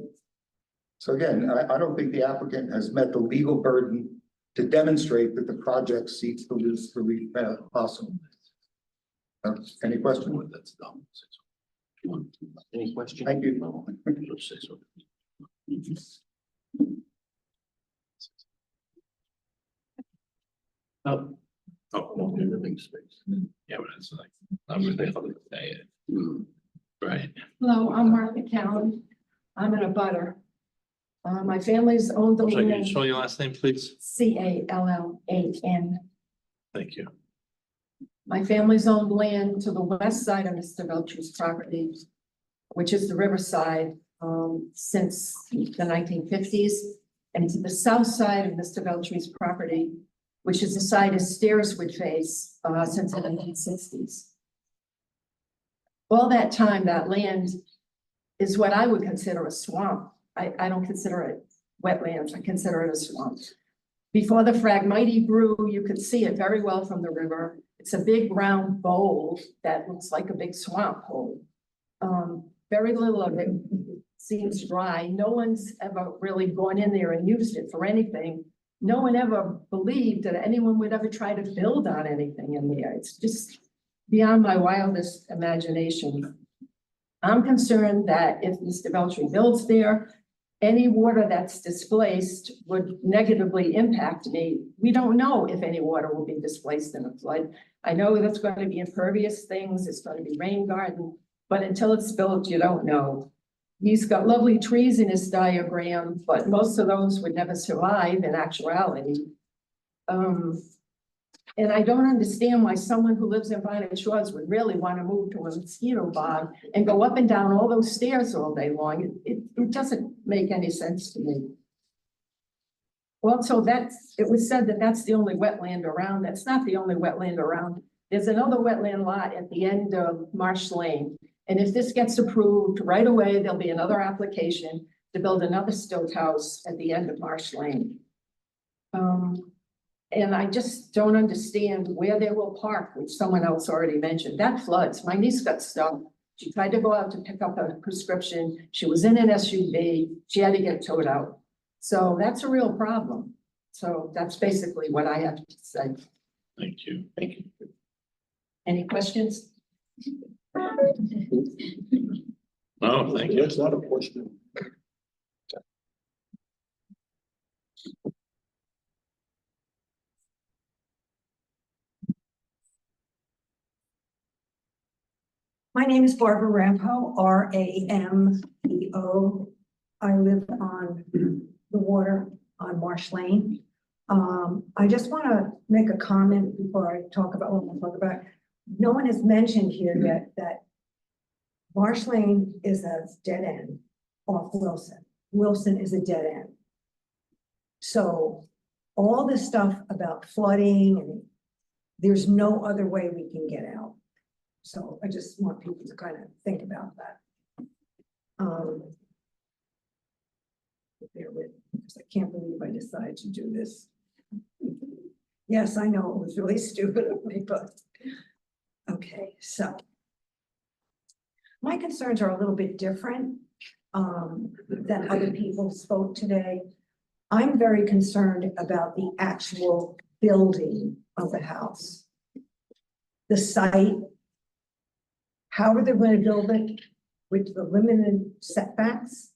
So again, I don't think the applicant has met the legal burden to demonstrate that the project seeks the least relief possible. Any questions? Any questions? Thank you. Living space. Yeah, but it's like, not really how to say it. Right. Hello, I'm Martha Callan. I'm in a butter. My family's owned the I'm sorry, can you land. spell your last name, please? CALLAN. Thank you. My family's owned land to the west side of Mr. Veltri's property, which is the riverside, since the 1950s, and to the south side of Mr. Veltri's property, which is the side his stairs would face, since the 1960s. All that time, that land is what I would consider a swamp. I don't consider it wetlands, I consider it a swamp. Before the Phragmite grew, you could see it very well from the river. It's a big round bowl that looks like a big swamp hole. Very little of it seems dry. No one's ever really gone in there and used it for anything. No one ever believed that anyone would ever try to build on anything in there. It's just beyond my wildest imagination. I'm concerned that if Mr. Veltri builds there, any water that's displaced would negatively impact me. We don't know if any water will be displaced in a flood. I know that's going to be impervious things, it's going to be rain garden, but until it's built, you don't know. He's got lovely trees in his diagram, but most of those would never survive in actuality. And I don't understand why someone who lives in Vining Shores would really want to move to a mosquito bog and go up and down all those stairs all day long. It doesn't make any sense to me. Well, so it was said that that's the only wetland around. That's not the only wetland around. There's another wetland lot at the end of Marsh Lane. And if this gets approved right away, there'll be another application to build another stilt house at the end of Marsh Lane. And I just don't understand where they will park, which someone else already mentioned. That floods. My niece got stuck. She tried to go out to pick up a prescription. She was in an SUV. She had to get towed out. So that's a real problem. So that's basically what I have to say. Thank you. Thank you. Any questions? No, thank you. That's not a question. My name is Barbara Rampo, Rampo. I live on the water on Marsh Lane. I just want to make a comment before I talk about what I'm talking about. No one has mentioned here yet that Marsh Lane is a dead end off Wilson. Wilson is a dead end. So all this stuff about flooding, and there's no other way we can get out. So I just want people to kind of think about that. Bear with, because I can't believe I decided to do this. Yes, I know it was really stupid of me, but okay, so my concerns are a little bit different than other people spoke today. I'm very concerned about the actual building of the house, the site. How are they going to build it with the limited setbacks?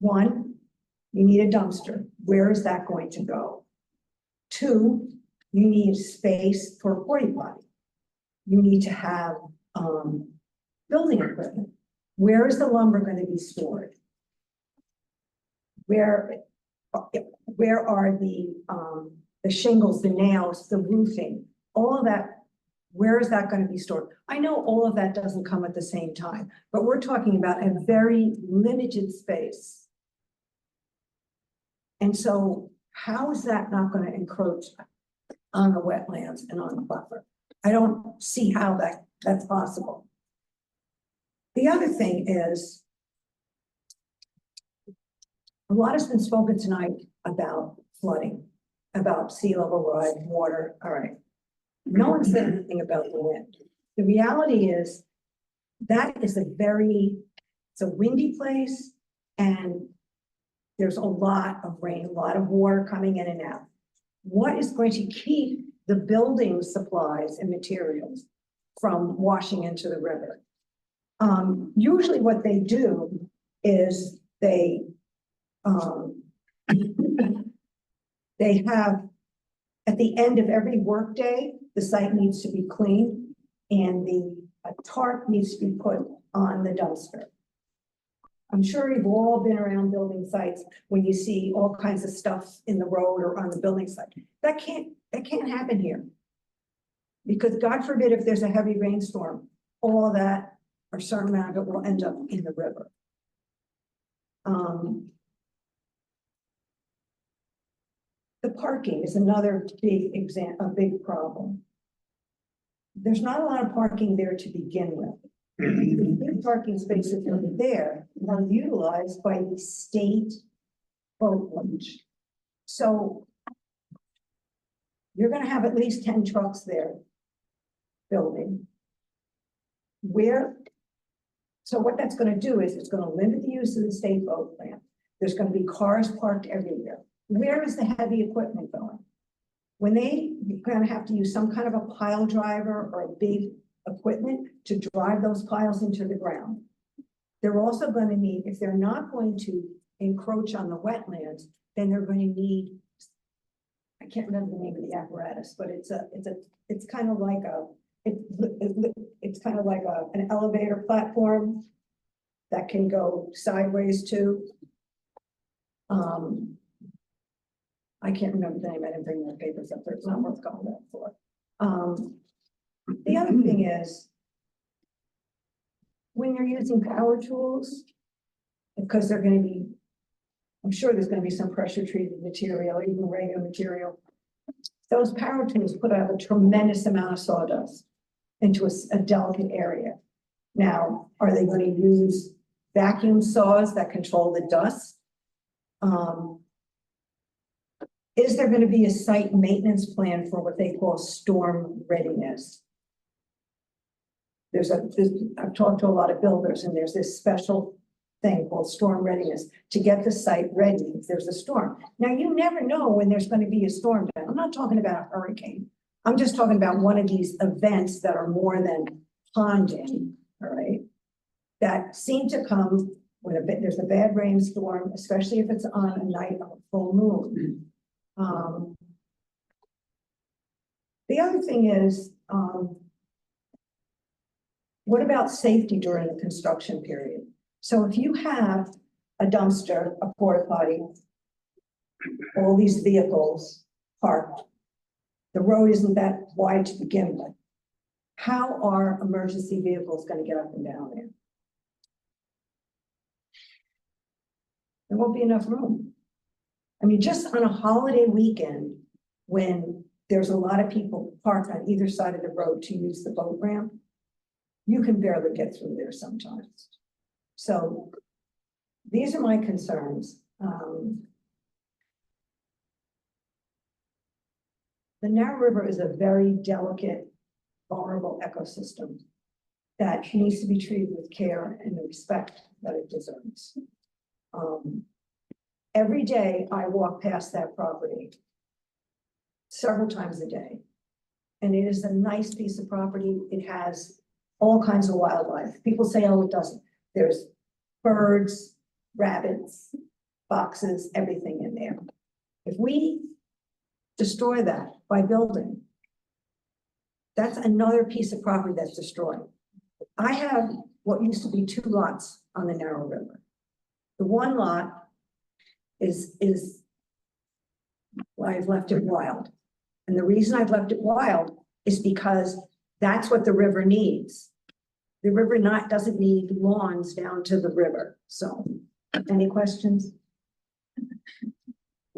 One, you need a dumpster. Where is that going to go? Two, you need space for a porta potty. You need to have building equipment. Where is the lumber going to be stored? Where are the shingles, the nails, the roofing, all of that? Where is that going to be stored? I know all of that doesn't come at the same time, but we're talking about a very limited space. And so how is that not going to encroach on the wetlands and on the buffer? I don't see how that's possible. The other thing is, a lot has been spoken tonight about flooding, about sea level rise, water. All right. No one said anything about the wind. The reality is that is it's a windy place, and there's a lot of rain, a lot of water coming in and out. What is going to keep the building supplies and materials from washing into the river? Usually what they do is they have, at the end of every workday, the site needs to be cleaned and the tarp needs to be put on the dumpster. I'm sure you've all been around building sites when you see all kinds of stuff in the road or on the building site. That can't happen here. Because God forbid, if there's a heavy rainstorm, all that, or a certain amount of it will end up in the river. The parking is another big problem. There's not a lot of parking there to begin with. The big parking spaces that are there are utilized by the state boat launch. So you're going to have at least 10 trucks there building. So what that's going to do is it's going to limit the use of the state boat ramp. There's going to be cars parked everywhere. Where is the heavy equipment going? When you're going to have to use some kind of a pile driver or a big equipment to drive those piles into the ground. They're also going to need, if they're not going to encroach on the wetlands, then they're going to need, I can't remember the name of the apparatus, but it's kind of like an elevator platform that can go sideways too. I can't remember the name. I didn't bring my papers up there. It's not worth calling that for. The other thing is, when you're using power tools, because they're going to be I'm sure there's gonna be some pressure treated material, even regular material. Those power tools put out a tremendous amount of sawdust into a delicate area. Now, are they gonna use vacuum saws that control the dust? Is there gonna be a site maintenance plan for what they call storm readiness? I've talked to a lot of builders, and there's this special thing called storm readiness to get the site ready if there's a storm. Now, you never know when there's going to be a storm. I'm not talking about a hurricane. I'm just talking about one of these events that are more than ponding, all right? That seem to come when there's a bad rainstorm, especially if it's on a night of a full moon. The other thing is, what about safety during the construction period? So if you have a dumpster, a porta potty, all these vehicles parked, the road isn't that wide to begin with. How are emergency vehicles going to get up and down there? There won't be enough room. I mean, just on a holiday weekend, when there's a lot of people parked on either side of the road to use the boat ramp, you can barely get through there sometimes. So these are my concerns. The Narrow River is a very delicate, vulnerable ecosystem that needs to be treated with care and the respect that it deserves. Every day I walk past that property several times a day, and it is a nice piece of property. It has all kinds of wildlife. People say, oh, it doesn't. There's birds, rabbits, foxes, everything in there. If we destroy that by building, that's another piece of property that's destroyed. I have what used to be 2 lots on the Narrow River. The one lot is well, I've left it wild. And the reason I've left it wild is because that's what the river needs. The river doesn't need lawns down to the river. So, any questions?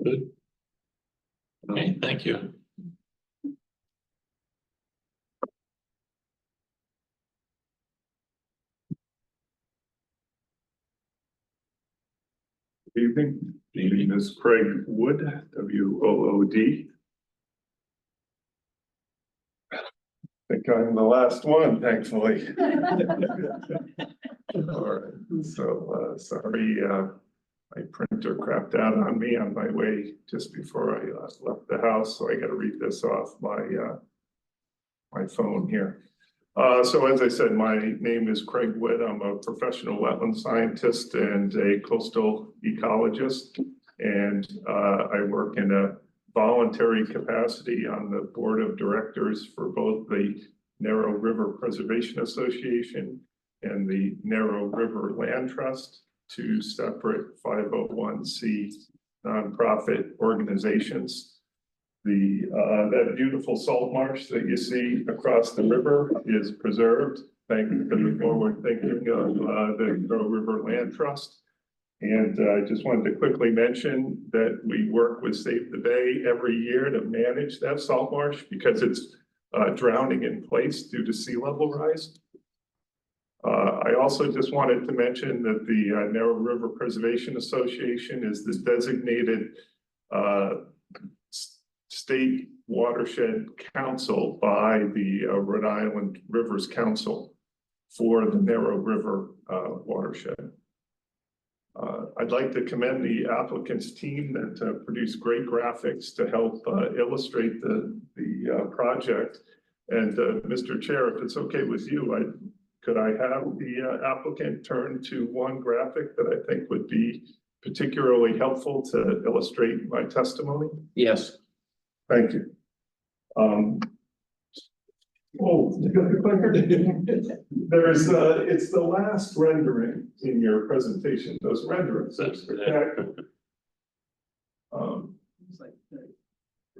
Good. Okay, thank you. Good evening. My name is Craig Wood, W-O-O-D. I think I'm the last one, thankfully. All right, so sorry, my printer crapped out on me on my way just before I left the house, so I got to read this off my phone here. So as I said, my name is Craig Wood. I'm a professional wetland scientist and a coastal ecologist. And I work in a voluntary capacity on the board of directors for both the Narrow River Preservation Association and the Narrow River Land Trust, 2 separate 501c nonprofit organizations. That beautiful salt marsh that you see across the river is preserved thanks to the forward thinking of the Narrow River Land Trust. And I just wanted to quickly mention that we work with Save the Bay every year to manage that salt marsh because it's drowning in place due to sea level rise. I also just wanted to mention that the Narrow River Preservation Association is the designated state watershed council by the Rhode Island Rivers Council for the Narrow River watershed. I'd like to commend the applicant's team that produced great graphics to help illustrate the project. And Mr. Chair, if it's okay with you, could I have the applicant turn to one graphic that I think would be particularly helpful to illustrate my testimony? Yes. Thank you. There's it's the last rendering in your presentation. Those renderings are spectacular.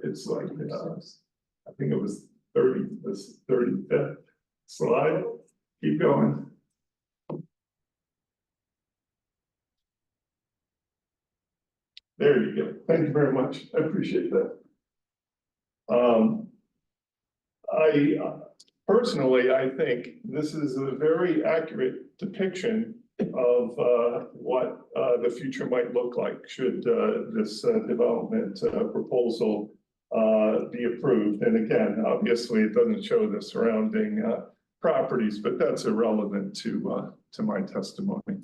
It's like I think it was 35th slide. Keep going. There you go. Thank you very much. I appreciate that. I personally, I think this is a very accurate depiction of what the future might look like should this development proposal be approved. And again, obviously, it doesn't show the surrounding properties, but that's irrelevant to my testimony.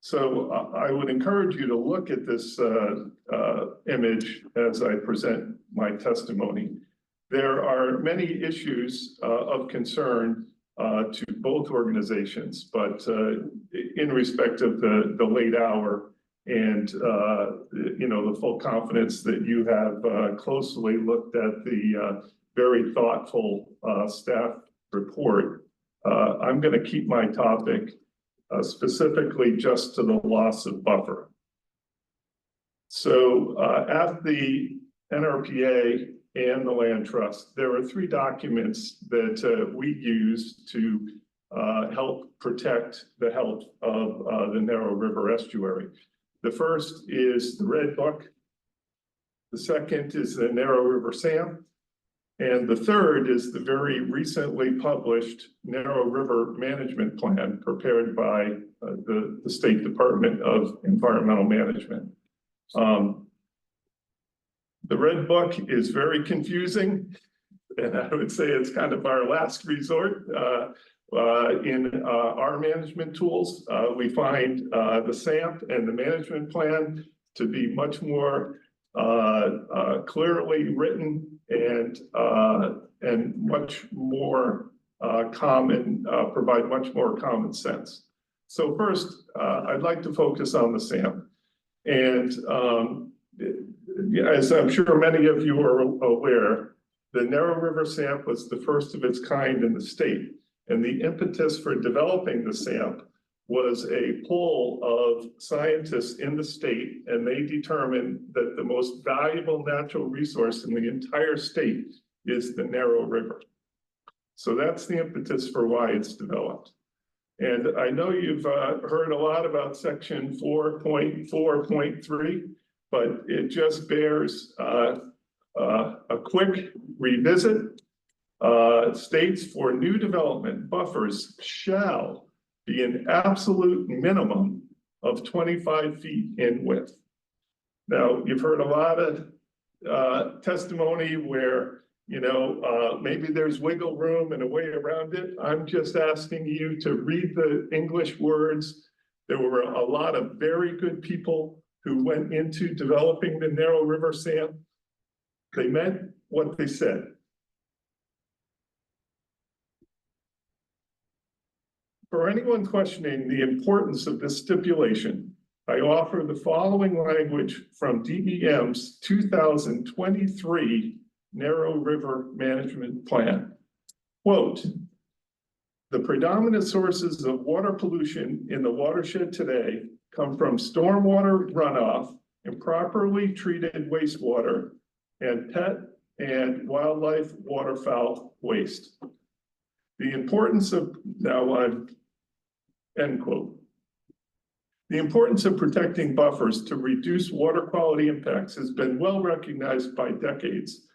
So I would encourage you to look at this image as I present my testimony. There are many issues of concern to both organizations, but in respect of the late hour and you know, the full confidence that you have closely looked at the very thoughtful staff report, I'm going to keep my topic specifically just to the loss of buffer. So at the NRPA and the Land Trust, there are 3 documents that we use to help protect the health of the Narrow River estuary. The first is the Red Book. The second is the Narrow River SAM. And the third is the very recently published Narrow River Management Plan prepared by the State Department of Environmental Management. The Red Book is very confusing, and I would say it's kind of our last resort. In our management tools, we find the SAMP and the management plan to be much more clearly written and much more common, provide much more common sense. So first, I'd like to focus on the SAMP. And as I'm sure many of you are aware, the Narrow River SAMP was the first of its kind in the state. And the impetus for developing the SAMP was a poll of scientists in the state, and they determined that the most valuable natural resource in the entire state is the Narrow River. So that's the impetus for why it's developed. And I know you've heard a lot about section 4.4.3, but it just bears a quick revisit. It states for new development, buffers shall be an absolute minimum of 25 feet in width. Now, you've heard a lot of testimony where, you know, maybe there's wiggle room and a way around it. I'm just asking you to read the English words. There were a lot of very good people who went into developing the Narrow River SAMP. They meant what they said. For anyone questioning the importance of this stipulation, I offer the following language from DEM's 2023 Narrow River Management Plan. Quote, the predominant sources of water pollution in the watershed today come from stormwater runoff, improperly treated wastewater, and pet and wildlife waterfowl waste. The importance of, now I'm, end quote. The importance of protecting buffers to reduce water quality impacts has been well recognized by decades.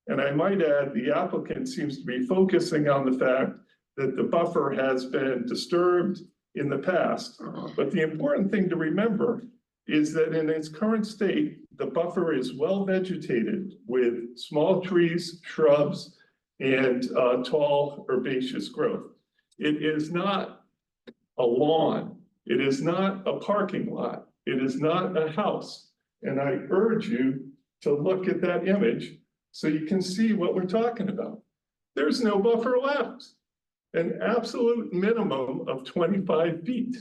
And I might add, the applicant seems to be focusing on the fact that the buffer has been disturbed in the past. But the important thing to remember is that in its current state, the buffer is well vegetated with small trees, shrubs, and tall herbaceous growth. It is not a lawn. It is not a parking lot. It is not a house. And I urge you to look at that image so you can see what we're talking about. There's no buffer left. An absolute minimum of 25 feet.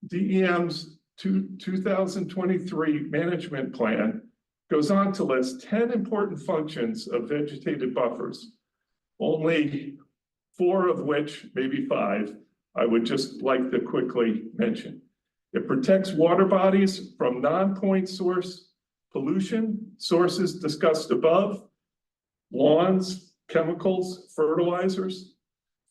DEM's 2023 management plan goes on to list 10 important functions of vegetated buffers, only 4 of which, maybe 5, I would just like to quickly mention. It protects water bodies from non-point source pollution, sources discussed above, lawns, chemicals, fertilizers.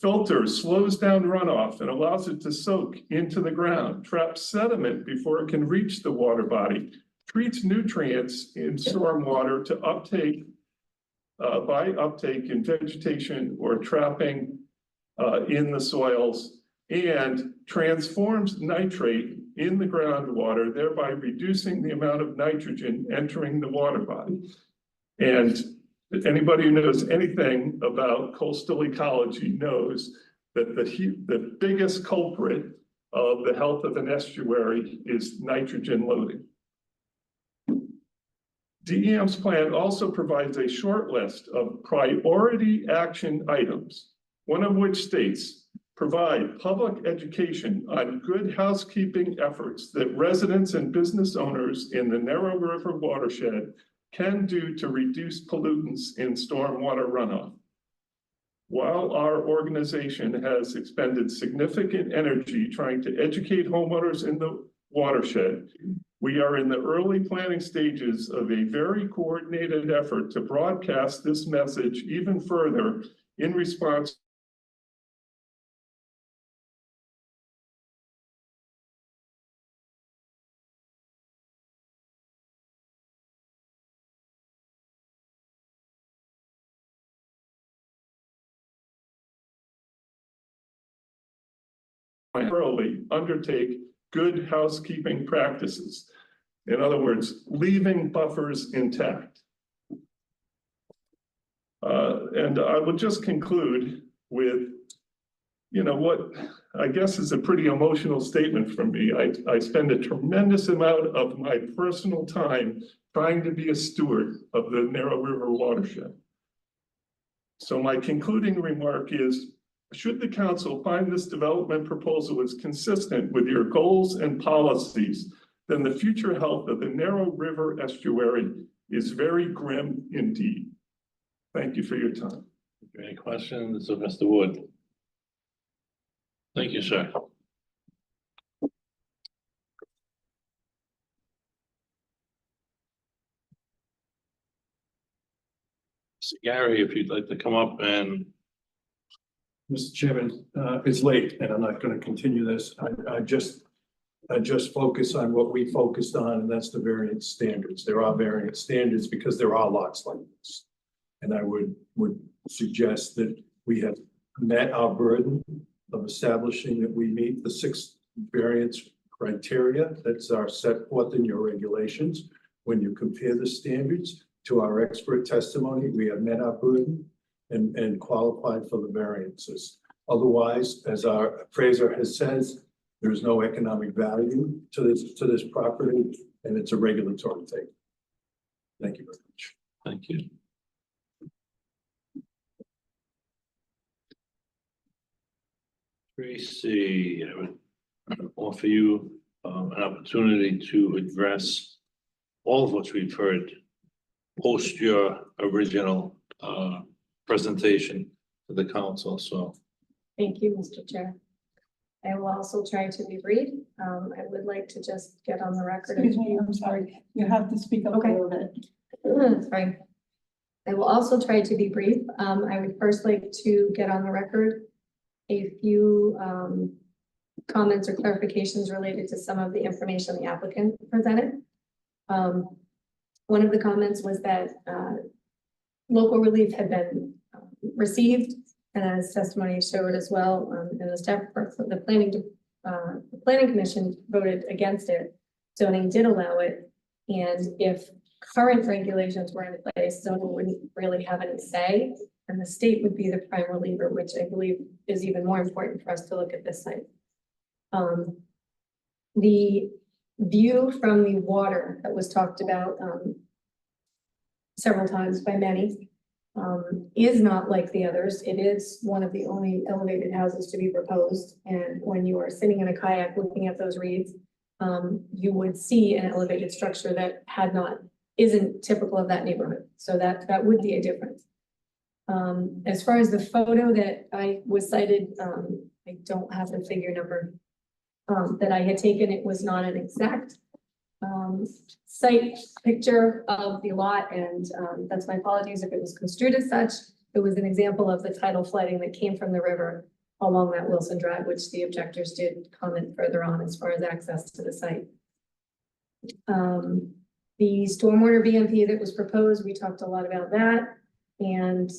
Filter slows down runoff and allows it to soak into the ground, traps sediment before it can reach the water body, treats nutrients in stormwater to uptake by uptake in vegetation or trapping in the soils, and transforms nitrate in the groundwater, thereby reducing the amount of nitrogen entering the water body. And anybody who knows anything about coastal ecology knows that the biggest culprit of the health of an estuary is nitrogen loading. DEM's plan also provides a short list of priority action items, one of which states, provide public education on good housekeeping efforts that residents and business owners in the Narrow River watershed can do to reduce pollutants in stormwater runoff. While our organization has expended significant energy trying to educate homeowners in the watershed, we are in the early planning stages of a very coordinated effort to broadcast this message even further in response thoroughly undertake good housekeeping practices. In other words, leaving buffers intact. And I will just conclude with, you know, what I guess is a pretty emotional statement from me. I spend a tremendous amount of my personal time trying to be a steward of the Narrow River watershed. So my concluding remark is, should the council find this development proposal is consistent with your goals and policies, then the future health of the Narrow River estuary is very grim indeed. Thank you for your time. Any questions of Mr. Wood? Thank you, sir. So Gary, if you'd like to come up and. Mr. Chairman, it's late and I'm not going to continue this. I just focus on what we focused on, and that's the variance standards. There are variance standards because there are lots like this. And I would suggest that we have met our burden of establishing that we meet the 6 variance criteria that's are set forth in your regulations. When you compare the standards to our expert testimony, we have met our burden and qualified for the variances. Otherwise, as our appraiser has said, there's no economic value to this property, and it's a regulatory thing. Thank you very much. Thank you. Tracy, I would offer you an opportunity to address all of what we've heard post your original presentation to the council. So Thank you, Mr. Chair. I will also try to be brief. I would like to just get on the record. Excuse me, I'm sorry. You have to speak up a little bit. Sorry. I will also try to be brief. I would first like to get on the record a few comments or clarifications related to some of the information the applicant presented. One of the comments was that local relief had been received, and as testimony showed as well, in the staff report, the planning commission voted against it. Zoning did allow it, and if current regulations were in place, zoning wouldn't really have any say, and the state would be the prime reliever, which I believe is even more important for us to look at this site. The view from the water that was talked about several times by many is not like the others. It is one of the only elevated houses to be proposed, and when you are sitting in a kayak looking at those reeds, you would see an elevated structure that isn't typical of that neighborhood. So that would be a difference. As far as the photo that I was cited, I don't have the figure number that I had taken. It was not an exact site picture of the lot, and that's my apologies if it was construed as such. it was an example of the tidal flooding that came from the river along that Wilson Drive, which the objectors did comment further on as far as access to the site. The stormwater BMP that was proposed, we talked a lot about that. And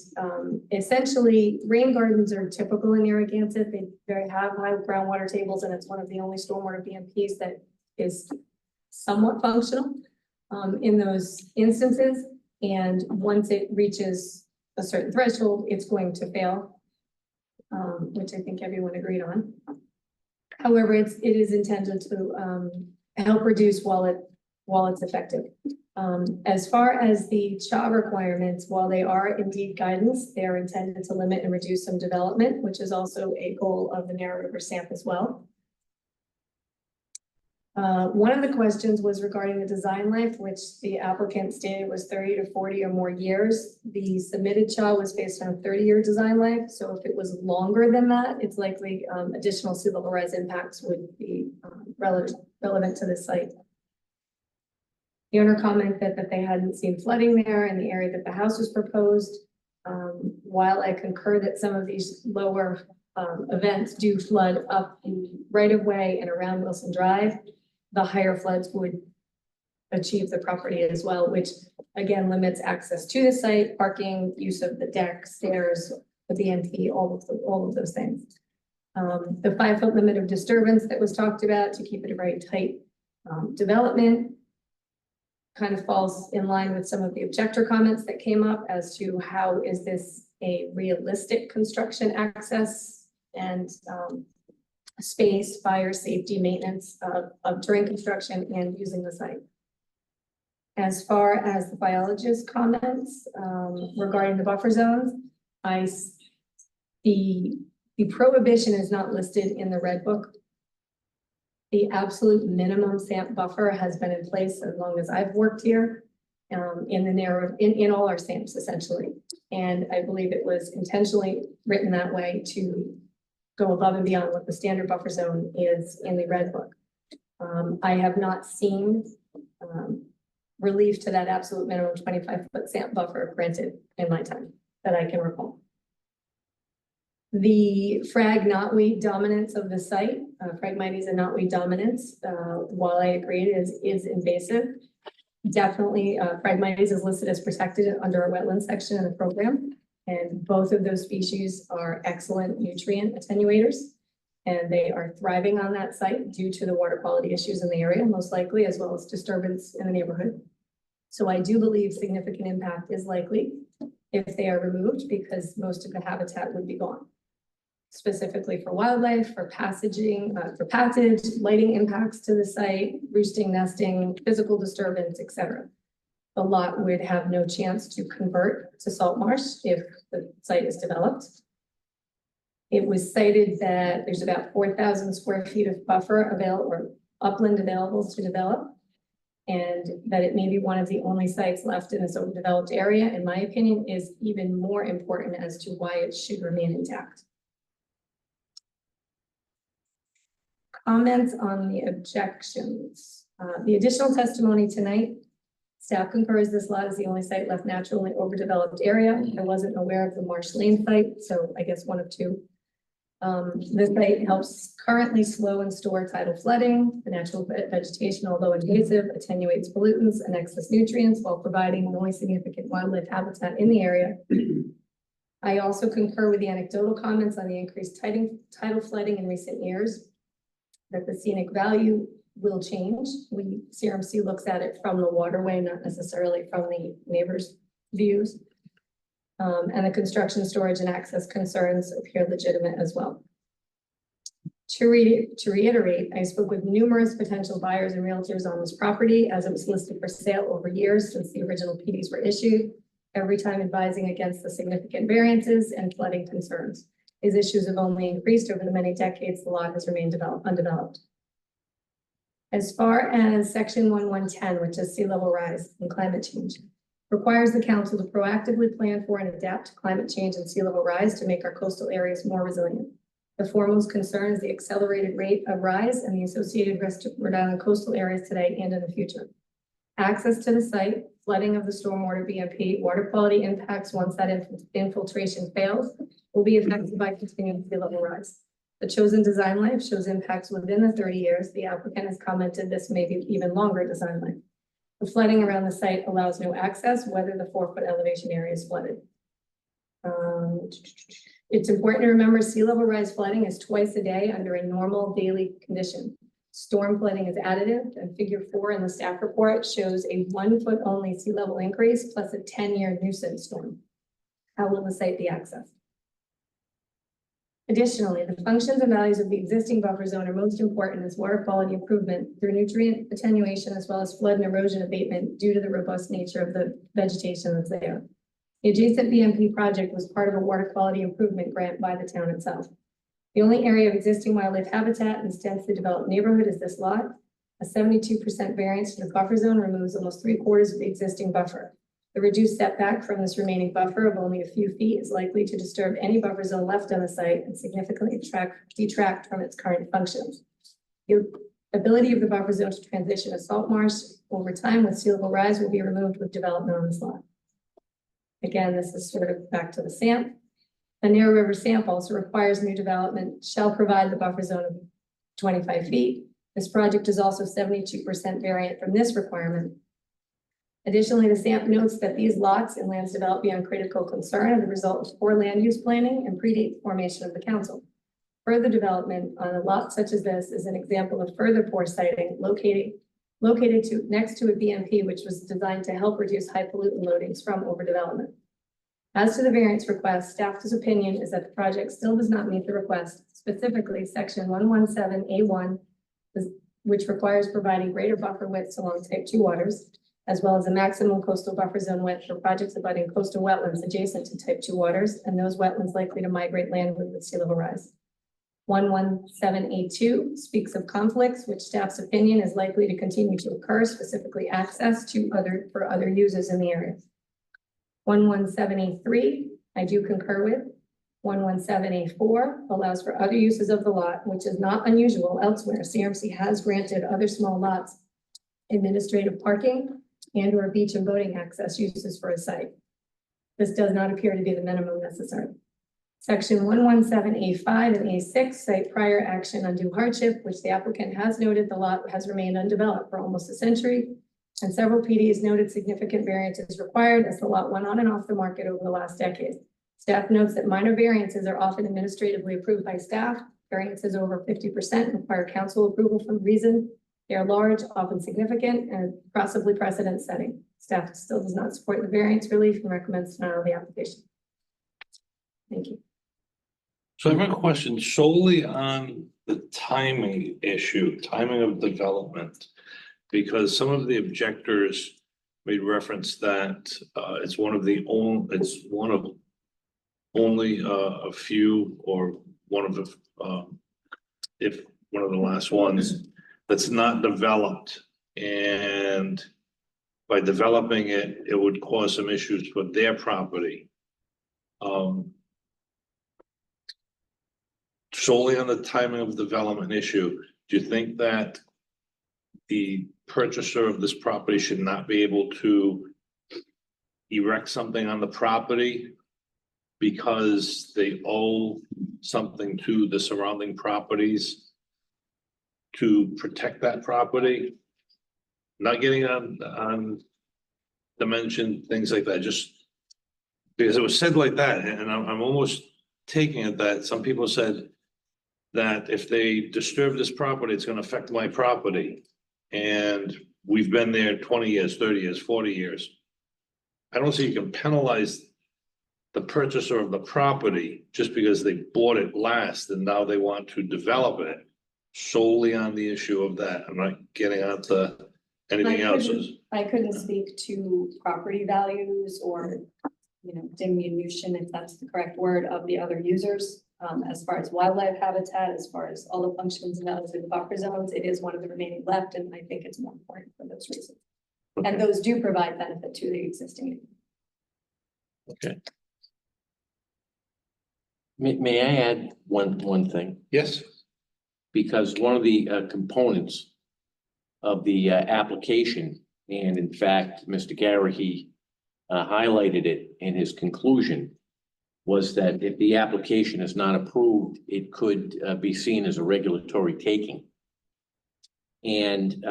essentially, rain gardens are typical in Narragansett. They very have high groundwater tables, and it's one of the only stormwater BMPs that is somewhat functional in those instances. And once it reaches a certain threshold, it's going to fail, which I think everyone agreed on. However, it is intended to help reduce while it's effective. As far as the CHA requirements, while they are indeed guidance, they are intended to limit and reduce some development, which is also a goal of the Narrow River SAMP as well. One of the questions was regarding the design life, which the applicant stated was 30 to 40 or more years. The submitted CHA was based on a 30-year design life. So if it was longer than that, it's likely additional sea level rise impacts would be relevant to this site. The owner commented that they hadn't seen flooding there in the area that the house was proposed. While I concur that some of these lower events do flood up in right of way and around Wilson Drive, the higher floods would achieve the property as well, which again limits access to the site, parking, use of the deck, stairs, the BMP, all of those things. The 5-foot limit of disturbance that was talked about to keep it a very tight development kind of falls in line with some of the objector comments that came up as to how is this a realistic construction access and space, fire, safety, maintenance of during construction and using the site. As far as the biologist comments regarding the buffer zones, the prohibition is not listed in the red book. The absolute minimum SAMP buffer has been in place as long as I've worked here in all our SAMPs essentially. And I believe it was intentionally written that way to go above and beyond what the standard buffer zone is in the red book. I have not seen relief to that absolute minimum 25-foot SAMP buffer granted in my time that I can recall. The frag knotweed dominance of the site, Phragmites and knotweed dominance, while I agree it is invasive, definitely Phragmites is listed as protected under our wetland section in the program. And both of those species are excellent nutrient attenuators, and they are thriving on that site due to the water quality issues in the area, most likely, as well as disturbance in the neighborhood. So I do believe significant impact is likely if they are removed, because most of the habitat would be gone. Specifically for wildlife, for passage, lighting impacts to the site, roosting, nesting, physical disturbance, etc. The lot would have no chance to convert to salt marsh if the site is developed. It was cited that there's about 4,000 square feet of buffer available or upland available to develop, and that it may be one of the only sites left in this overdeveloped area, in my opinion, is even more important as to why it should remain intact. Comments on the objections. The additional testimony tonight, staff concurs this lot is the only site left natural in the overdeveloped area. I wasn't aware of the Marsh Lane site, so I guess one of two. This site helps currently slow and store tidal flooding. The natural vegetation, although invasive, attenuates pollutants and excess nutrients while providing the only significant wildlife habitat in the area. I also concur with the anecdotal comments on the increased tidal flooding in recent years, that the scenic value will change. CRMC looks at it from the waterway, not necessarily from the neighbors' views. And the construction, storage, and access concerns appear legitimate as well. To reiterate, I spoke with numerous potential buyers and realtors on this property as it was listed for sale over years since the original PDs were issued, every time advising against the significant variances and flooding concerns. These issues have only increased over the many decades the lot has remained undeveloped. As far as section 1110, which is sea level rise and climate change, requires the council to proactively plan for and adapt to climate change and sea level rise to make our coastal areas more resilient. The foremost concern is the accelerated rate of rise and the associated risk to Rhode Island coastal areas today and in the future. Access to the site, flooding of the stormwater BMP, water quality impacts once that infiltration fails will be affected by continued sea level rise. The chosen design life shows impacts within the 30 years. The applicant has commented this may be even longer design life. The flooding around the site allows no access, whether the 4-foot elevation area is flooded. It's important to remember sea level rise flooding is twice a day under a normal daily condition. Storm flooding is additive, and figure 4 in the staff report shows a 1-foot only sea level increase plus a 10-year nuisance storm. How will the site be accessed? Additionally, the functions and values of the existing buffer zone are most important as water quality improvement through nutrient attenuation as well as flood and erosion abatement due to the robust nature of the vegetation that's there. The adjacent BMP project was part of a water quality improvement grant by the town itself. The only area of existing wildlife habitat in this densely developed neighborhood is this lot. A 72% variance to the buffer zone removes almost 3/4 of the existing buffer. The reduced setback from this remaining buffer of only a few feet is likely to disturb any buffer zone left on the site and significantly detract from its current functions. The ability of the buffer zone to transition to salt marsh over time with sea level rise will be removed with development on this lot. Again, this is sort of back to the SAMP. The Narrow River SAMP also requires new development shall provide the buffer zone of 25 feet. This project is also 72% variant from this requirement. Additionally, the SAMP notes that these lots and lands developed beyond critical concern are the result of poor land use planning and predate the formation of the council. Further development on a lot such as this is an example of further poor siting located next to a BMP, which was designed to help reduce high pollutant loadings from overdevelopment. As to the variance request, staff's opinion is that the project still does not meet the request, specifically section 117A1, which requires providing greater buffer widths along type 2 waters, as well as a maximum coastal buffer zone width for projects abutting coastal wetlands adjacent to type 2 waters and those wetlands likely to migrate landward with sea level rise. 117A2 speaks of conflicts, which staff's opinion is likely to continue to occur, specifically access for other users in the area. 117A3, I do concur with. 117A4 allows for other uses of the lot, which is not unusual elsewhere. CRMC has granted other small lots administrative parking and or beach and boating access uses for a site. This does not appear to be the minimum necessary. Section 117A5 and A6 cite prior action undue hardship, which the applicant has noted the lot has remained undeveloped for almost a century, and several PDs noted significant variances required as the lot went on and off the market over the last decade. Staff notes that minor variances are often administratively approved by staff. Variances over 50% require council approval for the reason they are large, often significant, and possibly precedent setting. Staff still does not support the variance relief and recommends denial of the application. Thank you. So I have a question solely on the timing issue, timing of development, because some of the objectors made reference that it's one of only a few, or one of the if one of the last ones that's not developed, and by developing it, it would cause some issues for their property. Solely on the timing of development issue, do you think that the purchaser of this property should not be able to erect something on the property because they owe something to the surrounding properties to protect that property? Not getting on dimension, things like that, just because it was said like that, and I'm almost taking it that some people said that if they disturb this property, it's gonna affect my property. And we've been there 20 years, 30 years, 40 years. I don't see you can penalize the purchaser of the property just because they bought it last and now they want to develop it solely on the issue of that. I'm not getting onto anything else. I couldn't speak to property values or, diminution, if that's the correct word, of the other users. As far as wildlife habitat, as far as all the functions and values of the buffer zones, it is one of the remaining left, and I think it's more important for those reasons. Okay. And those do provide benefit to the existing. Okay. May I add one thing? Yes. Because one of the components of the application And in fact, Mr. Garrahy highlighted it in his conclusion, was that if the application is not approved, it could be seen as a regulatory taking. And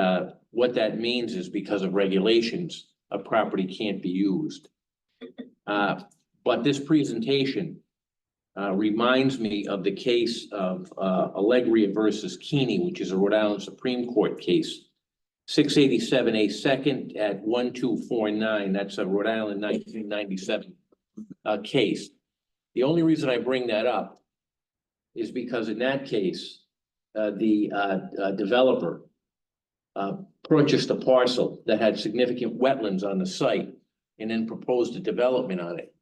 what that means is because of regulations, a property can't be used. But this presentation reminds me of the case of Allegria versus Keeney, which is a Rhode Island Supreme Court case. 687 A second at 1249. That's a Rhode Island 1997 case. The only reason I bring that up is because in that case, the developer purchased a parcel that had significant wetlands on the site and then proposed a development on it.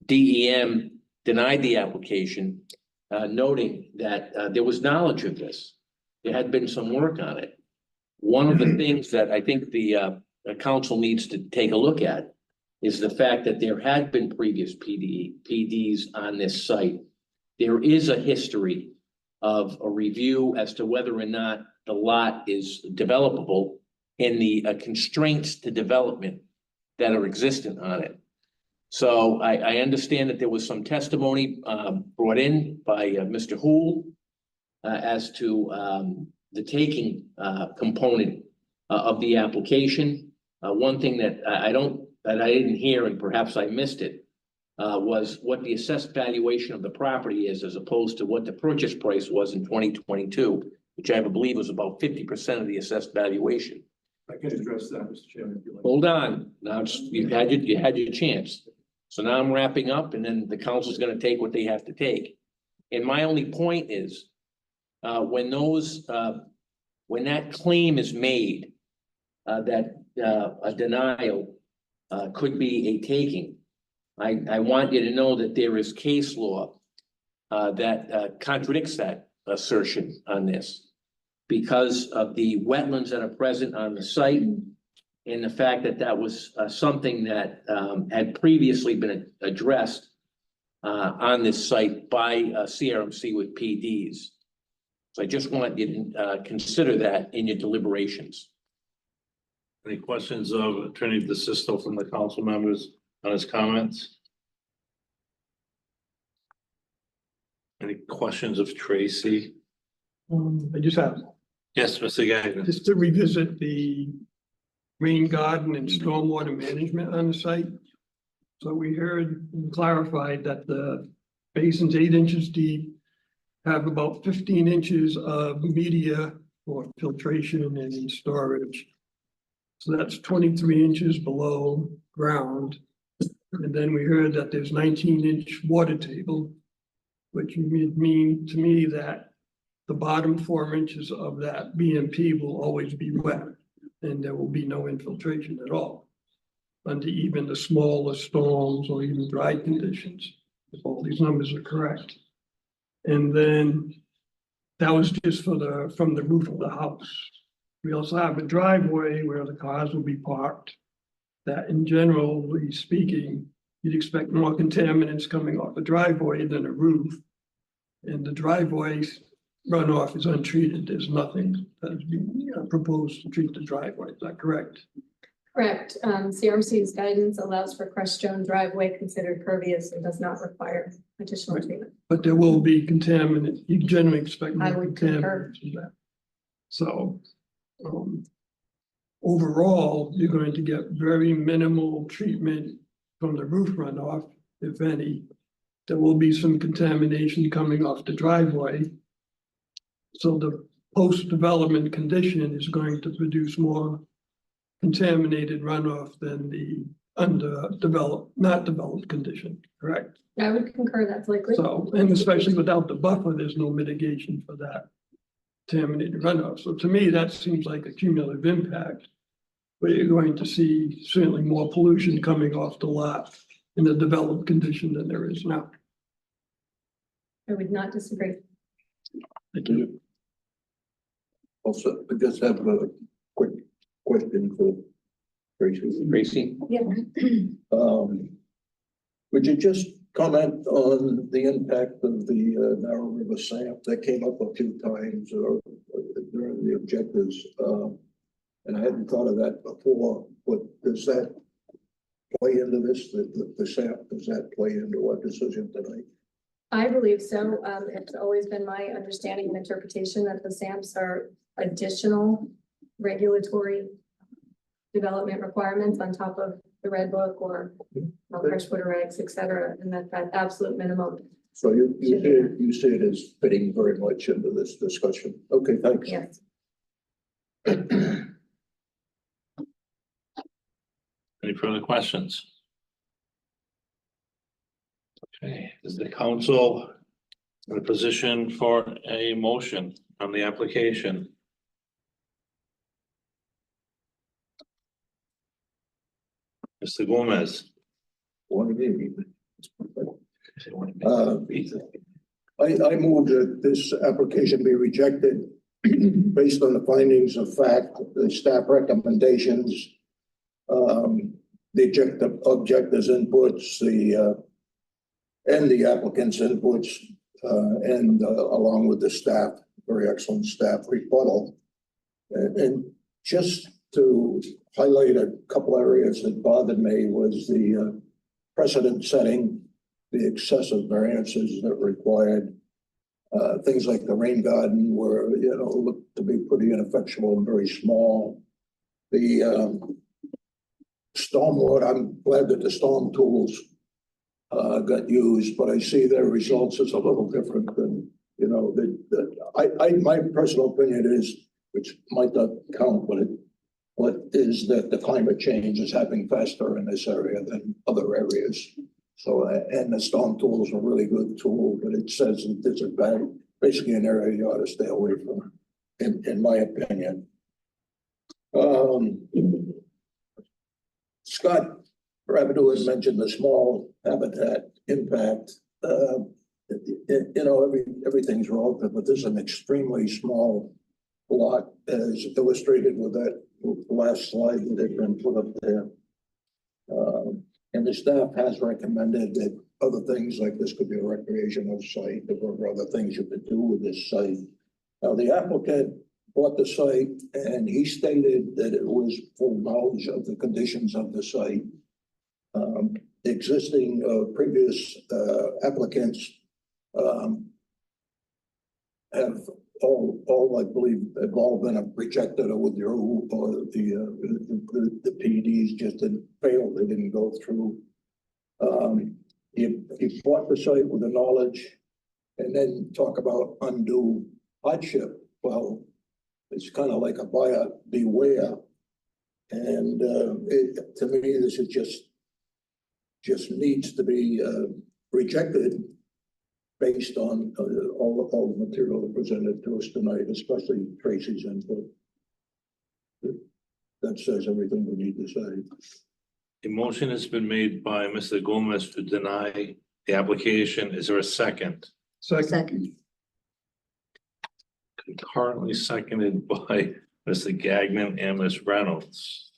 DEM denied the application, noting that there was knowledge of this. There had been some work on it. One of the things that I think the council needs to take a look at is the fact that there had been previous PDs on this site. There is a history of a review as to whether or not the lot is developable and the constraints to development that are existent on it. So I understand that there was some testimony brought in by Mr. Hool as to the taking component of the application. One thing that I didn't hear, and perhaps I missed it, was what the assessed valuation of the property is as opposed to what the purchase price was in 2022, which I believe was about 50% of the assessed valuation. I can address that, Mr. Chairman, if you like. Hold on, now you had your chance. So now I'm wrapping up, and then the council's gonna take what they have to take. And my only point is, when that claim is made, that a denial could be a taking, I want you to know that there is case law that contradicts that assertion on this, because of the wetlands that are present on the site and the fact that that was something that had previously been addressed on this site by CRMC with PDs. So I just want you to consider that in your deliberations. Any questions of Attorney DeSisto from the council members on his comments? Any questions of Tracy? I just have, Yes, Mr. Gagnon. just to revisit the rain garden and stormwater management on the site. So we heard and clarified that the basin's 8 inches deep, have about 15 inches of media for filtration and storage. So that's 23 inches below ground. And then we heard that there's 19-inch water table, which would mean to me that the bottom 4 inches of that BMP will always be wet, and there will be no infiltration at all under even the smallest storms or even dry conditions, if all these numbers are correct. And then that was just from the roof of the house. We also have a driveway where the cars will be parked, that in generally speaking, you'd expect more contaminants coming off the driveway than a roof. And the driveway runoff is untreated. There's nothing that is being proposed to treat the driveway. Is that correct? Correct. CRMC's guidance allows for crushed stone driveway considered pervious and does not require additional treatment. But there will be contaminant. You generally expect I more would concur. contaminants in that. So overall, you're going to get very minimal treatment from the roof runoff, if any. There will be some contamination coming off the driveway. So the post-development condition is going to produce more contaminated runoff than the not developed condition, correct? I would concur that's likely. So, and especially without the buffer, there's no mitigation for that contaminated runoff. So to me, that seems like a cumulative impact. But you're going to see certainly more pollution coming off the lot in a developed condition than there is now. I would not disagree. Thank you. Also, I just have a quick question for Tracy. Tracy? Yeah. Would you just comment on the impact of the Narrow River SAMP that came up a few times during the objectives? And I hadn't thought of that before, but does that play into this, the SAP, does that play into our decision tonight? I believe so. It's always been my understanding and interpretation that the SAMPs are additional regulatory development requirements on top of the Red Book or freshwater regs, et cetera, and that absolute minimum. So you see it as fitting very much into this discussion. Okay, thanks. Yes. Any further questions? Okay, is the council in a position for a motion on the application? Mr. Gomez. I move that this application be rejected based on the findings of fact, the staff recommendations, the objectives inputs, and the applicant's inputs, and along with the staff, very excellent staff rebuttal. And just to highlight a couple areas that bothered me was the precedent setting, the excessive variances that required, things like the rain garden were, looked to be pretty ineffectual and very small. The stormwater, I'm glad that the storm tools got used, but I see their results as a little different than, my personal opinion is, which might not count, but is that the climate change is happening faster in this area than other areas. So, and the storm tools are a really good tool, but it says that this is basically an area you ought to stay away from, in my opinion. Scott Rabideau has mentioned the small habitat impact. Everything's relative, but this is an extremely small lot, as illustrated with that last slide that had been put up there. And the staff has recommended that other things like this could be a recreational site. There were other things you could do with this site. Now, the applicant bought the site and he stated that it was full knowledge of the conditions of the site. Existing previous applicants have all, I believe, have all been rejected or withdrew, or the PDs just didn't fail. They didn't go through. He bought the site with the knowledge, and then talk about undue hardship. Well, it's kind of like a buyer beware, and to me, this is just needs to be rejected based on all the material that presented to us tonight, especially Tracy's input. That says everything we need to say. A motion has been made by Mr. Gomez to deny the application. Is there a second? Second. Concurrently seconded by Mr. Gagnon and Ms. Reynolds.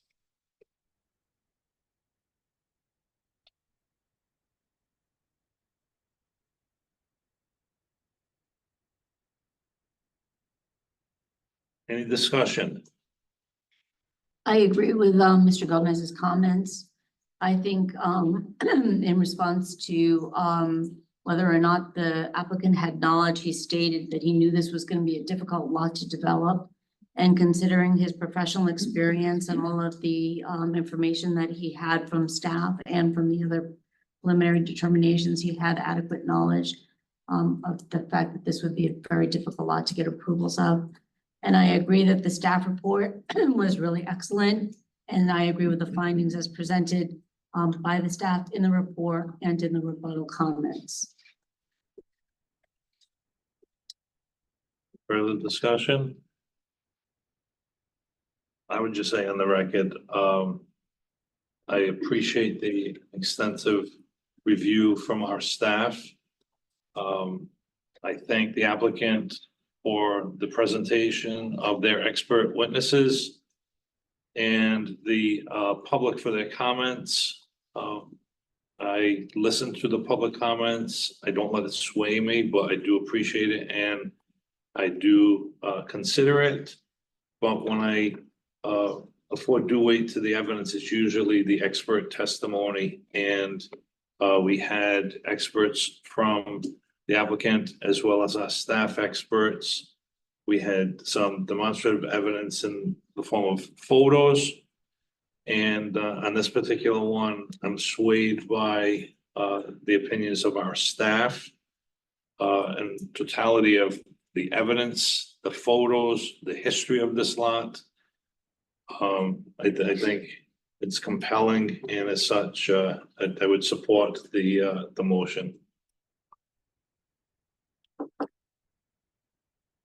Any discussion? I agree with Mr. Gomez's comments. I think in response to whether or not the applicant had knowledge, he stated that he knew this was going to be a difficult lot to develop. And considering his professional experience and all of the information that he had from staff and from the other preliminary determinations, he had adequate knowledge of the fact that this would be a very difficult lot to get approvals of. And I agree that the staff report was really excellent. And I agree with the findings as presented by the staff in the report and in the rebuttal comments. Further discussion? I would just say on the record, I appreciate the extensive review from our staff. I thank the applicant for the presentation of their expert witnesses and the public for their comments. I listen to the public comments. I don't let it sway me, but I do appreciate it and I do consider it. But when I before due weight to the evidence, it's usually the expert testimony. And we had experts from the applicant as well as our staff experts. We had some demonstrative evidence in the form of photos. And on this particular one, I'm swayed by the opinions of our staff and totality of the evidence, the photos, the history of this lot. I think it's compelling, and as such, I would support the motion.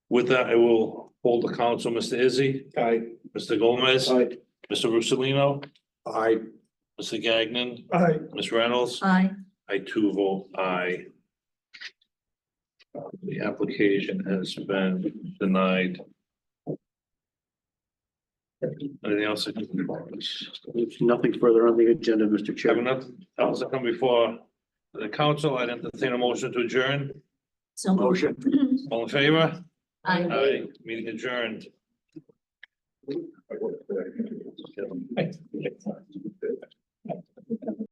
With that, I will hold the council. Mr. Izzy. Aye. Mr. Gomez. Aye. Mr. Russolino. Aye. Mr. Gagnon. Aye. Ms. Reynolds. Aye. I too vote aye. The application has been denied. Anything else? There's nothing further on the agenda, Mr. Have Chairman. nothing else to come before the council? I'd entertain a motion to adjourn. So moved. Motion. All in favor? Aye. Aye. Meeting adjourned.